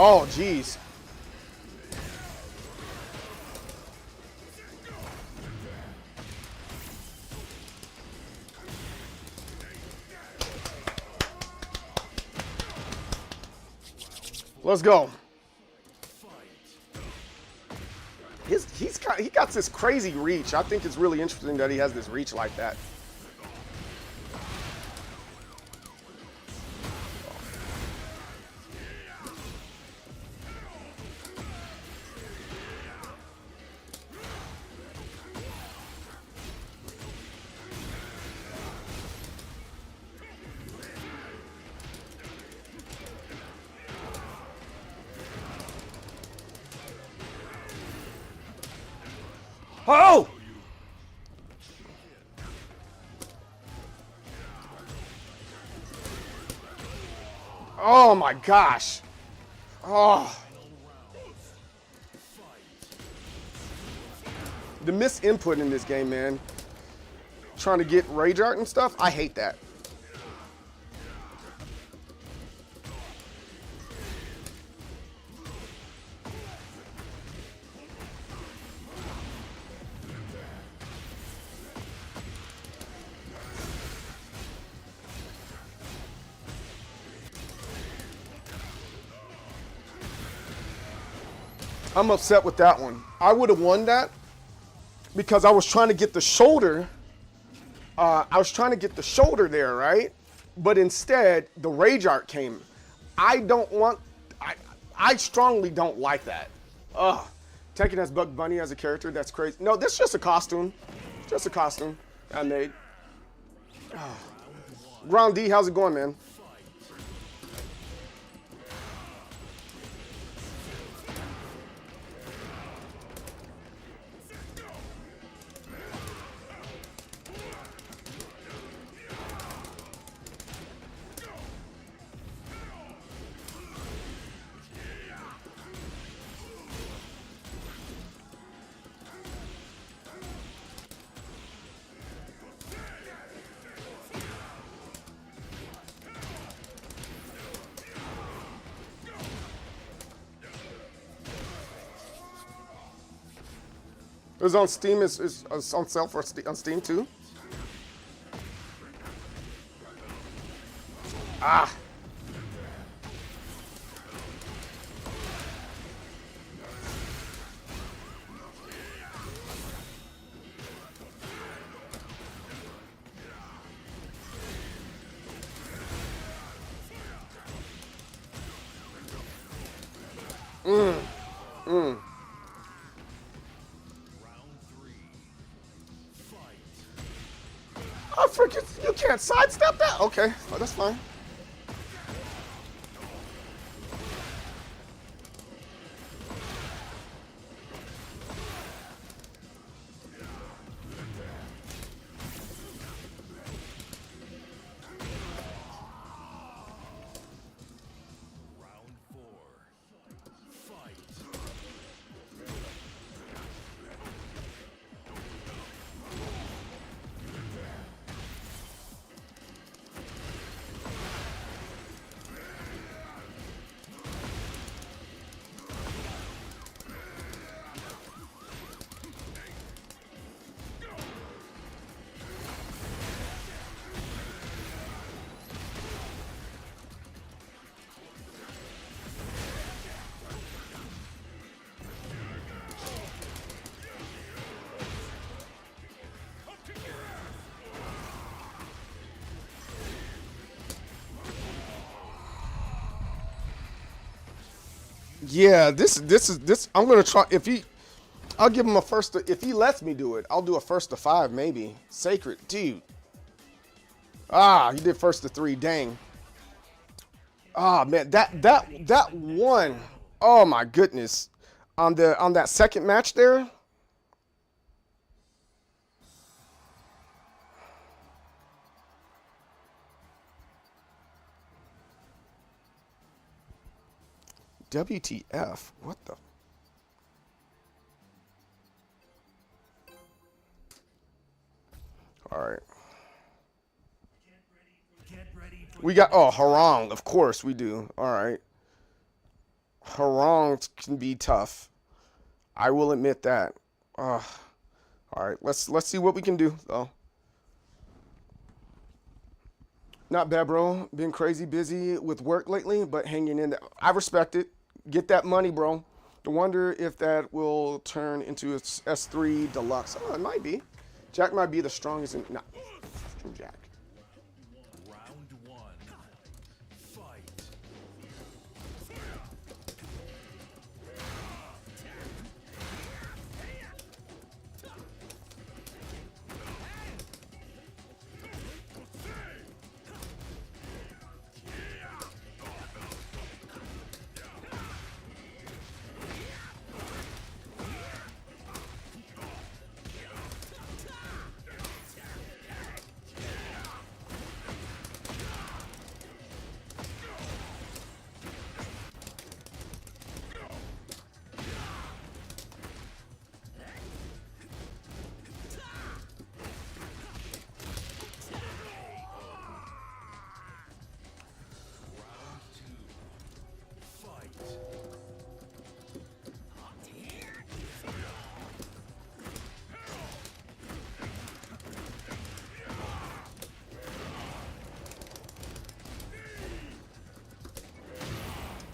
Oh, geez. Let's go. He got this crazy reach. I think it's really interesting that he has this reach like that. Oh! Oh my gosh. Oh. The misinput in this game, man. Trying to get rage art and stuff, I hate that. I'm upset with that one. I would have won that because I was trying to get the shoulder. I was trying to get the shoulder there, right? But instead, the rage art came. I strongly don't like that. Ugh. Tekken has Bugs Bunny as a character. That's crazy. No, this is just a costume. It's just a costume I made. Ground D, how's it going, man? It's on Steam. It's on sale for on Steam too. Ah. I forget you can't sidestep that. Okay, oh, that's fine. Yeah, this. I'm gonna try. I'll give him a first. If he lets me do it, I'll do a first to 5 maybe. Sacred, dude. Ah, he did first to 3. Dang. Ah, man, that one. Oh my goodness, on that second match there. WTF? What the? All right. We got, oh, Harong. Of course we do. All right. Harong can be tough. I will admit that. All right. Let's see what we can do, though. Not bad, bro. Been crazy busy with work lately, but hanging in there. I respect it. Get that money, bro. I wonder if that will turn into a S3 Deluxe. Oh, it might be. Jack might be the strongest in... Nah, Jack. Round 1. Fight.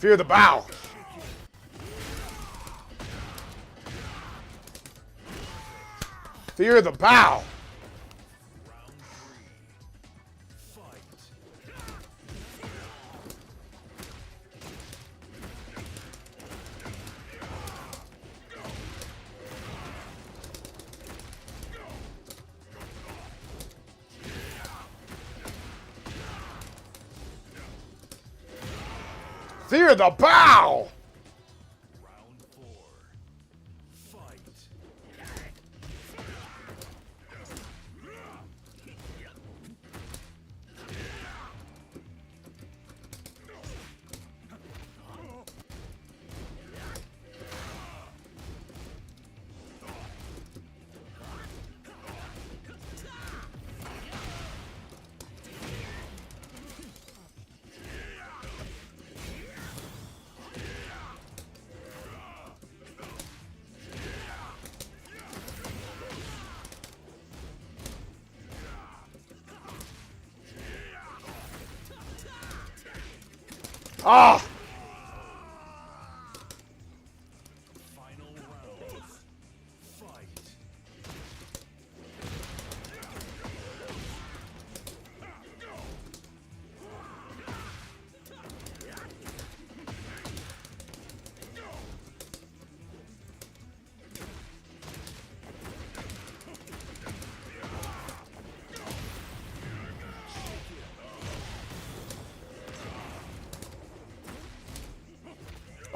Fear the bow. Fear the bow. Fear the bow. Round 4. Fight. Ah!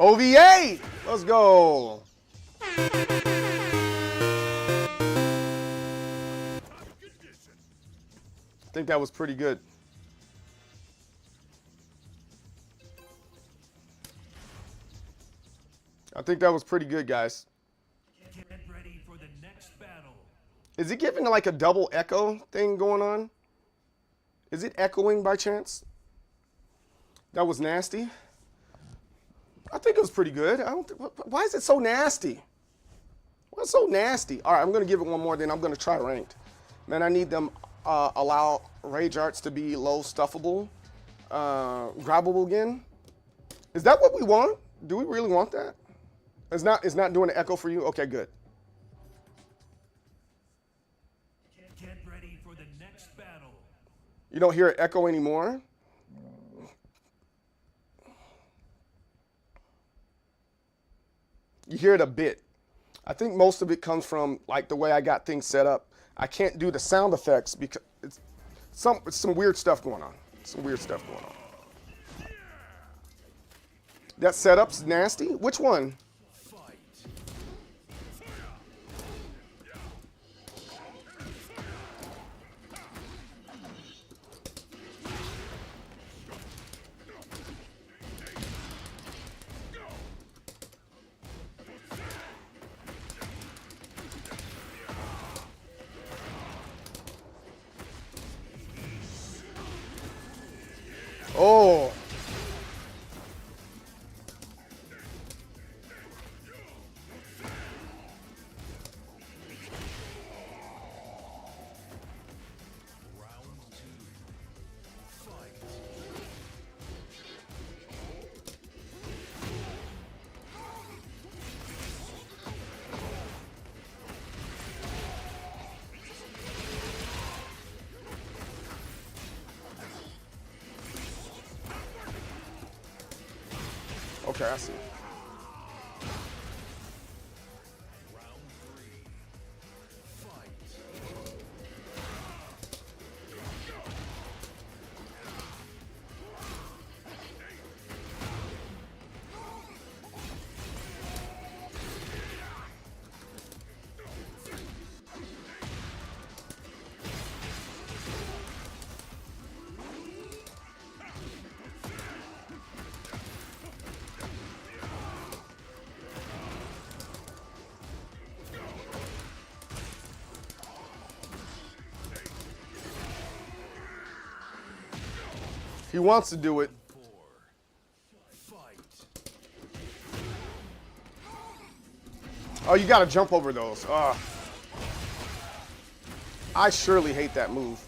OVA! Let's go. I think that was pretty good. I think that was pretty good, guys. Get ready for the next battle. Is it giving like a double echo thing going on? Is it echoing by chance? That was nasty. I think it was pretty good. I don't. Why is it so nasty? Why is it so nasty? All right, I'm gonna give it one more. Then I'm gonna try ranked. Man, I need them allow rage arts to be low stuffable, grabbable again. Is that what we want? Do we really want that? It's not doing the echo for you. Okay, good. Get ready for the next battle. You don't hear it echo anymore. You hear it a bit. I think most of it comes from like the way I got things set up. I can't do the sound effects because it's some weird stuff going on. Some weird stuff going on. That setup's nasty. Which one? Oh. Okay, I see. He wants to do it. Oh, you got to jump over those. I surely hate that move.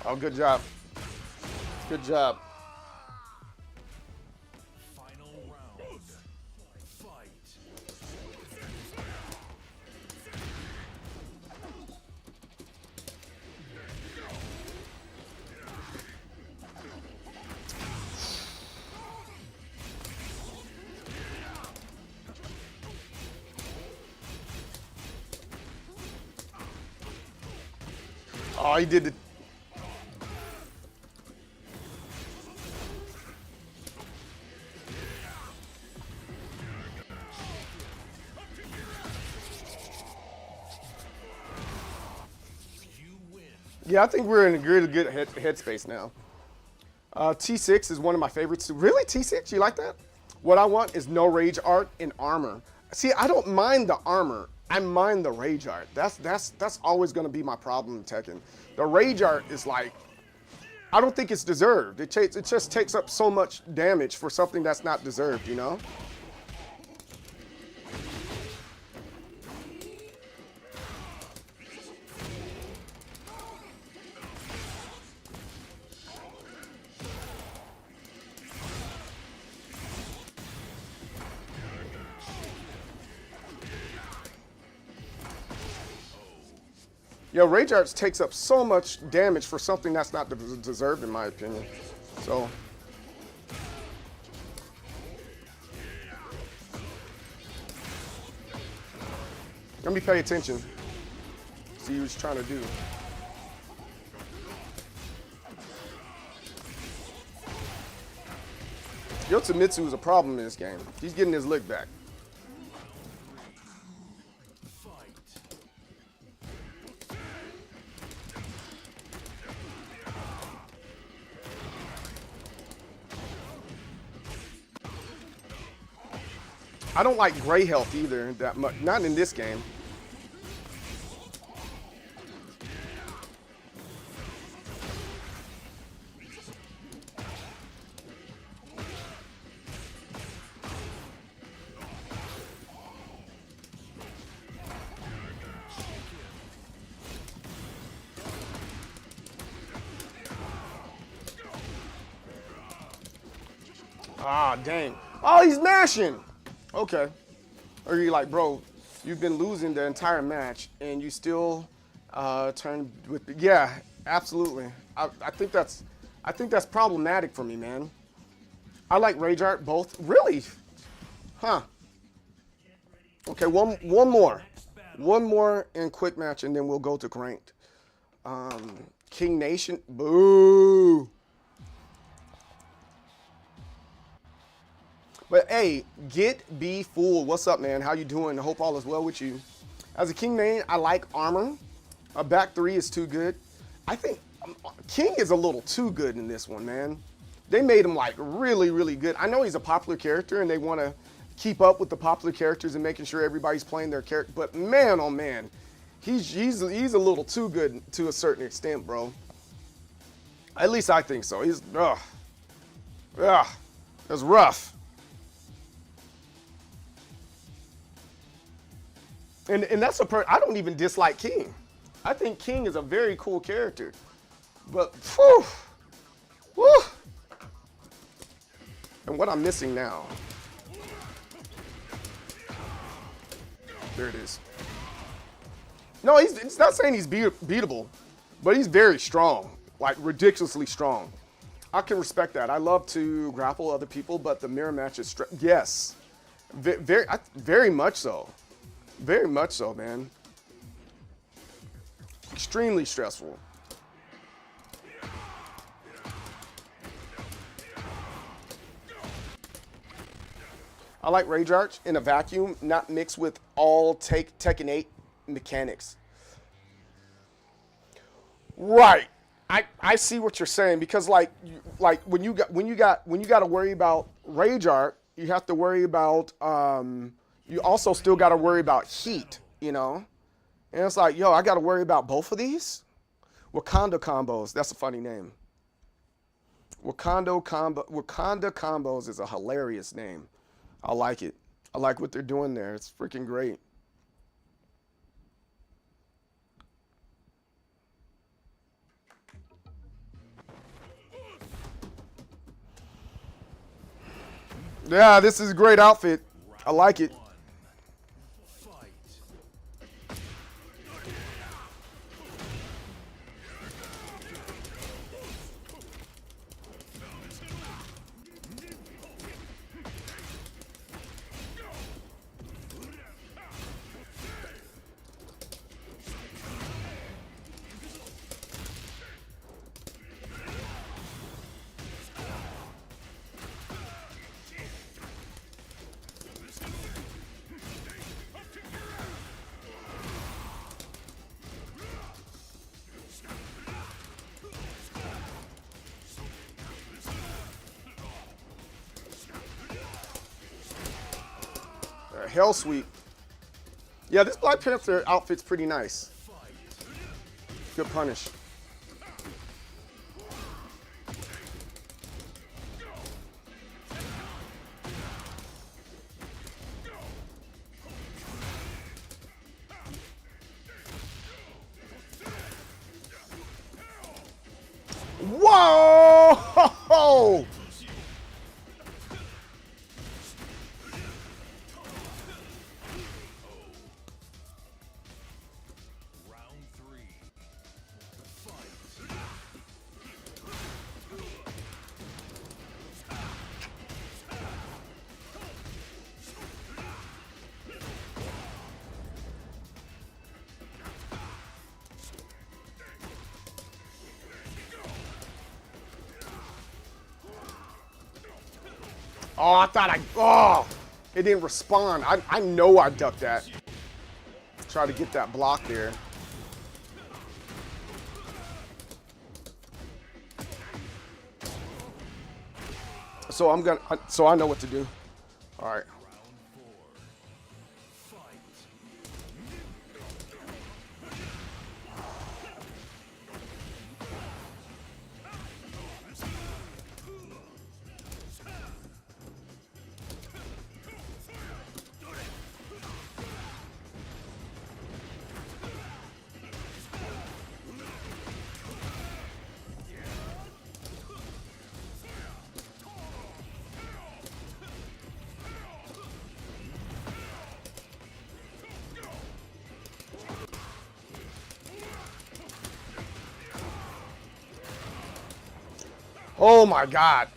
Oh, good job. Good job. Oh, he did it. Yeah, I think we're in a really good headspace now. T6 is one of my favorites. Really, T6? You like that? What I want is no rage art and armor. See, I don't mind the armor. I mind the rage art. That's always going to be my problem in Tekken. The rage art is like, I don't think it's deserved. It just takes up so much damage for something that's not deserved, you know? Yo, Rage Arts takes up so much damage for something that's not deserved, in my opinion. So. Let me pay attention. See what he's trying to do. Yotsumitsu is a problem in this game. He's getting his lick back. I don't like gray health either that much. Not in this game. Ah, dang. Oh, he's mashing. Okay. Or you're like, bro, you've been losing the entire match and you still turn with. Yeah, absolutely. I think that's problematic for me, man. I like Rage Art both. Really? Huh. Okay, one more. One more in quick match and then we'll go to ranked. King Nation. Boo. But hey, Get Be Fool. What's up, man? How you doing? I hope all is well with you. As a King main, I like armor. A back three is too good. I think King is a little too good in this one, man. They made him like really, really good. I know he's a popular character and they want to keep up with the popular characters and making sure everybody's playing their character. But man, oh man, he's a little too good to a certain extent, bro. At least I think so. He's it's rough. And that's I don't even dislike King. I think King is a very cool character. But, whew, whew. And what I'm missing now. There it is. No, it's not saying he's beatable, but he's very strong, like ridiculously strong. I can respect that. I love to grapple other people, but the mirror match is, yes, very much so. Very much so, man. Extremely stressful. I like Rage Arch in a vacuum, not mixed with all Tekken 8 mechanics. Right. I see what you're saying because like when you got to worry about Rage Arch, you have to worry about you also still got to worry about heat, you know? And it's like, yo, I got to worry about both of these? Wakanda Combos, that's a funny name. Wakanda Combos is a hilarious name. I like it. I like what they're doing there. It's freaking great. Yeah, this is a great outfit. I like it. Hell Sweep. Yeah, this Black Panther outfit's pretty nice. Good punish. Whoa! Oh, I thought oh, it didn't respond. I know I ducked that. Try to get that block there. So I know what to do. All right. Oh my God.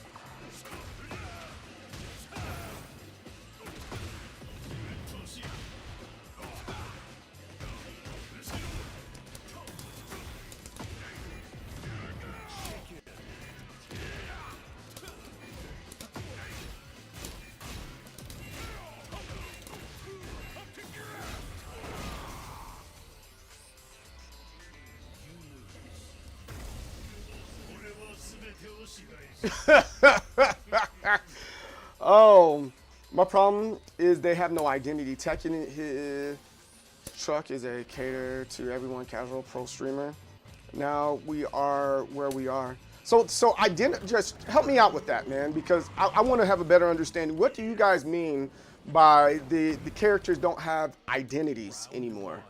Oh, my problem is they have no identity. Tekken, his truck is a cater to everyone, casual pro streamer. Now we are where we are. So just help me out with that, man, because I want to have a better understanding. What do you guys mean by the characters don't have identities anymore?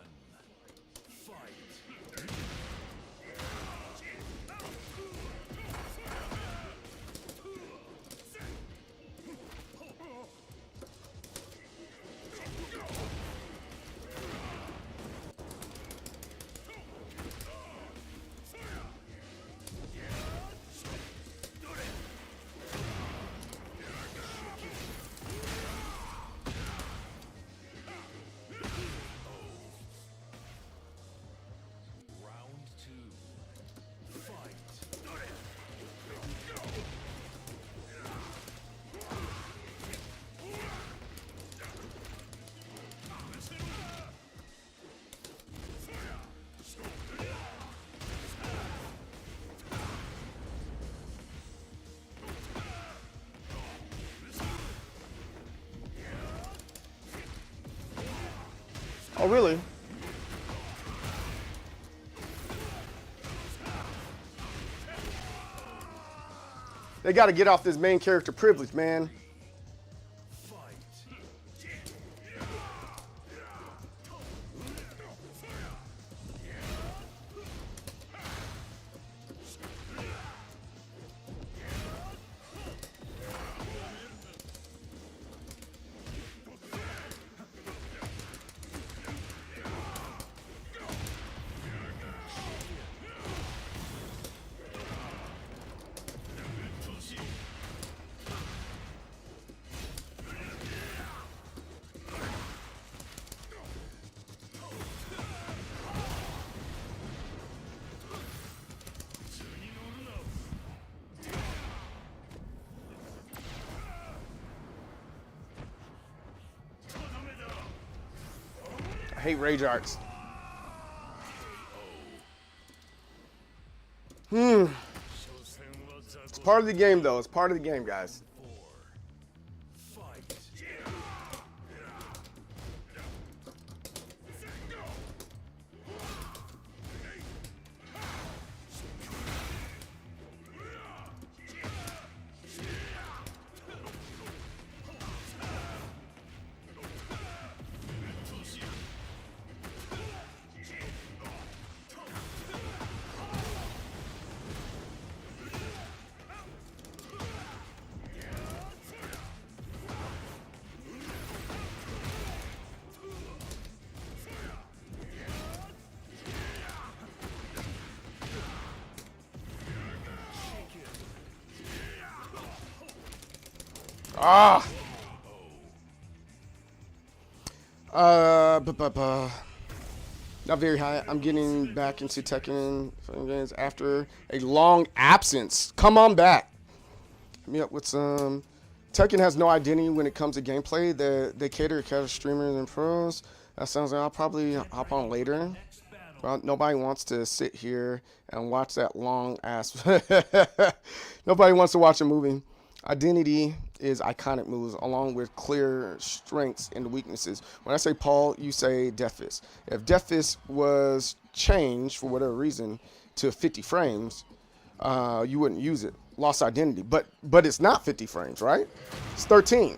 Oh, really? They got to get off this main character privilege, man. I hate rage arts. It's part of the game, though. It's part of the game, guys. Ah. Not very high. I'm getting back into Tekken games after a long absence. Come on back. Hit me up with some Tekken has no identity when it comes to gameplay. They cater to casual streamers and pros. That sounds like I'll probably hop on later. Well, nobody wants to sit here and watch that long ass. Nobody wants to watch a movie. Identity is iconic moves along with clear strengths and weaknesses. When I say Paul, you say Death Fist. If Death Fist was changed for whatever reason to 50 frames, you wouldn't use it. Lost identity. But it's not 50 frames, right? It's 13.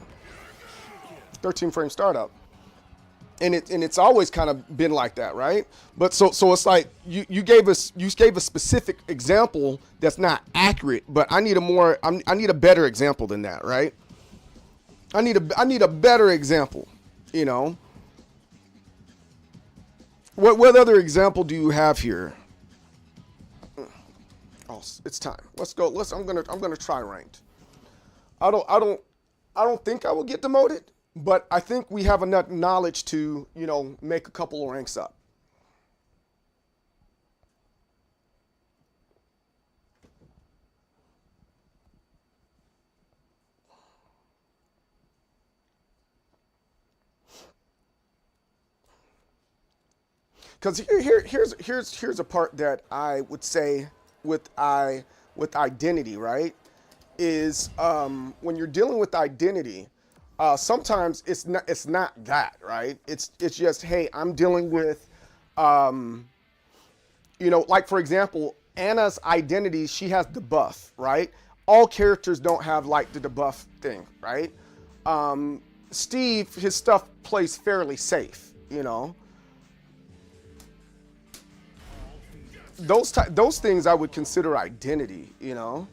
13 frame startup. And it's always kind of been like that, right? But so it's like you gave a specific example that's not accurate, but I need a better example than that, right? I need a better example, you know. What other example do you have here? Oh, it's time. Let's go. I'm gonna try ranked. I don't think I will get demoted. But I think we have enough knowledge to, you know, make a couple of ranks up. Because here's a part that I would say with identity, right? Is when you're dealing with identity. Sometimes it's not that, right? It's just, hey, I'm dealing with, you know, like for example, Anna's identity, she has debuff, right? All characters don't have like the debuff thing, right? Steve, his stuff plays fairly safe, you know. Those things I would consider identity, you know.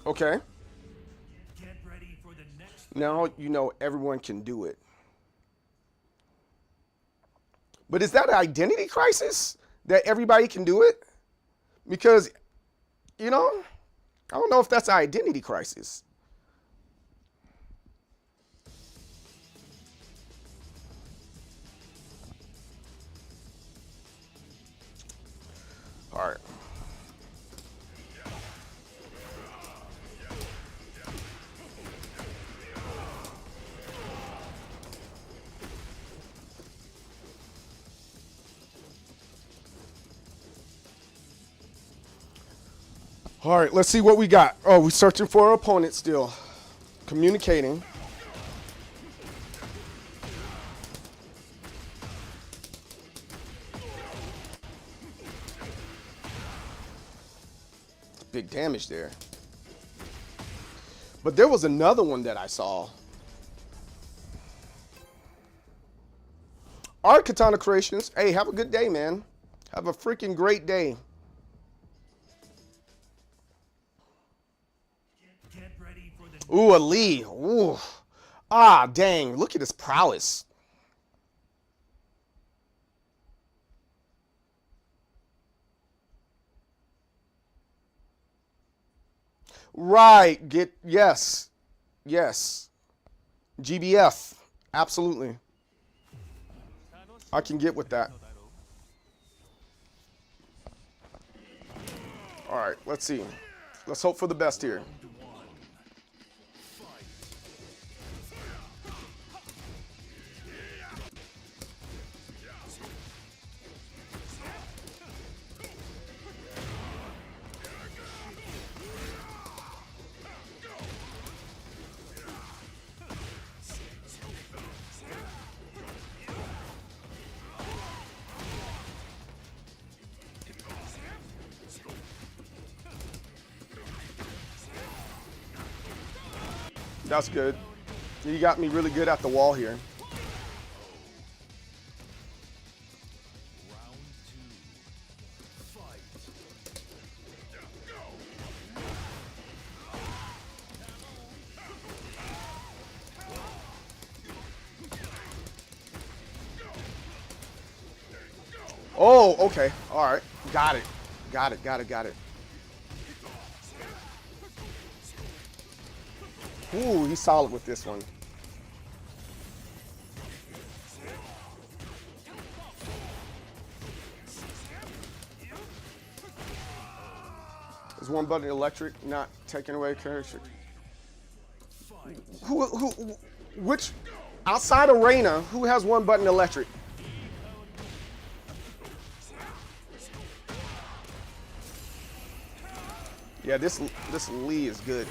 Okay. Get ready for the next. Now you know everyone can do it. But is that an identity crisis that everybody can do it? Because, you know, I don't know if that's an identity crisis. All right. All right, let's see what we got. Oh, we're searching for our opponent still. Communicating. Big damage there. But there was another one that I saw. All right, Katana Creations. Hey, have a good day, man. Have a freaking great day. Get ready for the. Ooh, a Lee. Ooh. Ah, dang. Look at his prowess. Right. Yes. Yes. GBF. Absolutely. I can get with that. All right, let's see. Let's hope for the best here. That's good. You got me really good at the wall here. Oh, okay. All right. Got it. Got it. Ooh, he's solid with this one. Is one button electric not taking away character? Which, outside of Reina, who has one button electric? Yeah, this Lee is good.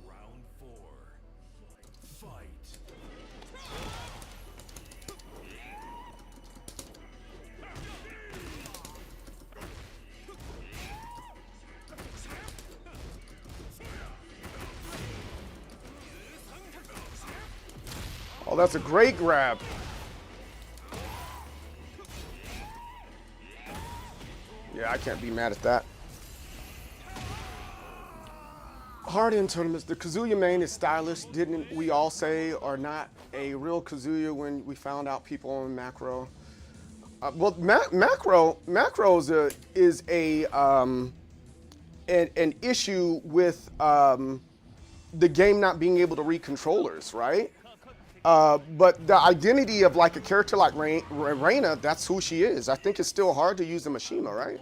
Round 4. Fight. Oh, that's a great grab. Yeah, I can't be mad at that. Hard in tournaments, the Kazuya main is stylish. Didn't we all say, or not a real Kazuya when we found out people on Macro? Well, Macro is an issue with the game not being able to read controllers, right? But the identity of like a character like Reina, that's who she is. I think it's still hard to use the Mishima, right?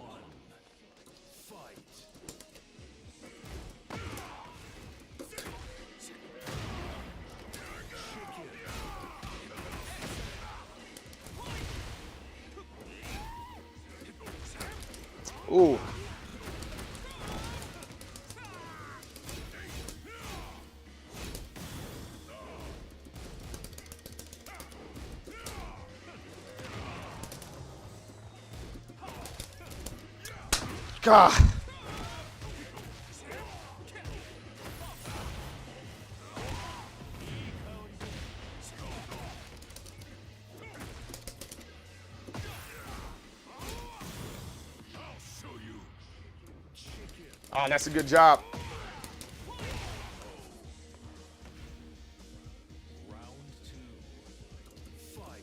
Ooh. God. Oh, that's a good job. Round 2. Fight.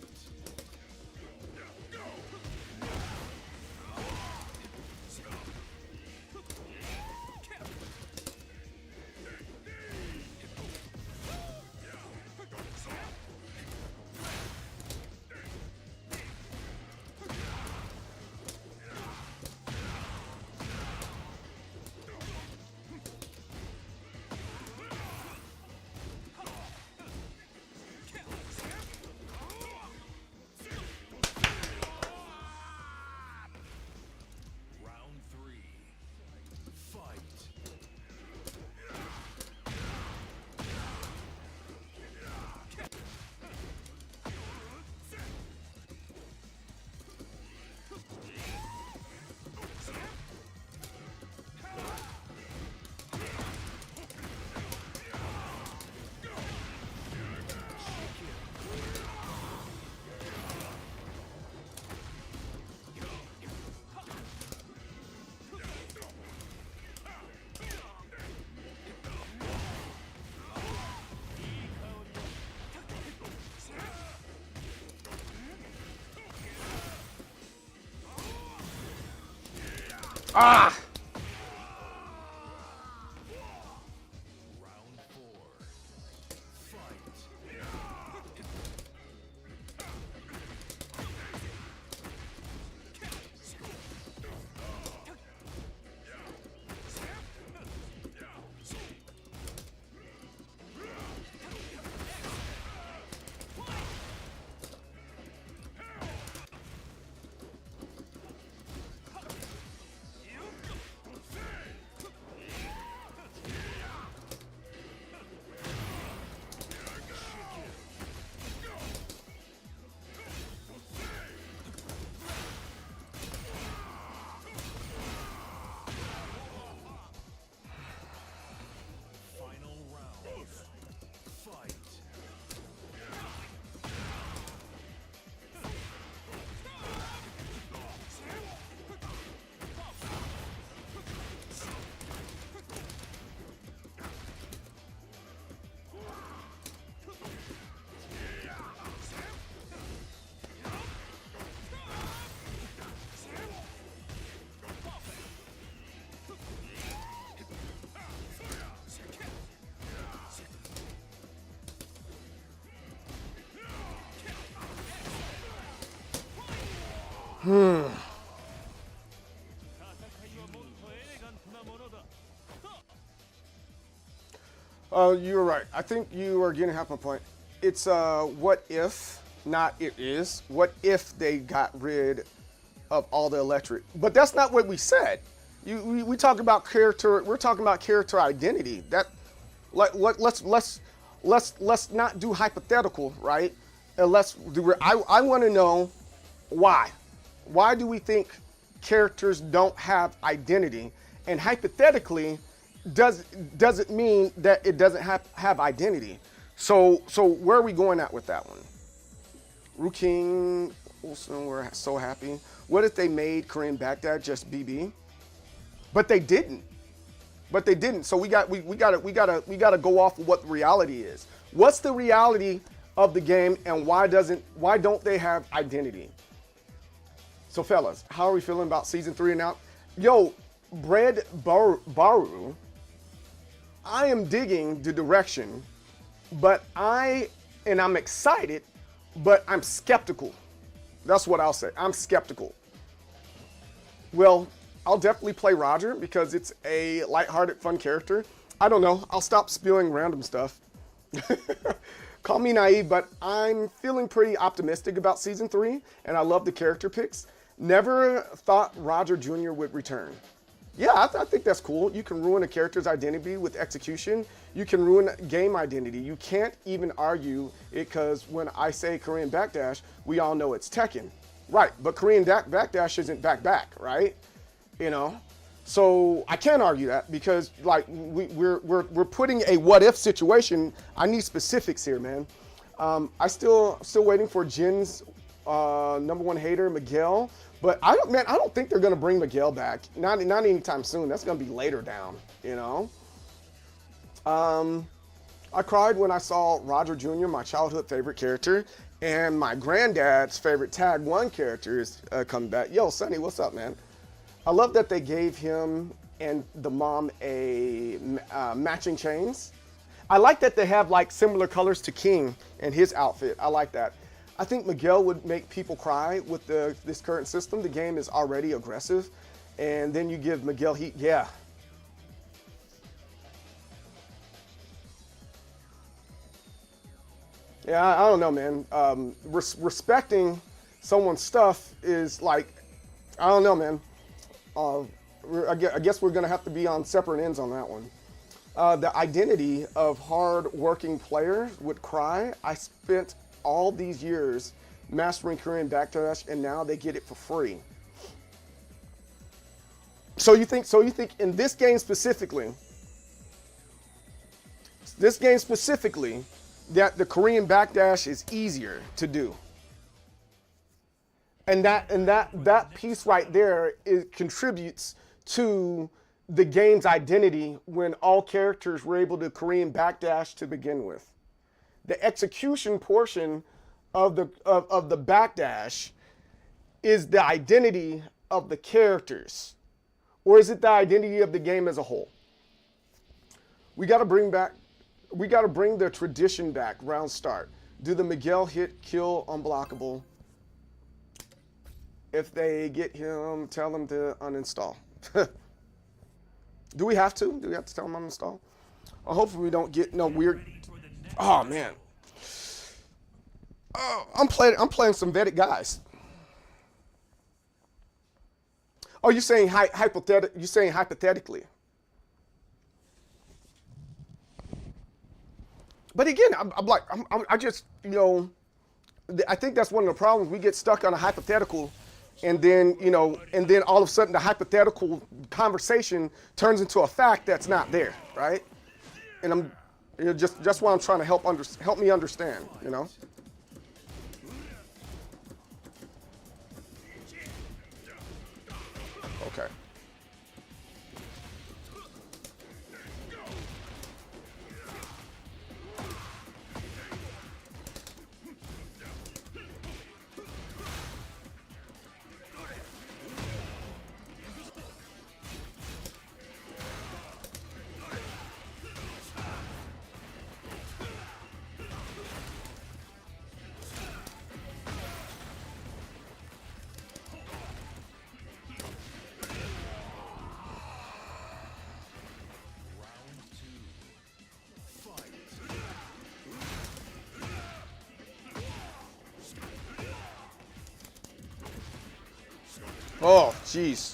Round 3. Fight. Ah! Round 4. Fight. You're right. I think you are getting half my point. It's what if, not it is. What if they got rid of all the electric? But that's not what we said. We talk about character. We're talking about character identity. That let's not do hypothetical, right? And let's do. I want to know why. Why do we think characters don't have identity? And hypothetically, does it mean that it doesn't have identity? So where are we going at with that one? Ruking Wilson, we're so happy. What if they made Korean Baghdad just BB? But they didn't. So we gotta go off of what the reality is. What's the reality of the game, and why don't they have identity? So fellas, how are we feeling about season 3 and out? Yo, Bread Baru, I am digging the direction, but I'm excited, but I'm skeptical. That's what I'll say. I'm skeptical. Well, I'll definitely play Roger because it's a lighthearted, fun character. I don't know. I'll stop spewing random stuff. Call me naive, but I'm feeling pretty optimistic about season 3, and I love the character picks. Never thought Roger Jr. would return. Yeah, I think that's cool. You can ruin a character's identity with execution. You can ruin game identity. You can't even argue it, because when I say Korean backdash, we all know it's Tekken. Right, but Korean backdash isn't back, right? You know? So I can't argue that, because like we're putting a what if situation. I need specifics here, man. I still waiting for Jin's #1 hater, Miguel. But I don't think they're gonna bring Miguel back. Not anytime soon. That's gonna be later down, you know. I cried when I saw Roger Jr., my childhood favorite character, and my granddad's favorite Tag 1 character is coming back. Yo, Sonny, what's up, man? I love that they gave him and the mom a matching chains. I like that they have like similar colors to King and his outfit. I like that. I think Miguel would make people cry with this current system. The game is already aggressive, and then you give Miguel heat. Yeah. Yeah, I don't know, man. Respecting someone's stuff is like, I don't know, man. I guess we're gonna have to be on separate ends on that one. The identity of hard-working players would cry. I spent all these years mastering Korean backdash, and now they get it for free. So you think in this game specifically, that the Korean backdash is easier to do? And that piece right there, it contributes to the game's identity when all characters were able to Korean backdash to begin with. The execution portion of the backdash is the identity of the characters, or is it the identity of the game as a whole? We got to bring the tradition back. Round start. Do the Miguel hit kill unblockable? If they get him, tell them to uninstall. Do we have to? Do we have to tell them to uninstall? Well, hopefully we don't get no weird. Oh man. I'm playing some vetted guys. Oh, you're saying hypothetically. But again, I just, you know, I think that's one of the problems. We get stuck on a hypothetical, and then, you know, and then all of a sudden the hypothetical conversation turns into a fact that's not there, right? And I'm, you know, just why I'm trying to help me understand, you know. Okay. Oh, jeez.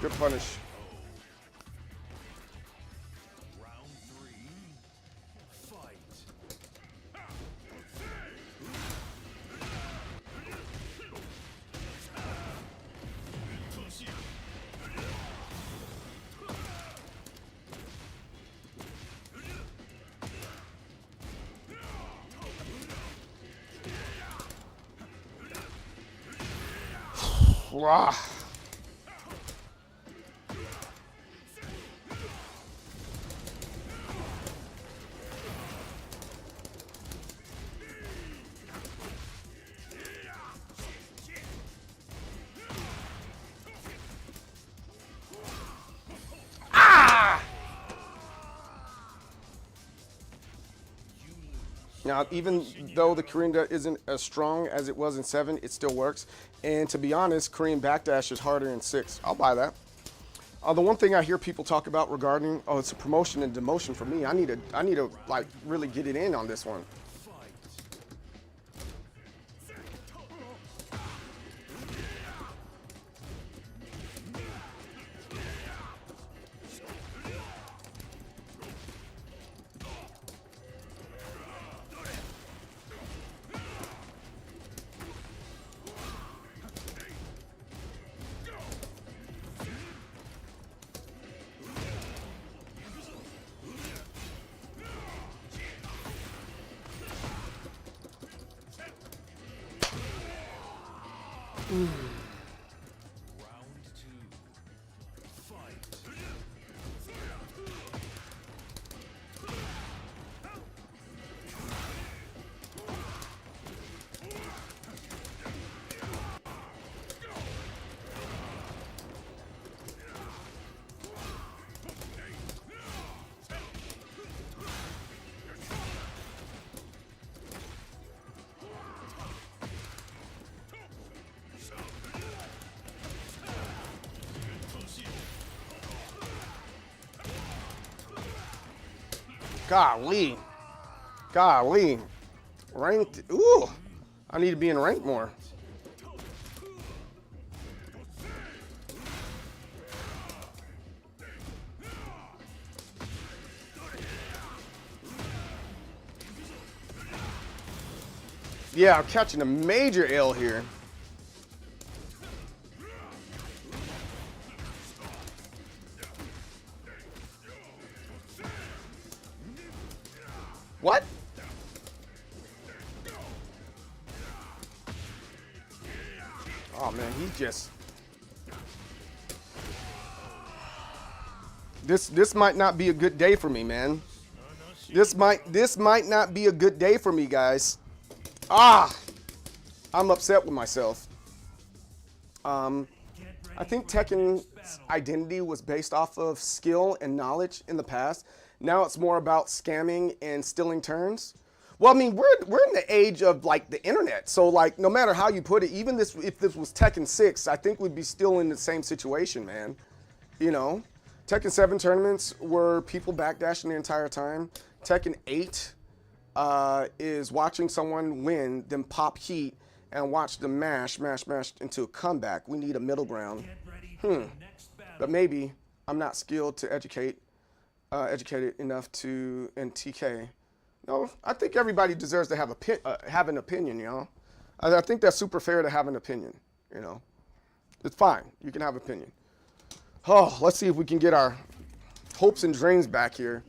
Good punish. Round 3. Fight. Wow. Now, even though the Korean isn't as strong as it was in 7, it still works. And to be honest, Korean backdash is harder in 6. I'll buy that. The one thing I hear people talk about regarding, oh, it's a promotion and demotion for me. I need to like really get it in on this one. Round 2. Fight. Golly. Golly. Ranked. Ooh. I need to be in ranked more. Yeah, I'm catching a major L here. What? Oh man, he just. This might not be a good day for me, man. This might not be a good day for me, guys. Ah, I'm upset with myself. I think Tekken's identity was based off of skill and knowledge in the past. Now it's more about scamming and stealing turns. Well, I mean, we're in the age of like the internet. So like, no matter how you put it, even if this was Tekken 6, I think we'd be still in the same situation, man. You know, Tekken 7 tournaments were people backdashing the entire time. Tekken 8 is watching someone win, then pop heat and watch them mash into a comeback. We need a middle ground. But maybe I'm not skilled to educated enough to in TK. No, I think everybody deserves to have an opinion, you know. I think that's super fair to have an opinion, you know. It's fine. You can have an opinion. Oh, let's see if we can get our hopes and dreams back here.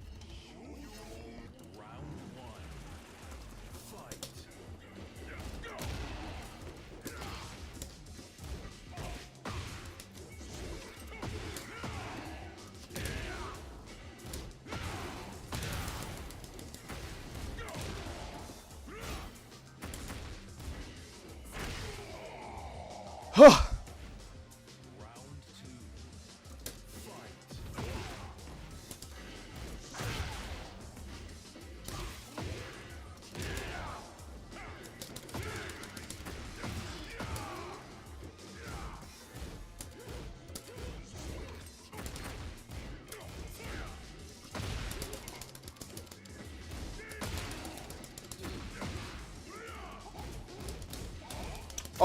Huh.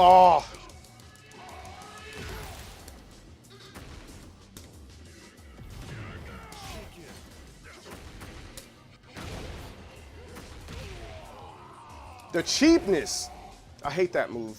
Oh. The cheapness. I hate that move.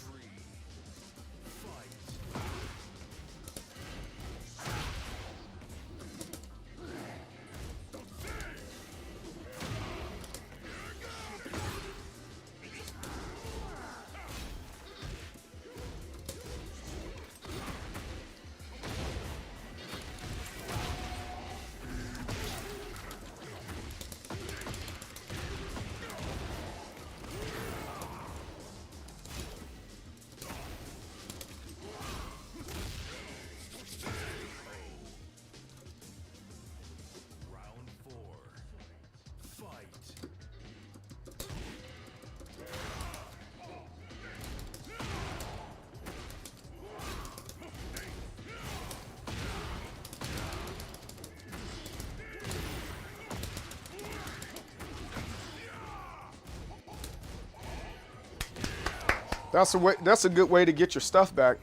That's a good way to get your stuff back.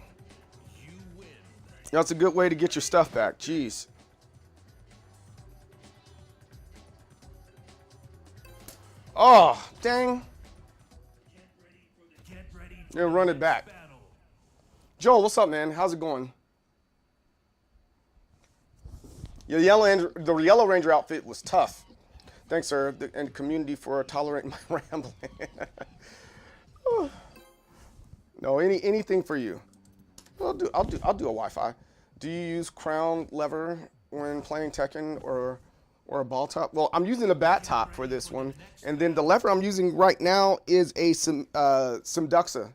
That's a good way to get your stuff back. Jeez. Oh, dang. They're running back. Joel, what's up, man? How's it going? Yeah, the Yellow Ranger outfit was tough. Thanks, sir, and community for tolerating my rambling. No, anything for you. I'll do a Wi-Fi. Do you use crown lever when playing Tekken or a ball top? Well, I'm using a bat top for this one, and then the lever I'm using right now is a Simduxa.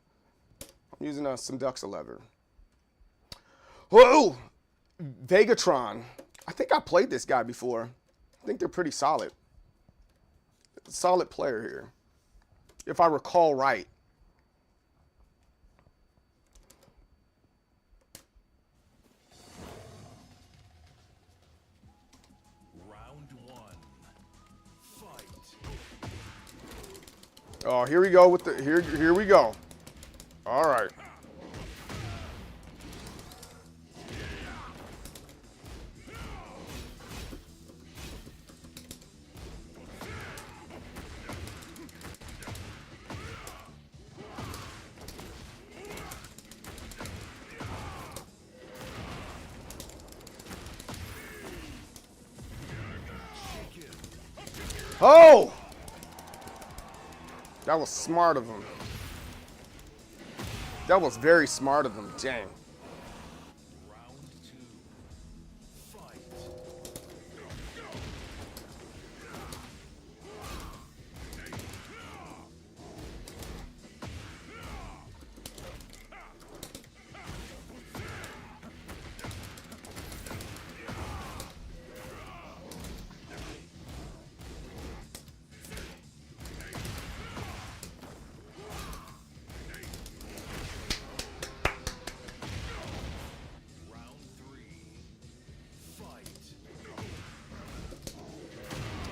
I'm using a Simduxa lever. Whoa, Vegatron. I think I played this guy before. I think they're pretty solid. Solid player here, if I recall right. Oh, here we go with the here we go. All right. Oh! That was smart of him. That was very smart of him. Dang.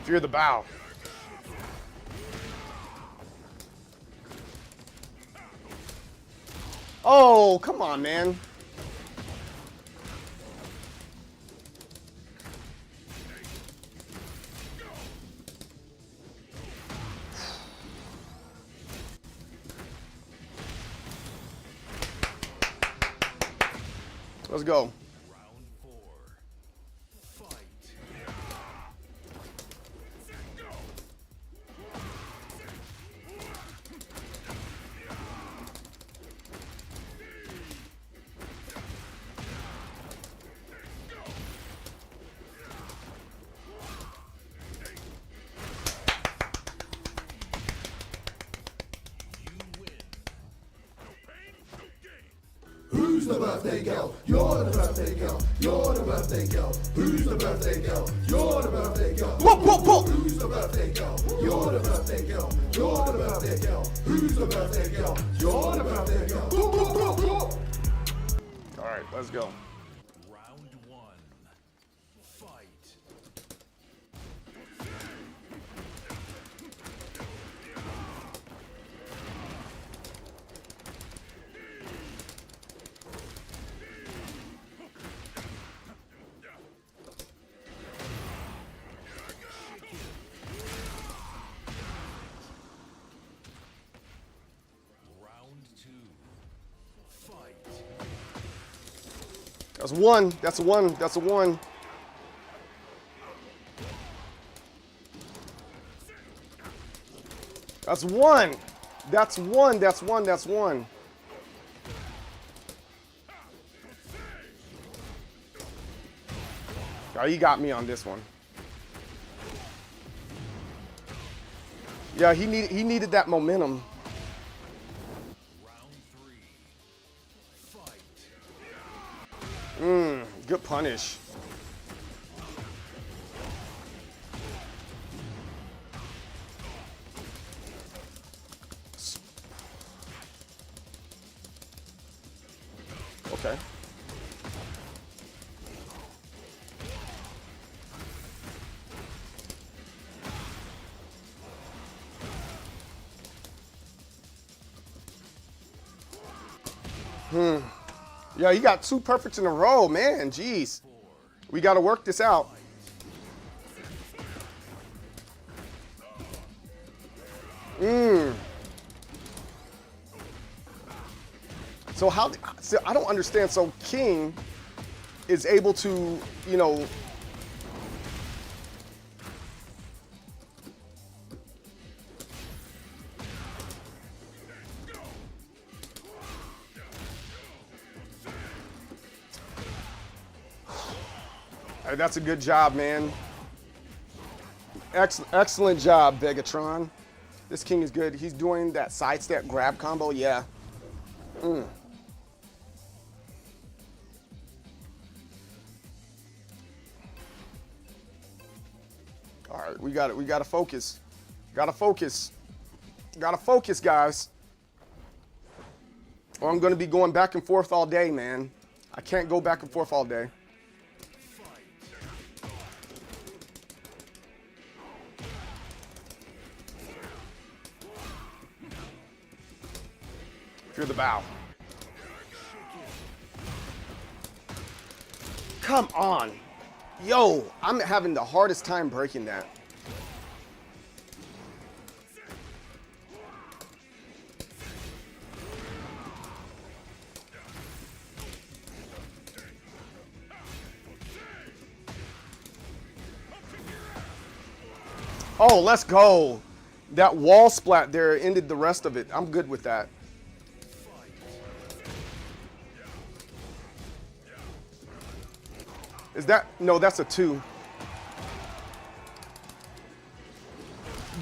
Fear the bow. Oh, come on, man. Let's go. Who's the birthday girl? You're the birthday girl. You're the birthday girl. Who's the birthday girl? You're the birthday girl. Whoa, whoa, whoa. Who's the birthday girl? You're the birthday girl. You're the birthday girl. Who's the birthday girl? You're the birthday girl. Boom, boom, boom, boom. All right, let's go. Round one. Fight. That's one. That's a one. That's a one. That's one. That's one. That's one. That's one. Oh, he got me on this one. Yeah, he needed that momentum. Good punish. Okay. Yeah, you got two perfects in a row, man. Jeez. We got to work this out. So so I don't understand. So King is able to, you know, hey, that's a good job, man. Excellent job, Vegatron. This King is good. He's doing that sidestep grab combo. Yeah. All right, we got it. We got to focus. Got to focus. Got to focus, guys. Or I'm going to be going back and forth all day, man. I can't go back and forth all day. Fear the bow. Come on. Yo, I'm having the hardest time breaking that. Oh, let's go. That wall splat there ended the rest of it. I'm good with that. Is that, no, that's a 2.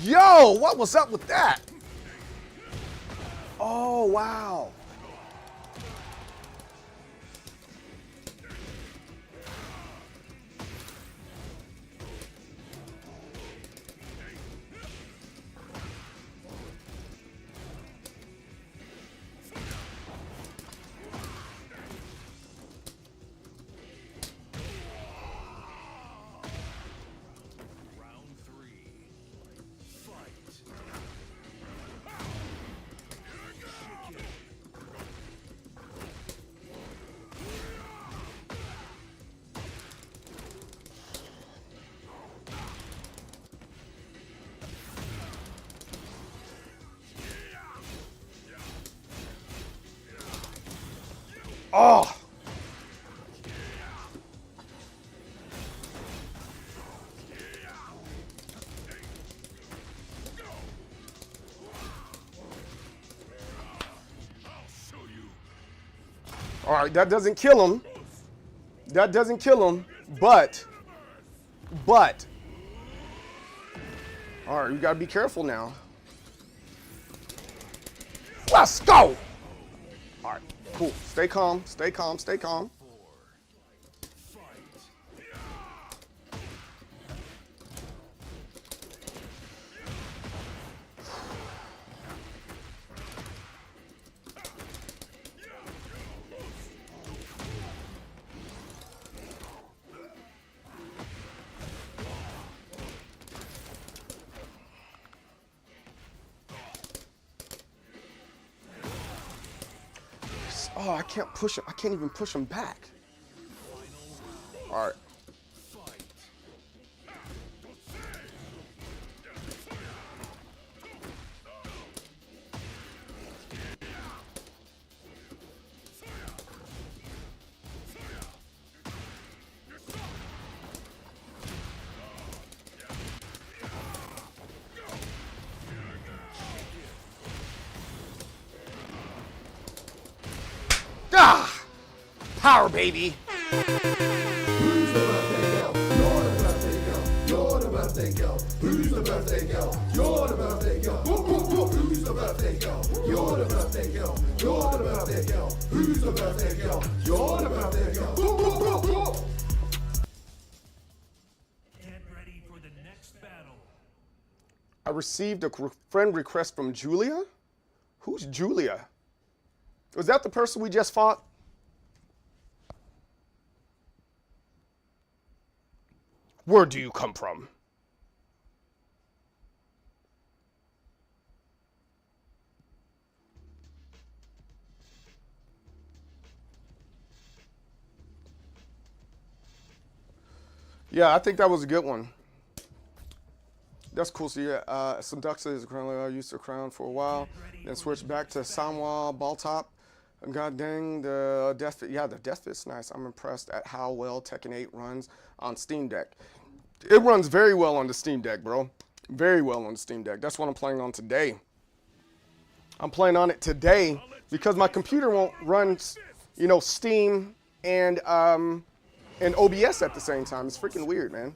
Yo, what was up with that? Oh, wow. Oh. All right, that doesn't kill him. That doesn't kill him, but. All right, you gotta be careful now. Let's go. All right, cool. Stay calm, stay calm, stay calm. Oh, I can't push him. I can't even push him back. All right. power, baby. Who's the birthday girl? You're the birthday girl. You're the birthday girl. Who's the birthday girl? You're the birthday girl. Whoop, whoop, whoop. Who's the birthday girl? You're the birthday girl. You're the birthday girl. Who's the birthday girl? You're the birthday girl. Whoop, whoop, whoop, whoop. Get ready for the next battle. I received a friend request from Julia. Who's Julia? Was that the person we just fought? Where do you come from? Yeah, I think that was a good one. That's cool. So yeah, Seduxa is currently I used to crown for a while, then switched back to Sanwa Ball Top. And god dang, the Death Fit. Yeah, the Death Fit's nice. I'm impressed at how well Tekken 8 runs on Steam Deck. It runs very well on the Steam Deck, bro. Very well on the Steam Deck. That's what I'm playing on today. I'm playing on it today because my computer won't run, you know, Steam and OBS at the same time. It's freaking weird, man.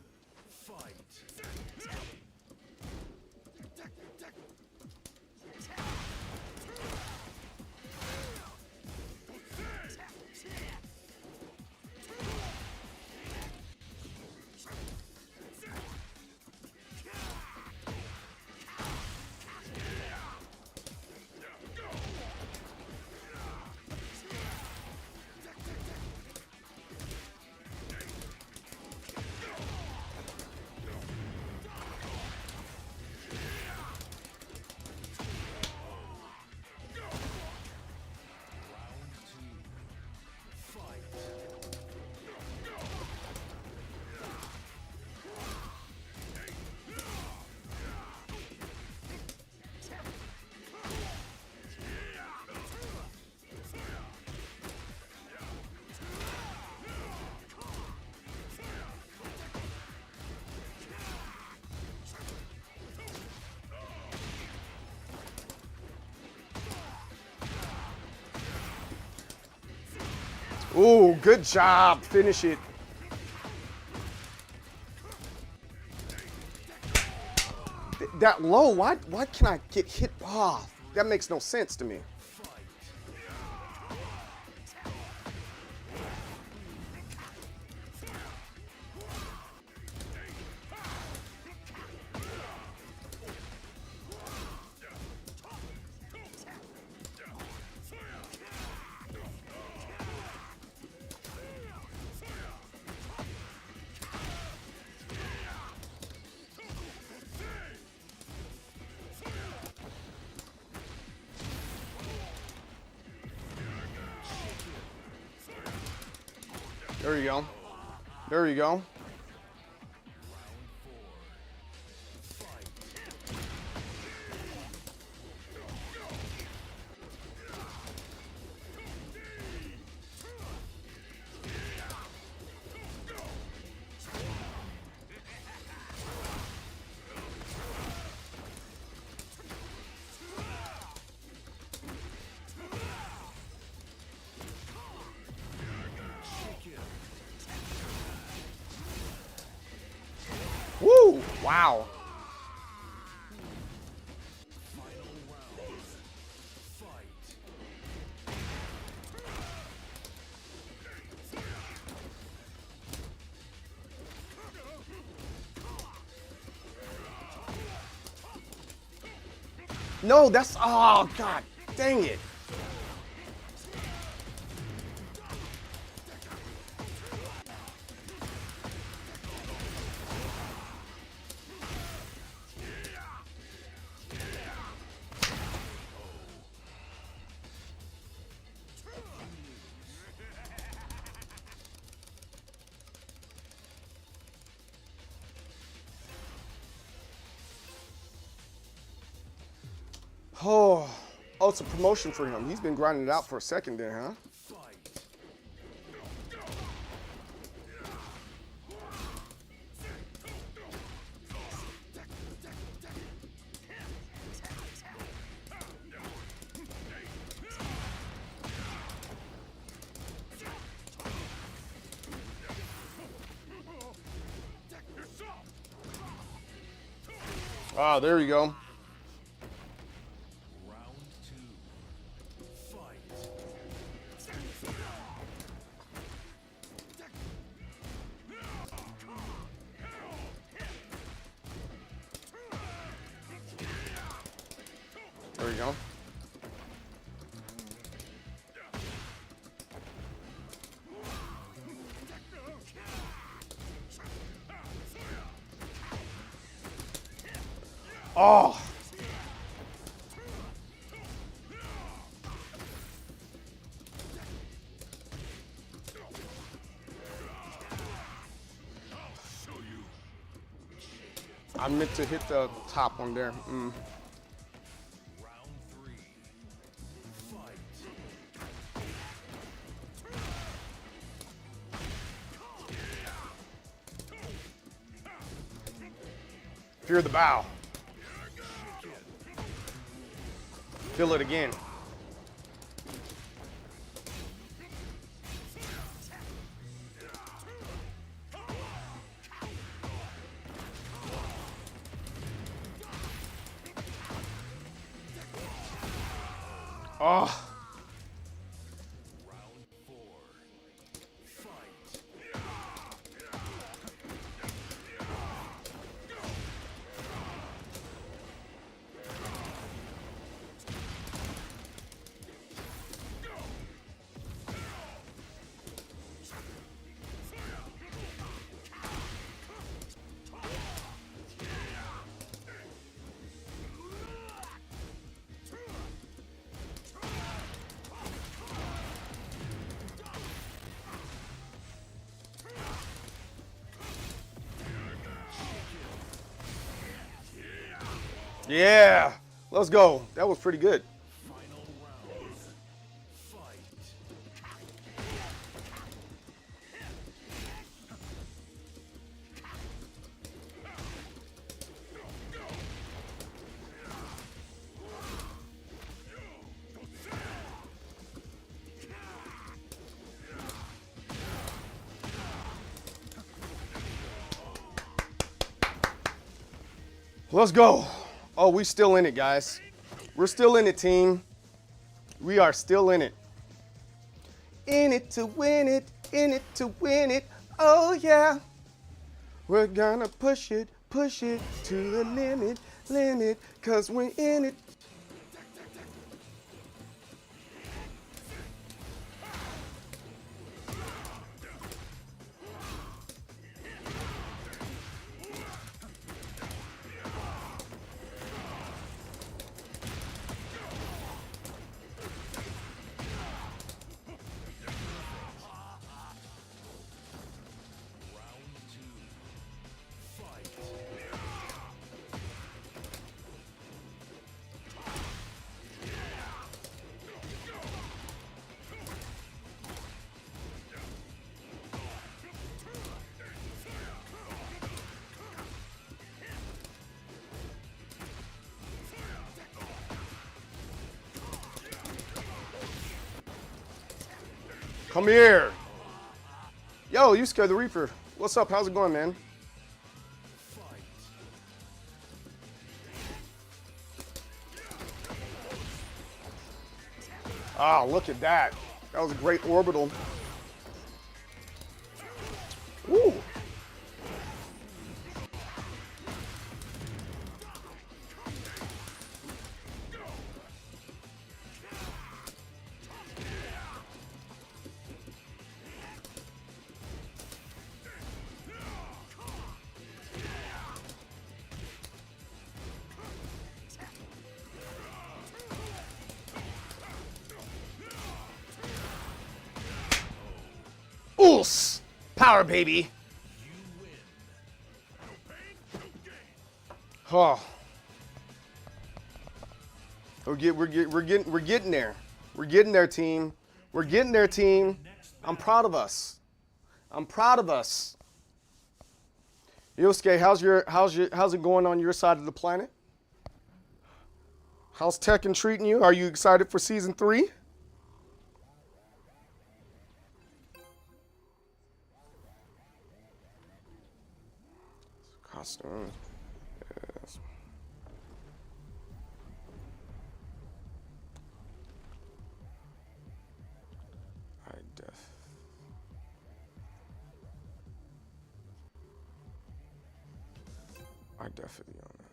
Ooh, good job. Finish it. That low, why can I get hit? Oh, that makes no sense to me. There you go. There you go. Woo! Wow. No, that's, oh, God, dang it. Oh, it's a promotion for him. He's been grinding it out for a second there, huh? Ah, there you go. Round 2. Fight. There you go. Oh. I meant to hit the top one there. Round 3. Fight. Fear the bow. Feel it again. Oh. Round 4. Fight. Yeah. Let's go. That was pretty good. Final round. Fight. Let's go. Oh, we still in it, guys. We're still in it, team. We are still in it. In it to win it, in it to win it. Oh, yeah. We're gonna push it to the limit, 'cause we're in it. Round 2. Fight. Come here. Yo, you scared the Reaper. What's up? How's it going, man? Fight. Oh, look at that. That was a great orbital. Woo. Oos! Power, baby. Oh. We're getting there. We're getting there, team. We're getting there, team. I'm proud of us. I'm proud of us. Yosuke, how's it going on your side of the planet? How's Tekken treating you? Are you excited for season 3? Costume. Yes. I definitely own that.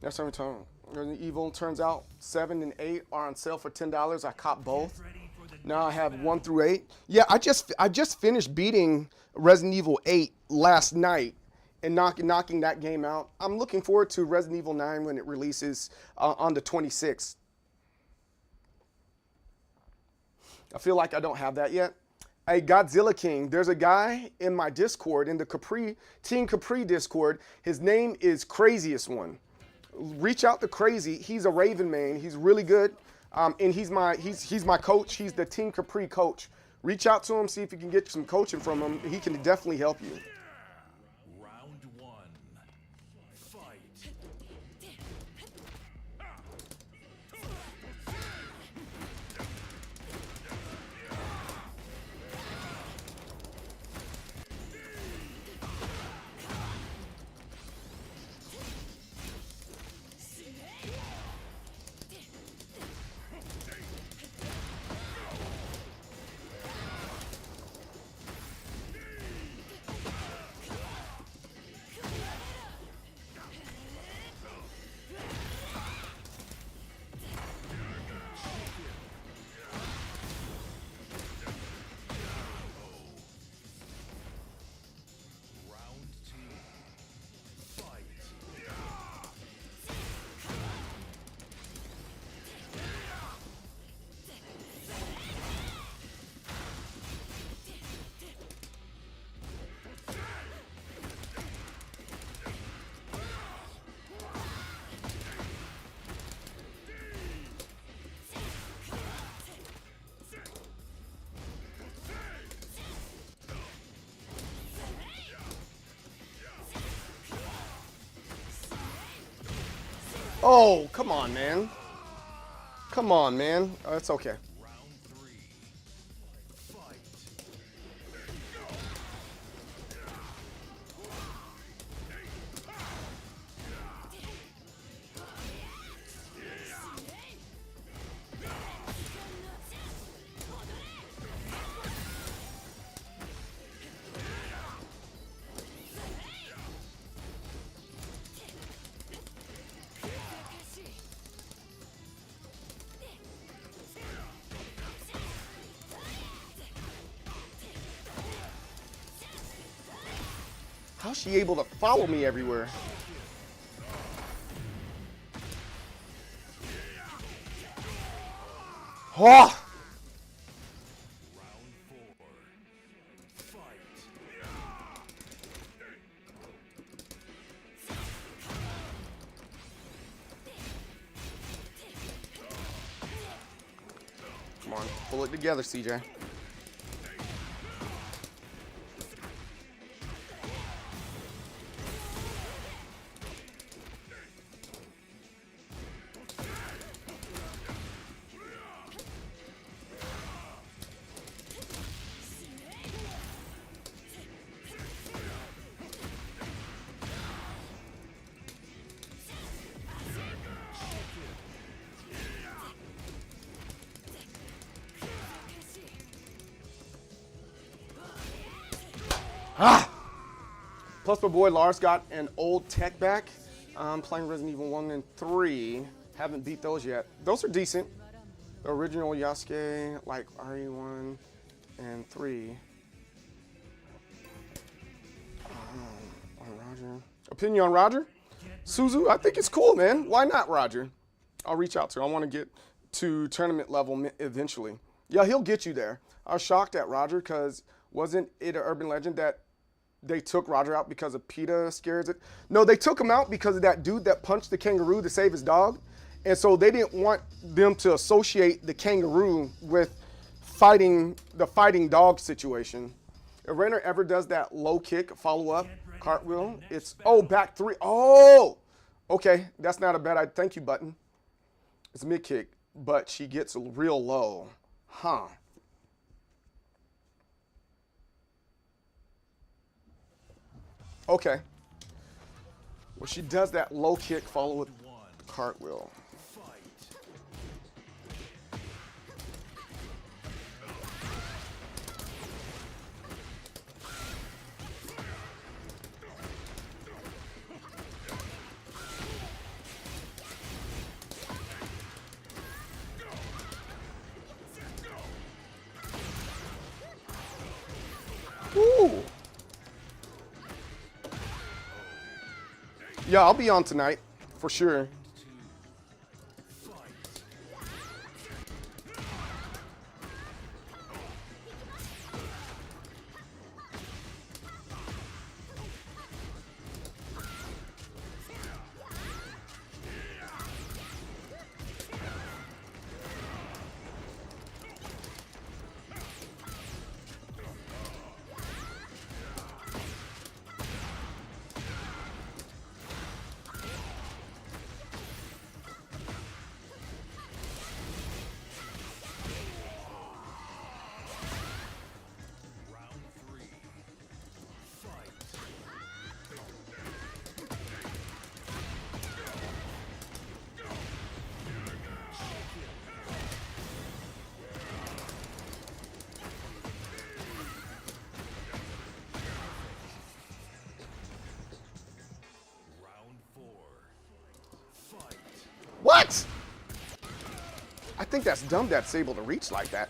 Next time we talk, Resident Evil, turns out 7 and 8 are on sale for $10. I caught both. Now I have 1 through 8. Yeah, I just finished beating Resident Evil 8 last night and knocking that game out. I'm looking forward to Resident Evil 9 when it releases on the 26th. I feel like I don't have that yet. Hey, Godzilla King, there's a guy in my Discord, in the Team Capri Discord. His name is Craziest One. Reach out to Crazy. He's a Raven main. He's really good, and he's my coach. He's the Team Capri coach. Reach out to him, see if you can get some coaching from him. He can definitely help you. Round 1. Fight. Oh, come on, man. Come on, man. Oh, it's okay. Round 3. Fight. How's she able to follow me everywhere? Oh! Round 4. Fight. Come on, pull it together, CJ. Ah! Plus, my boy Lars got an old tech back. I'm playing Resident Evil 1 and 3. Haven't beat those yet. Those are decent. The original Yasuke, like RE1 and 3. On Roger. Opinion on Roger? Suzu, I think it's cool, man. Why not, Roger? I'll reach out to him. I want to get to tournament level eventually. Yeah, he'll get you there. I was shocked at Roger because wasn't it an urban legend that they took Roger out because of PETA scares it? No, they took him out because of that dude that punched the kangaroo to save his dog. And so they didn't want them to associate the kangaroo with the fighting dog situation. If Rainer ever does that low kick follow-up cartwheel, it's, oh, back 3. Oh, okay, that's not a bad idea. Thank you, Button. It's a mid kick, but she gets real low. Huh. Okay. Well, she does that low kick follow with the cartwheel. Yeah, I'll be on tonight for sure. What? I think that's dumb that's able to reach like that.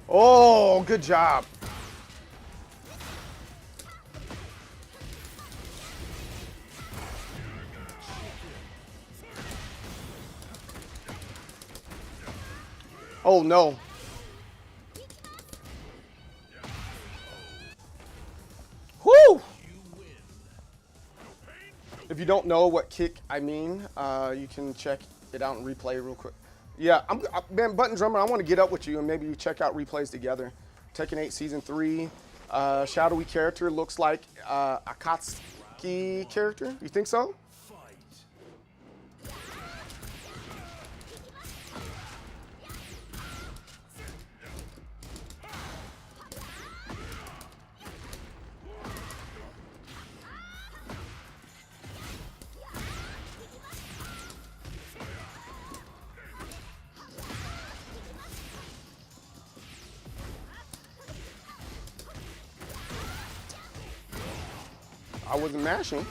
Oh, good job. Oh no. Whoo! If you don't know what kick I mean, you can check it out and replay real quick. Yeah, man, Button Drummer, I want to get up with you and maybe you check out replays together. Tekken 8 Season 3, shadowy character, looks like Akatsuki character. You think so? I wasn't mashing.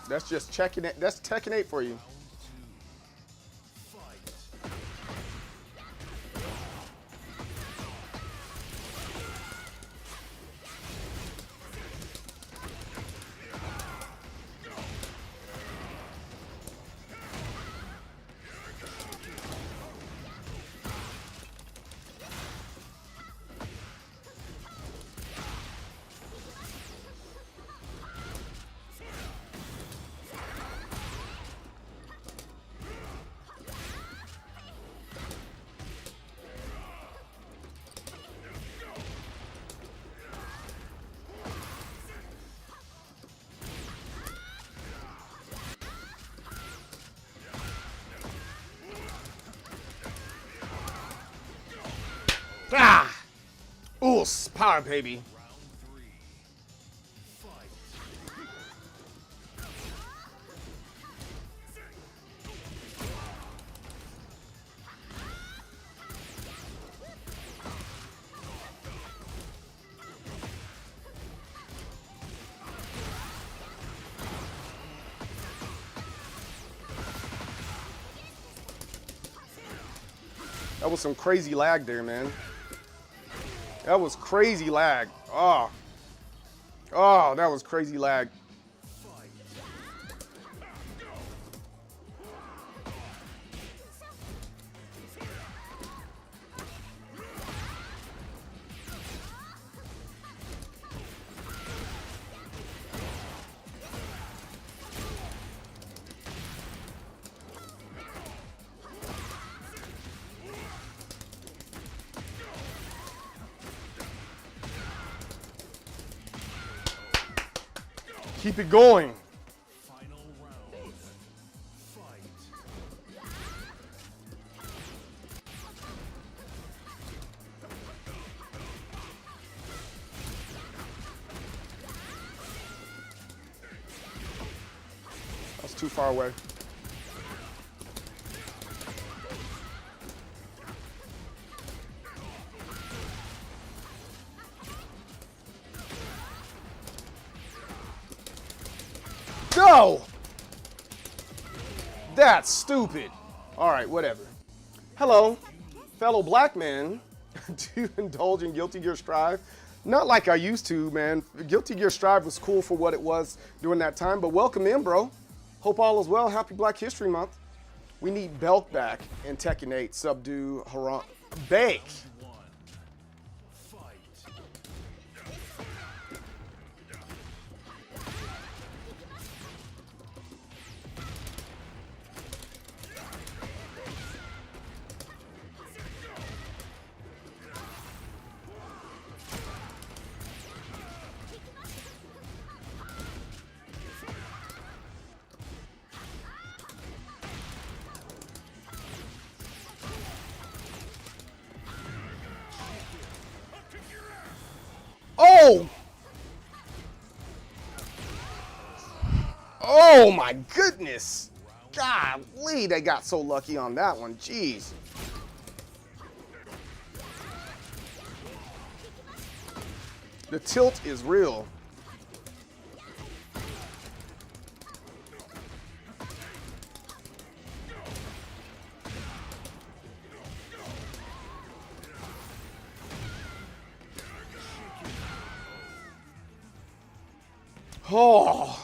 That's just checking it. That's Tekken 8 for you. Ah! Ooh, power, baby. That was some crazy lag there, man. That was crazy lag. Oh. Oh, that was crazy lag. Keep it going. Final round. Fight. That's too far away. No! That's stupid. All right, whatever. Hello, fellow black man. Do you indulge in Guilty Gear Strive? Not like I used to, man. Guilty Gear Strive was cool for what it was during that time, but welcome in, bro. Hope all is well. Happy Black History Month. We need Belk back in Tekken 8. Subdue Haram. Bake. Oh! Oh my goodness! Golly, they got so lucky on that one. Jeez. The tilt is real. Oh.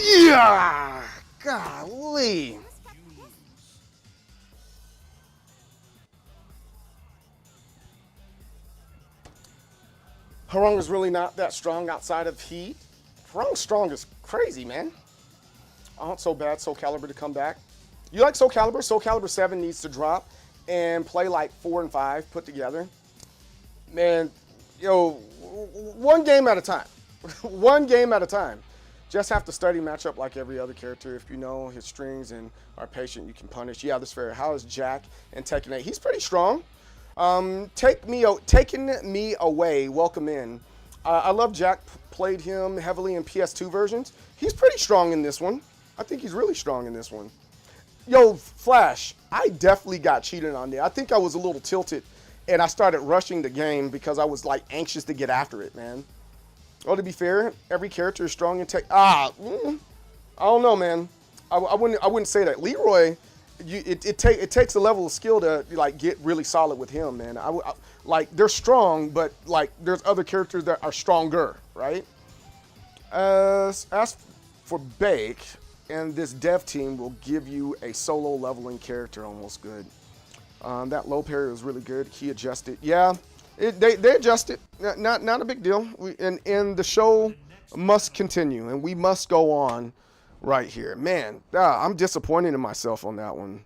Yeah! Golly. Harung is really not that strong outside of heat. Harung's strong is crazy, man. I want So bad Soul Calibur to come back. You like Soul Calibur? Soul Calibur 7 needs to drop and play like 4 and 5 put together. Man, yo, one game at a time. One game at a time. Just have to study matchup like every other character. If you know his strings and are patient, you can punish. Yeah, that's fair. How is Jack in Tekken 8? He's pretty strong. Taking Me Away, welcome in. I love Jack, played him heavily in PS2 versions. He's pretty strong in this one. I think he's really strong in this one. Yo, Flash, I definitely got cheated on there. I think I was a little tilted and I started rushing the game because I was like anxious to get after it, man. Oh, to be fair, every character is strong in tech. I don't know, man. I wouldn't say that. Leroy, it takes a level of skill to like get really solid with him, man. Like they're strong, but like there's other characters that are stronger, right? As for Bake, and this dev team will give you a solo leveling character almost good. That low parry was really good. He adjusted. Yeah. They adjusted. Not a big deal. And the show must continue, and we must go on right here. Man, I'm disappointed in myself on that one.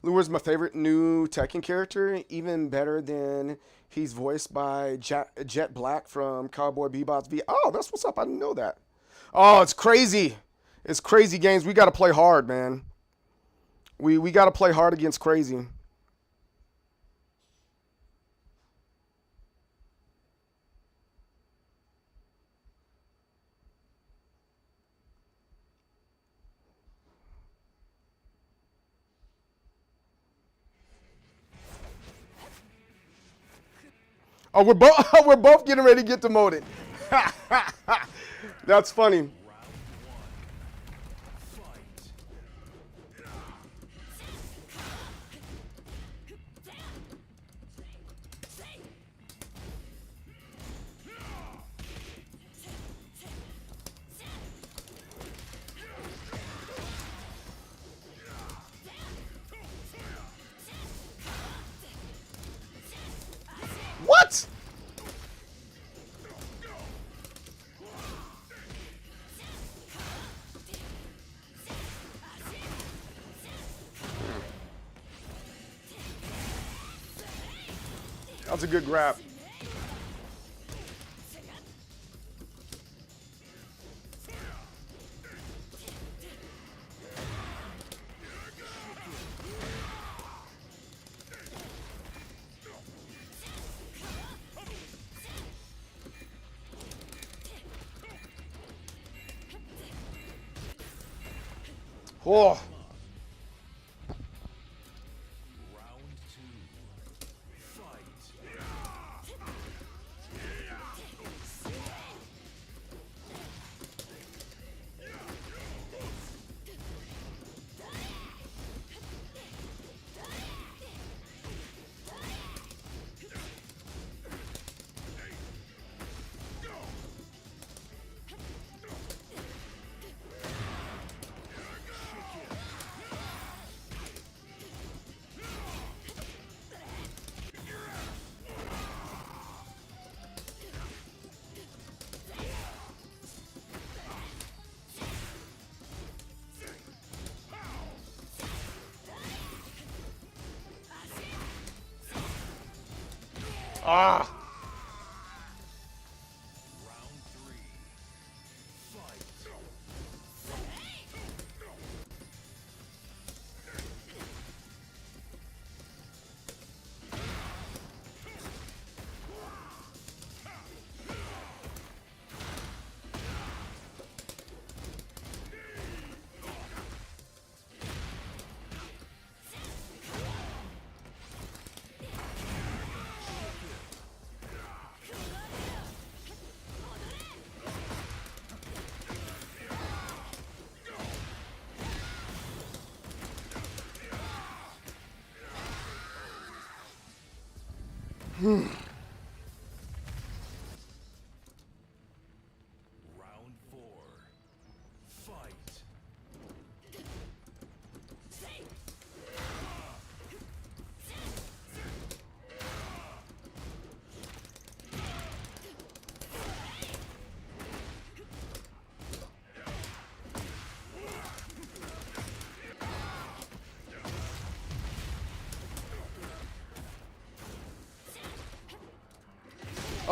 Lure's my favorite new Tekken character, even better than he's voiced by Jet Black from Cowboy Bebop's V. Oh, that's what's up. I didn't know that. Oh, it's crazy. It's crazy games. We got to play hard, man. We got to play hard against crazy. Oh, we're both getting ready to get demoted. That's funny. What? That was a good grab. Oh. Ah. Round 4. Fight.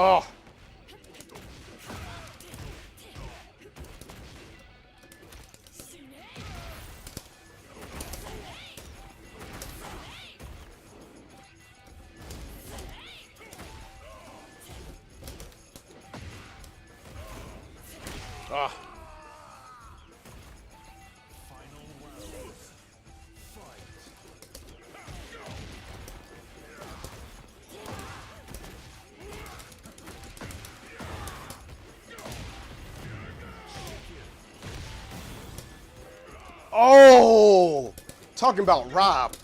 Oh. Ah. Final round. Fight. Oh. Talking about Rob.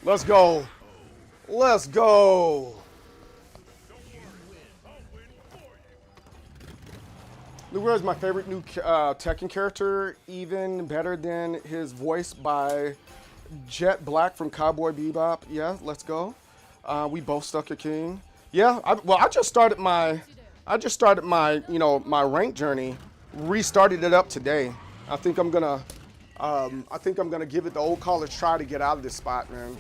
Let's go. Let's go. Luger is my favorite new Tekken character, even better than his voice by Jet Black from Cowboy Bebop. Yeah, let's go. We both stuck a king. Yeah, I just started my my rank journey. Restarted it up today. I think I'm gonna give it the old college try to get out of this spot, man.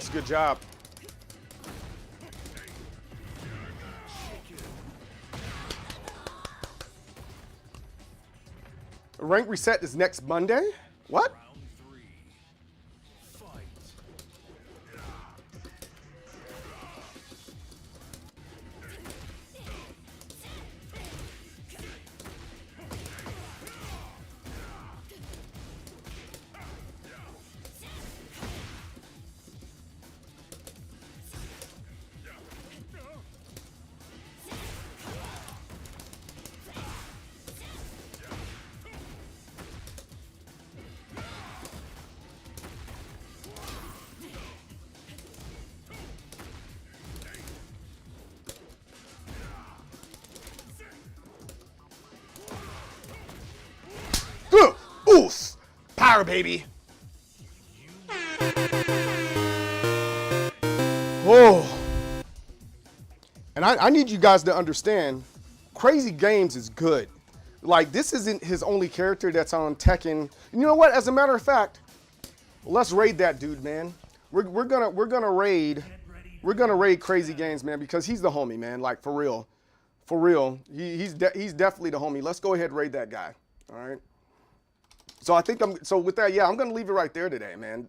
That's a good job. Rank reset is next Monday? What? Oof! Power, baby. Oh. And I need you guys to understand, Crazy Games is good. Like, this isn't his only character that's on Tekken. You know what? As a matter of fact, let's raid that dude, man. We're gonna raid Crazy Games, man, because he's the homie, man. Like, for real, for real. He's definitely the homie. Let's go ahead and raid that guy. All right. So I think so with that, yeah, I'm gonna leave it right there today, man.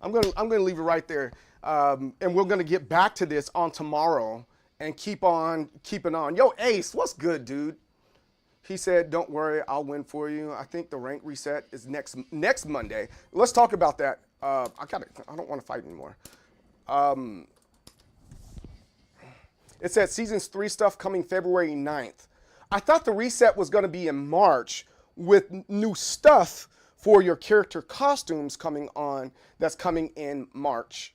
I'm gonna leave it right there, and we're gonna get back to this on tomorrow and keep on keeping on. Yo, Ace, what's good, dude? He said, "Don't worry, I'll win for you." I think the rank reset is next Monday. Let's talk about that. I don't want to fight anymore. It said seasons 3 stuff coming February 9th. I thought the reset was gonna be in March, with new stuff for your character costumes coming on. That's coming in March.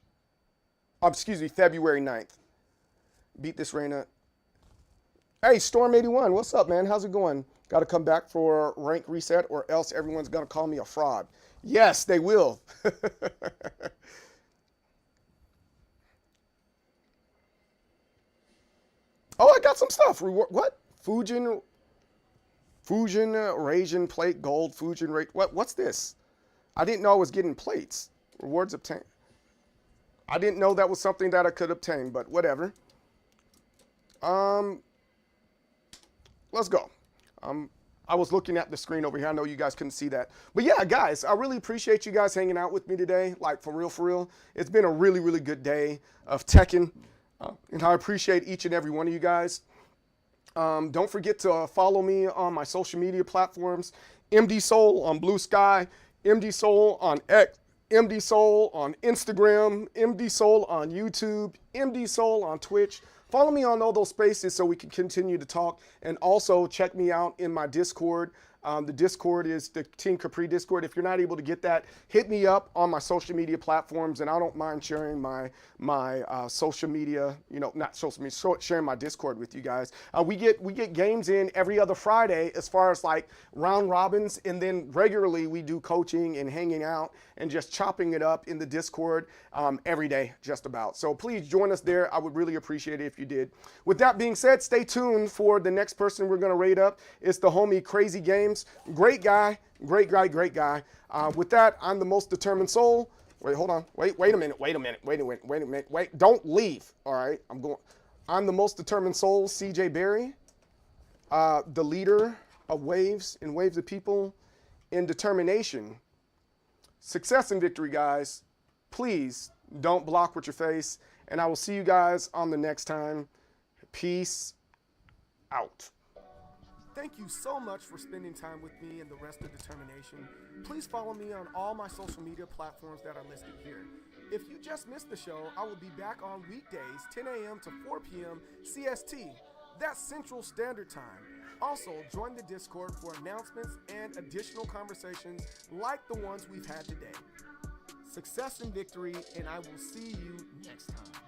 Excuse me, February 9th. Beat this Reina. Hey, Storm81, what's up, man? How's it going? Got to come back for rank reset or else everyone's going to call me a fraud. Yes, they will. Oh, I got some stuff. What? Fujin Rasian plate gold Fujin rate. What's this? I didn't know I was getting plates. Rewards obtained. I didn't know that was something that I could obtain, but whatever. Let's go. I was looking at the screen over here. I know you guys couldn't see that. But yeah, guys, I really appreciate you guys hanging out with me today. Like, for real, for real. It's been a really, really good day of Tekken. And I appreciate each and every one of you guys. Don't forget to follow me on my social media platforms. MD Soul on Blue Sky, MD Soul on X, MD Soul on Instagram, MD Soul on YouTube, MD Soul on Twitch. Follow me on all those spaces so we can continue to talk. And also check me out in my Discord. The Discord is the Team Capri Discord. If you're not able to get that, hit me up on my social media platforms, and I don't mind sharing my social media, not social media, sharing my Discord with you guys. We get games in every other Friday as far as like round robins, and then regularly we do coaching and hanging out and just chopping it up in the Discord every day, just about. So please join us there. I would really appreciate it if you did. With that being said, stay tuned for the next person we're gonna raid up. It's the homie Crazy Games. Great guy, great guy, great guy. With that, I'm the most determined soul. Wait, hold on. Wait a minute. Don't leave. All right, I'm the most determined soul, CJ Berry, the leader of Waves and Waves of People in determination. Success and victory, guys. Please don't block with your face. And I will see you guys on the next time. Peace out. Thank you so much for spending time with me and the rest of Determination. Please follow me on all my social media platforms that are listed here. If you just missed the show, I will be back on weekdays, 10 a.m. to 4 p.m. CST. That's Central Standard Time. Also, join the Discord for announcements and additional conversations like the ones we've had today. Success and victory, and I will see you next time.